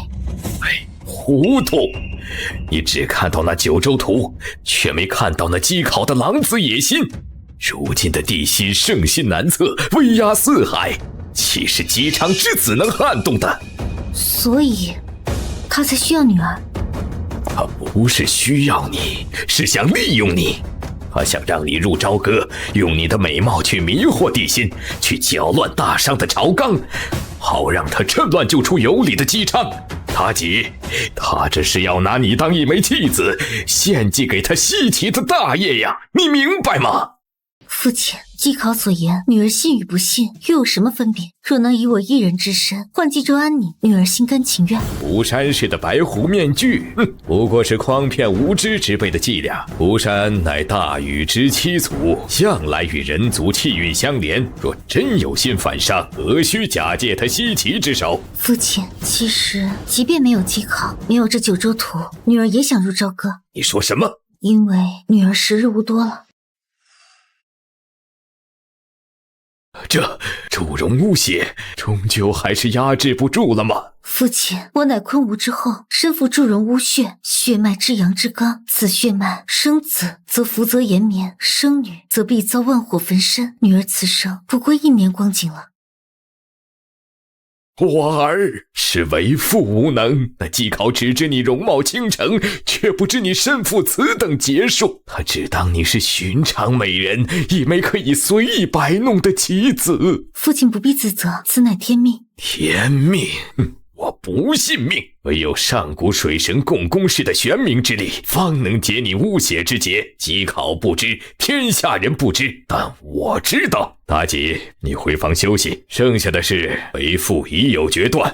糊涂！你只看到那九州图，却没看到那姬考的狼子野心。如今的地心圣心难测，威压四海，岂是姬昌之子能撼动的？所以他才需要女儿。他不是需要你，是想利用你。他想让你入朝歌，用你的美貌去迷惑地心，去搅乱大商的朝纲，好让他趁乱救出有理的姬昌。妲己，他这是要拿你当一枚弃子，献祭给他西岐的大业呀，你明白吗？父亲，姬考所言，女儿信与不信又有什么分别？若能以我一人之身换冀州安宁，女儿心甘情愿。吴山氏的白狐面具，不过是诓骗无知之辈的伎俩。吴山乃大禹之七祖，向来与人族气运相连，若真有心反商，何须假借他西岐之手？父亲，其实即便没有姬考，没有这九州图，女儿也想入朝歌。你说什么？因为女儿时日无多了。这祝融污血，终究还是压制不住了吗？父亲，我乃昆吾之后，身负祝融污血，血脉至阳之刚，此血脉生子则福泽延绵，生女则必遭万火焚身。女儿此生不过1年光景了。我儿是为父无能，那姬考只知你容貌倾城，却不知你身负此等劫数。他只当你是寻常美人，一枚可以随意摆弄的棋子。父亲不必自责，此乃天命。天命？我不信命，唯有上古水神共工氏的玄冥之力，方能解你污血之结。姬考不知，天下人不知，但我知道。妲己，你回房休息，剩下的事为父已有决断。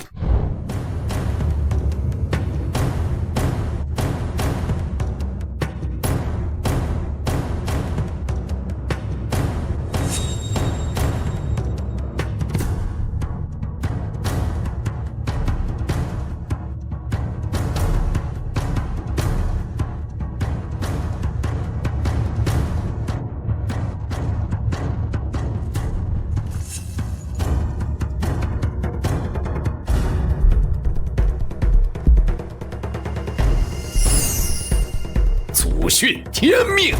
祖训天命，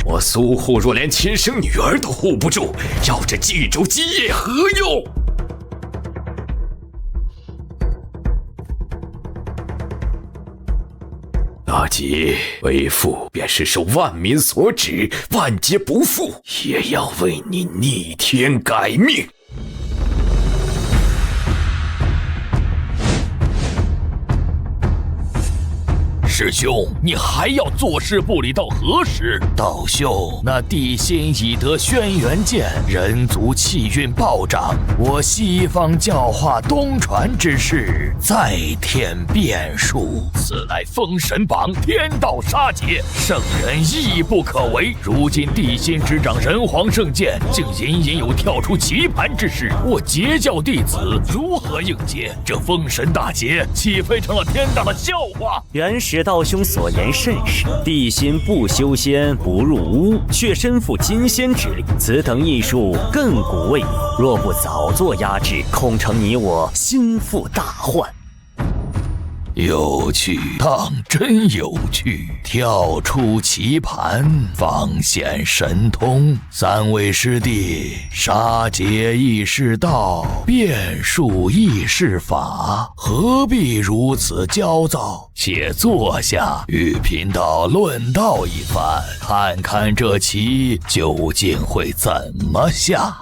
我苏护若连亲生女儿都护不住，要这冀州基业何用？妲己，为父便是受万民所指，万劫不复，也要为你逆天改命。师兄，你还要坐视不理到何时？道兄，那地心已得轩辕剑，人族气运暴涨，我西方教化东传之事再添变数。此乃封神榜天道杀劫，圣人亦不可为。如今地心执掌人皇圣剑，竟隐隐有跳出棋盘之势，我截教弟子如何应接？这封神大劫岂非成了天大的笑话？原始道兄所言甚是，地心不修仙不入屋，却身负金仙之力，此等艺术亘古未有。若不早做压制，恐成你我心腹大患。有趣，当真有趣！跳出棋盘，方显神通。三位师弟，杀劫亦是道，变数亦是法，何必如此焦躁？且坐下，与贫道论道一番，看看这棋究竟会怎么下。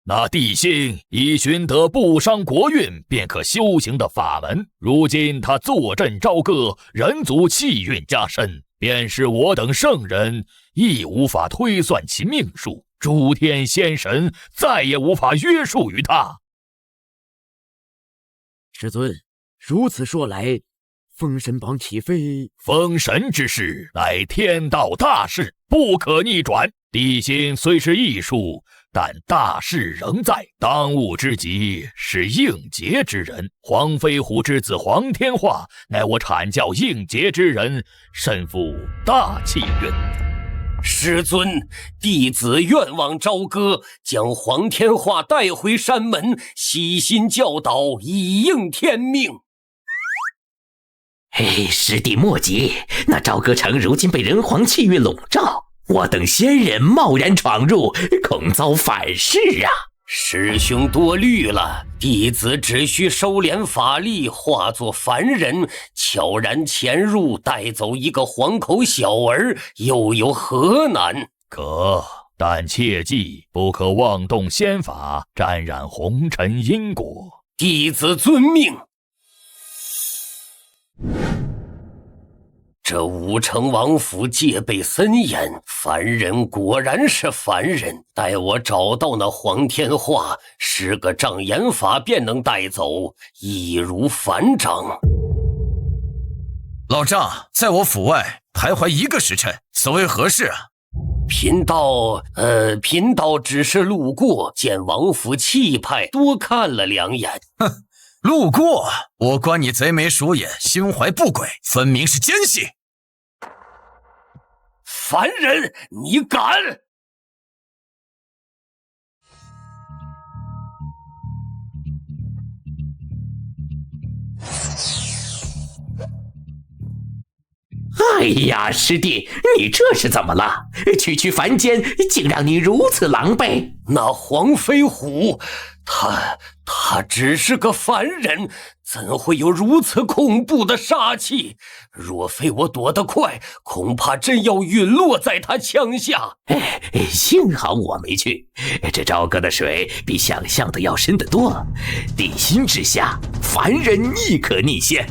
那地心已寻得不伤国运便可修行的法门，如今他坐镇朝歌，人族气运加深，便是我等圣人亦无法推算其命数，诸天仙神再也无法约束于他。师尊，如此说来，封神榜岂非……封神之事乃天道大事，不可逆转。地心虽是艺术，但大势仍在，当务之急是应劫之人。黄飞虎之子黄天化，乃我阐教应劫之人，身负大气运。师尊，弟子愿望朝歌，将黄天化带回山门，悉心教导，以应天命。嘿，师弟莫急，那朝歌城如今被人皇气运笼罩，我等仙人贸然闯入，恐遭反噬啊！师兄多虑了，弟子只需收敛法力，化作凡人，悄然潜入，带走一个黄口小儿，又有何难？可，但切记不可妄动仙法，沾染红尘因果。弟子遵命。这武城王府戒备森严，凡人果然是凡人。待我找到那黄天化，施个障眼法便能带走，易如反掌。老丈在我府外徘徊1个时辰，所谓何事啊？贫道只是路过，见王府气派，多看了2眼。哼，路过，我观你贼眉鼠眼，心怀不轨，分明是奸细。凡人，你敢！哎呀，师弟，你这是怎么了？区凡间竟让你如此狼狈。那黄飞虎，他只是个凡人，怎会有如此恐怖的杀气？若非我躲得快，恐怕真要陨落在他枪下。幸好我没去，这朝歌的水比想象的要深得多，地心之下，凡人亦可逆仙。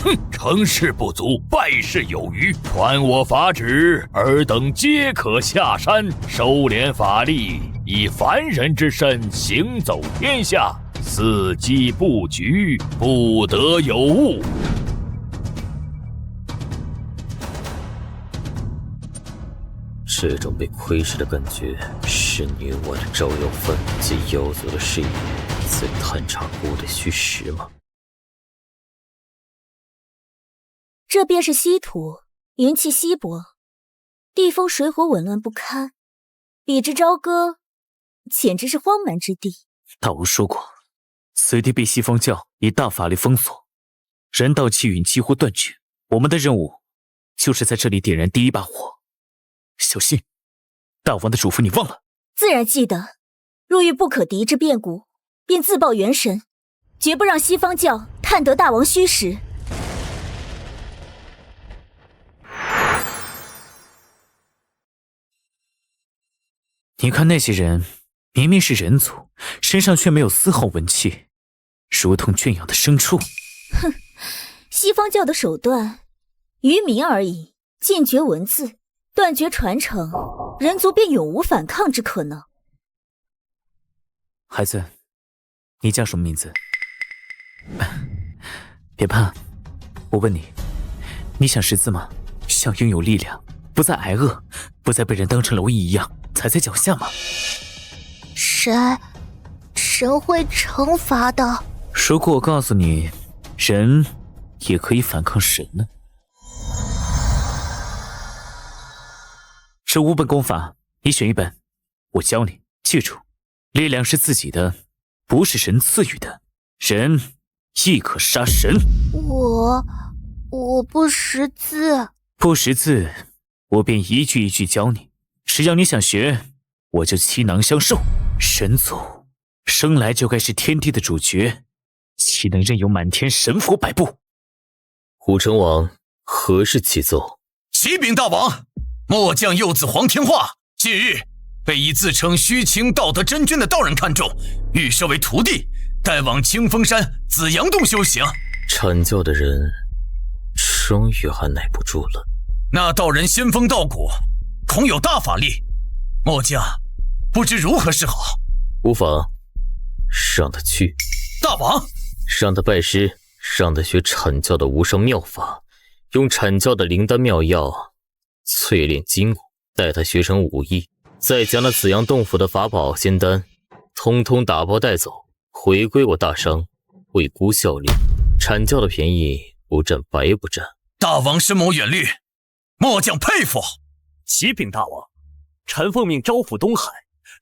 哼，成事不足，败事有余。传我法旨，尔等皆可下山，收敛法力，以凡人之身行走天下，伺机布局，不得有误。这种被窥视的感觉，是你我的赵有芬及妖族的视野最探查过的虚实吗？这便是稀土，云气稀薄，地风水火紊乱不堪，比之朝歌，简直是荒蛮之地。大王说过，此地被西方教以大法力封锁，人道气运几乎断绝。我们的任务就是在这里点燃第一把火。小心，大王的嘱咐你忘了？自然记得。若遇不可敌之变故，便自报元神，绝不让西方教探得大王虚实。你看那些人明明是人族，身上却没有丝毫文气，如同圈养的牲畜。哼，西方教的手段，愚民而已，禁绝文字，断绝传承，人族便永无反抗之可能。孩子，你叫什么名字？别怕，我问你，你想识字吗？想拥有力量，不再挨饿，不再被人当成蝼蚁一样踩在脚下吗？神会惩罚的。如果我告诉你，人也可以反抗神呢？这5本功法，你选1本，我教你。记住，力量是自己的，不是神赐予的。人亦可杀神。我不识字。不识字，我便一句一句教你。只要你想学，我就倾囊相授。神族生来就该是天地的主角，岂能任由满天神佛摆布？虎成王何事启奏？启禀大王，末将幼子黄天化近日被一自称虚情道德真君的道人看中，欲收为徒弟，带往清风山紫阳洞修行。阐教的人终于按耐不住了。那道人仙风道骨，恐有大法力，末将不知如何是好。无妨，让他去。大王，让他拜师，让他学阐教的无上妙法，用阐教的灵丹妙药淬炼筋骨，待他学成武艺，再将那紫阳洞府的法宝仙丹通通打包带走，回归我大商，为孤效力。阐教的便宜不占白不占。大王深谋远虑，末将佩服。启禀大王，臣奉命招抚东海，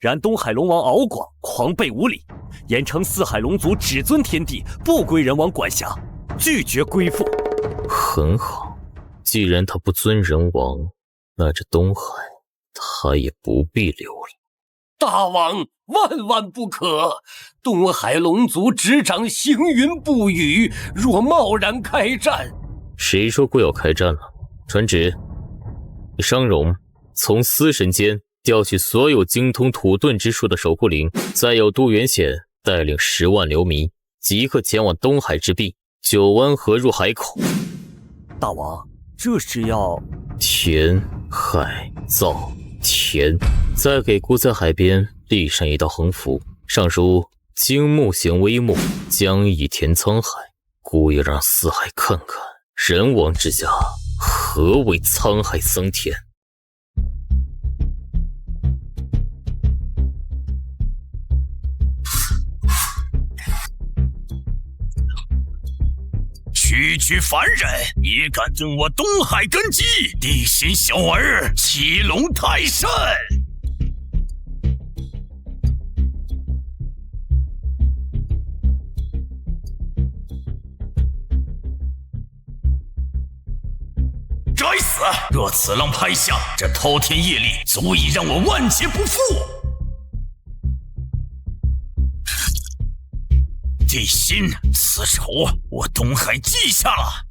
然东海龙王敖广狂悖无礼，言称四海龙族只尊天地，不归人王管辖，拒绝归附。很好，既然他不尊人王，那这东海他也不必留了。大王万万不可！东海龙族执掌行云不语，若贸然开战，谁说过要开战了？传旨，商容从司神间调取所有精通土遁之术的守护灵，再由都元显带领10万流民，即刻前往东海之壁9湾河入海口。大王，这是要填海造田，再给孤在海边立上一道横幅，上书金木行微木，将以填沧海，故要让四海看看人王之家何为沧海桑田。区区凡人也敢动我东海根基，地心小儿欺龙太甚！该死！若此浪拍下，这滔天业力足以让我万劫不复。地心，此仇我东海记下了。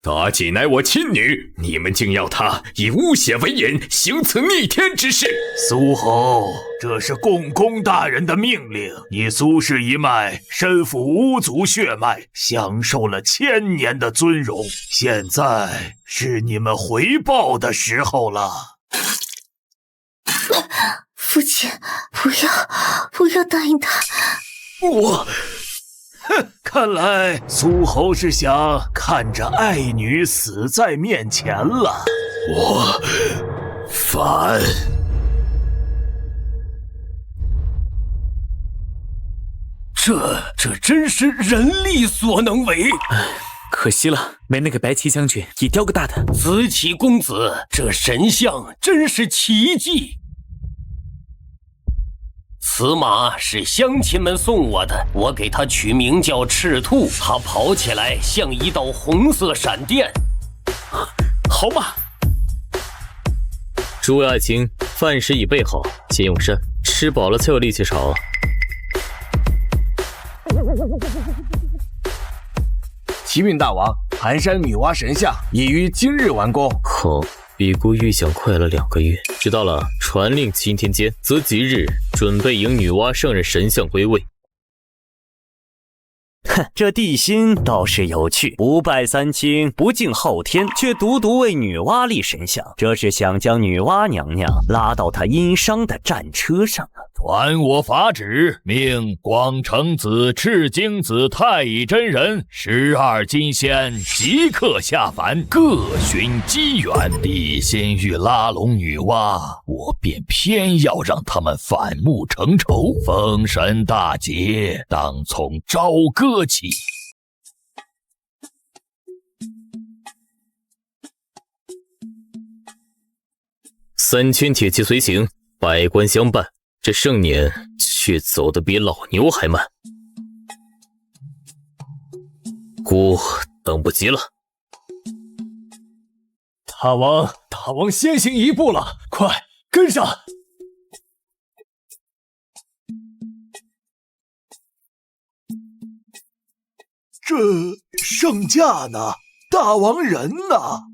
妲己乃我亲女，你们竟要她以污血为引，行此逆天之事！苏侯，这是共工大人的命令。你苏氏一脉身负巫族血脉，享受了1000年的尊荣，现在是你们回报的时候了。父亲，不要答应他。看来苏侯是想看着爱女死在面前了。我反。这真是人力所能为。可惜了，没那个白旗将军也雕个大的。子启公子，这神像真是奇迹。此马是乡亲们送我的，我给它取名叫赤兔，它跑起来像一道红色闪电。好马！诸位爱卿，饭食已备好，先用膳，吃饱了才有力气炒。启禀大王，寒山女娲神像已于今日完工。好，比估预想快了2个月。知道了，传令钦天监，择吉日准备迎女娲圣人神像归位。哼，这地心倒是有趣，不拜三清，不敬昊天，却独独为女娲立神像，这是想将女娲娘娘拉到她殷商的战车上啊！传我法旨，命广成子、赤精子太乙真人12金仙即刻下凡，各寻机缘。地心欲拉拢女娲，我便偏要让他们反目成仇。封神大捷当从朝歌起。3000铁骑随行，100官相伴，这盛年却走得比老牛还慢。姑等不及了。大王先行一步了，快跟上！这圣驾呢？大王人呢？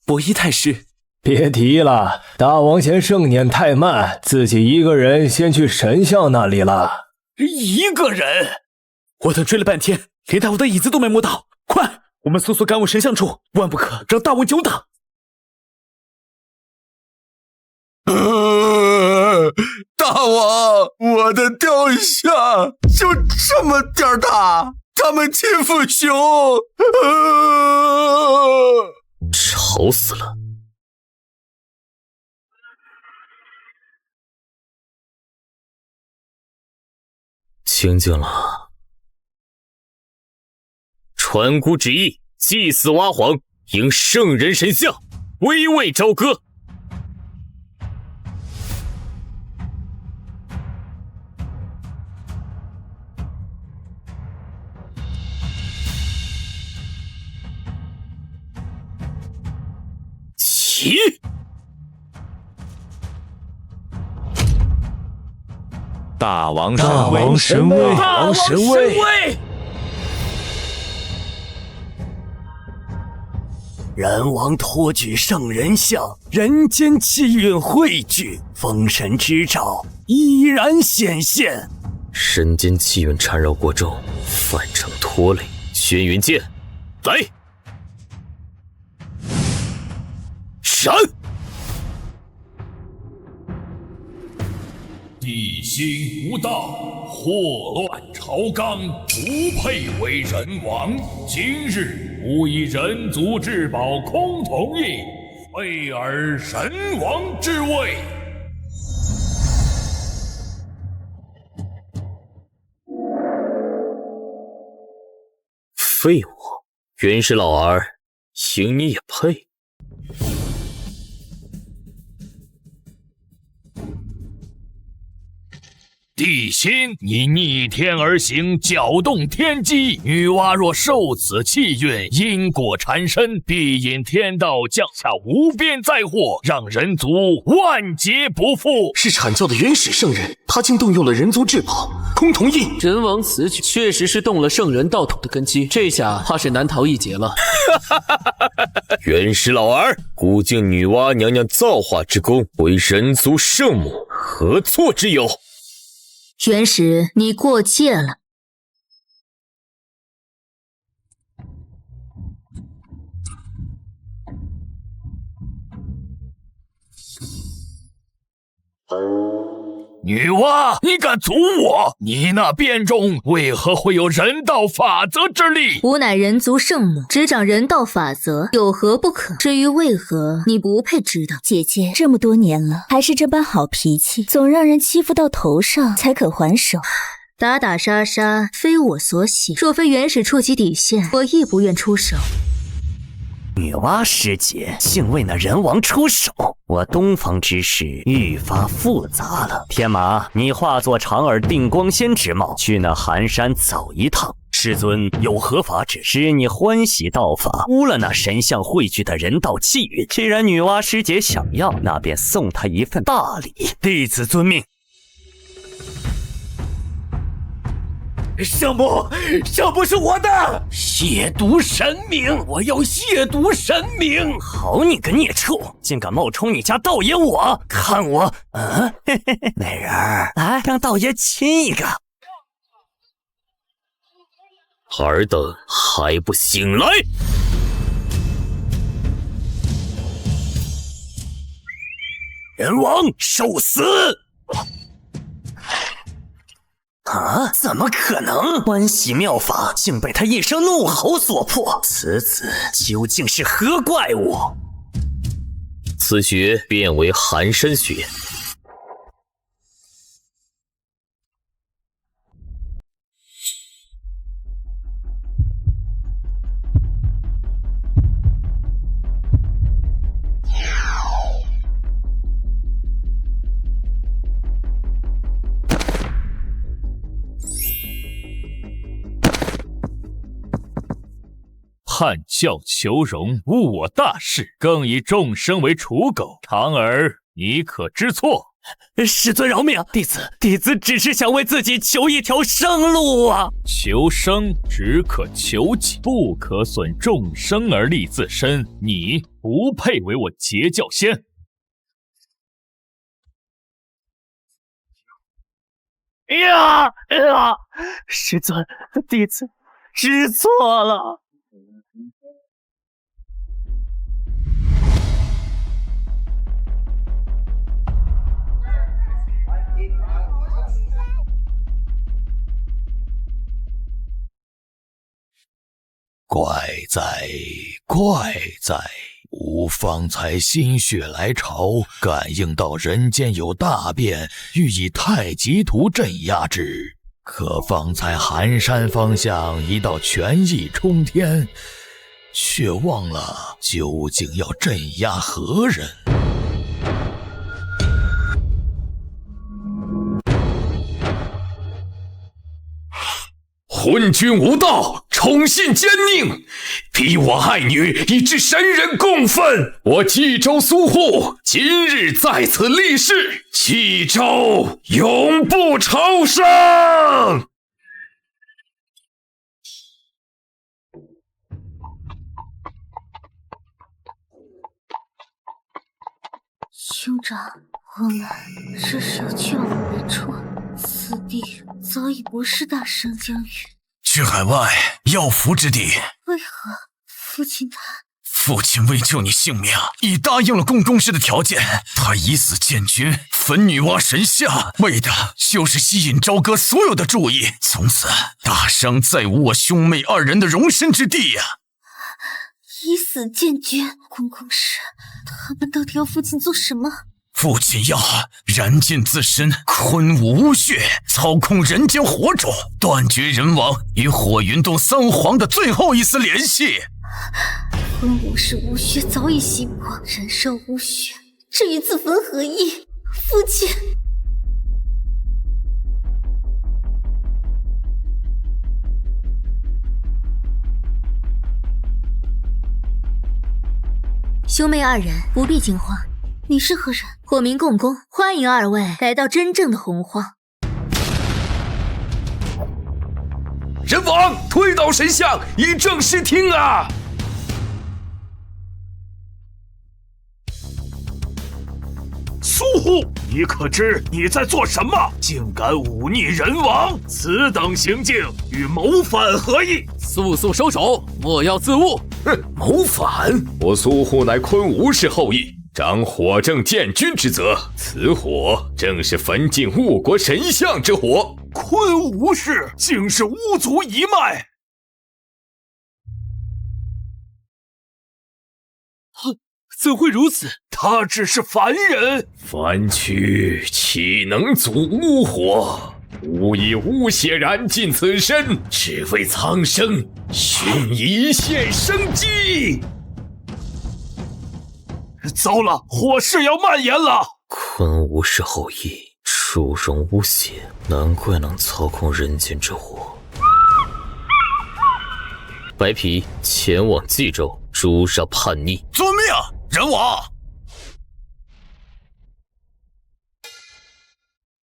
伯夷太师，别提了，大王嫌盛年太慢，自己一个人先去神像那里了。一个人？我等追了半天，连大王的椅子都没摸到。快，我们速速赶往神像处，万不可让大王久等。大王，我的雕像就这么点大，他们欺负熊。吵死了！清静了。传姑旨意，祭祀娲皇，迎圣人神像，威位朝歌。起！大王神威！大王神威！人王托举圣人像，人间气运汇聚，封神之兆依然显现。人间气运缠绕过重，反成拖累。轩辕剑，来！闪！地心无道，祸乱朝纲，不配为人王。今日吾以人族至宝空瞳印，废尔神王之位。废物，原始老儿，行你也配。地心，你逆天而行，搅动天机。女娲若受此气运，因果缠身，必引天道降下无边灾祸，让人族万劫不复。是阐教的原始圣人，他竟动用了人族至宝空瞳印。人王此举确实是动了圣人道统的根基，这下怕是难逃一劫了。原始老儿，孤敬女娲娘娘造化之功，为人族圣母，何错之有？原始，你过界了。女娲，你敢阻我？你那殿中为何会有人道法则之力？吾乃人族圣母，执掌人道法则，有何不可？至于为何，你不配知道。姐姐这么多年了，还是这般好脾气，总让人欺负到头上才肯还手。打打杀杀，非我所喜。若非原始触及底线，我亦不愿出手。女娲师姐竟为那人王出手，我东方之事愈发复杂了。天马，你化作长耳定光仙之貌，去那寒山走一趟。师尊有何法旨？使你欢喜道法，污了那神像汇聚的人道气运。既然女娲师姐想要，那便送她一份大礼。弟子遵命。圣母是我的！亵渎神明！我要亵渎神明！好你个孽畜，竟敢冒充你家道爷我！看我，美人儿，来让道爷亲一个。尔等还不醒来！人王受死！啊！怎么可能？欢喜妙法竟被他一声怒吼所破，此子究竟是何怪物？此穴变为寒山穴。叛教求荣，误我大事，更以众生为刍狗。长儿，你可知错？师尊饶命，弟子只是想为自己求一条生路啊！求生只可求己，不可损众生而利自身。你不配为我截教仙。师尊，弟子知错了。怪在，吾方才心血来潮，感应到人间有大变，欲以太极图镇压之。可方才寒山方向一道权意冲天，却忘了究竟要镇压何人。昏君无道，宠信奸佞，逼我爱女以致神人共愤。我冀州苏护今日在此立誓，冀州永不超生。兄长，我们这是要去往何处？此地早已不是大商疆域。去海外要福之地。为何父亲他？父亲为救你性命，已答应了宫中师的条件。他以死建军，焚女娲神像，为的就是吸引朝歌所有的注意。从此大商再无我兄妹二人的容身之地呀！以死建军，宫师，他们到底要父亲做什么？父亲要燃尽自身，昆武巫血，操控人间火种，断绝人王与火云洞三皇的最后一丝联系。昆武是巫血早已熄破，燃烧巫血，这与自焚何异？父亲。兄妹二人不必惊慌。你是何人？我名共工，欢迎二位来到真正的洪荒。人王，推倒神像，以正视听啊！苏护，你可知你在做什么？竟敢忤逆人王，此等行径与谋反何异？速速收手，莫要自误！哼，谋反！我苏护乃昆吾氏后裔，掌火正建军之责。此火正是焚尽误国神像之火。昆吾氏竟是巫族一脉！怎会如此？他只是凡人，凡躯岂能阻巫火？吾以巫血燃尽此身，只为苍生寻一线生机。糟了，火势要蔓延了！昆吾氏后裔，触容巫血，难怪能操控人间之火。白皮前往冀州诛杀叛逆。遵命，人王。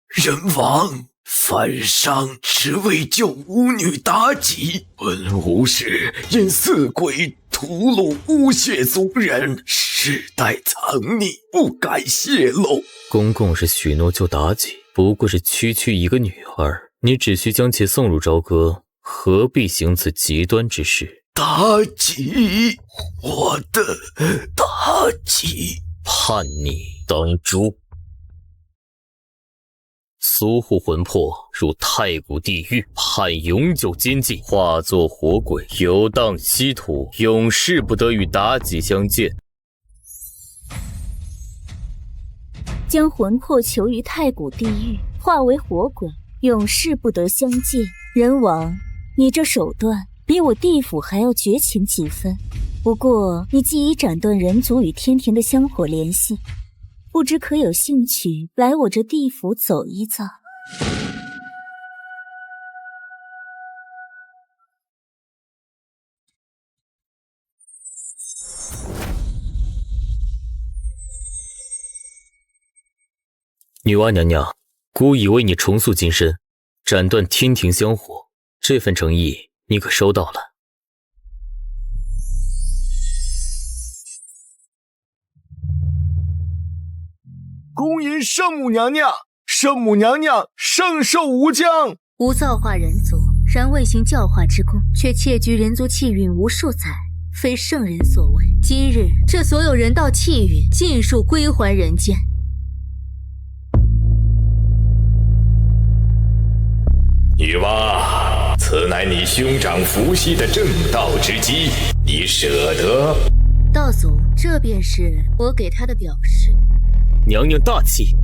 人王，犯上只为救巫女妲己，本巫师因四鬼屠戮巫血族人，世代藏匿，不敢泄露。公公是许诺救妲己，不过是区区一个女儿，你只需将其送入朝歌，何必行此极端之事？妲己，我的妲己，判你当诛。苏护魂魄入太古地狱，判永久监禁，化作活鬼，游荡稀土，永世不得与妲己相见。将魂魄囚于太古地狱，化为活鬼，永世不得相见。人王，你这手段比我地府还要绝情几分。不过你既已斩断人族与天庭的香火联系，不知可有兴趣来我这地府走一遭？女娲娘娘，孤已为你重塑金身，斩断天庭香火，这份诚意你可收到了？恭迎圣母娘娘，圣母娘娘圣寿无疆。吾造化人族，然未行教化之功，却窃居人族气运无数载，非圣人所为。今日这所有人道气运尽数归还人间。女娲，此乃你兄长伏羲的正道之基，你舍得？道祖，这便是我给他的表示。娘娘大气，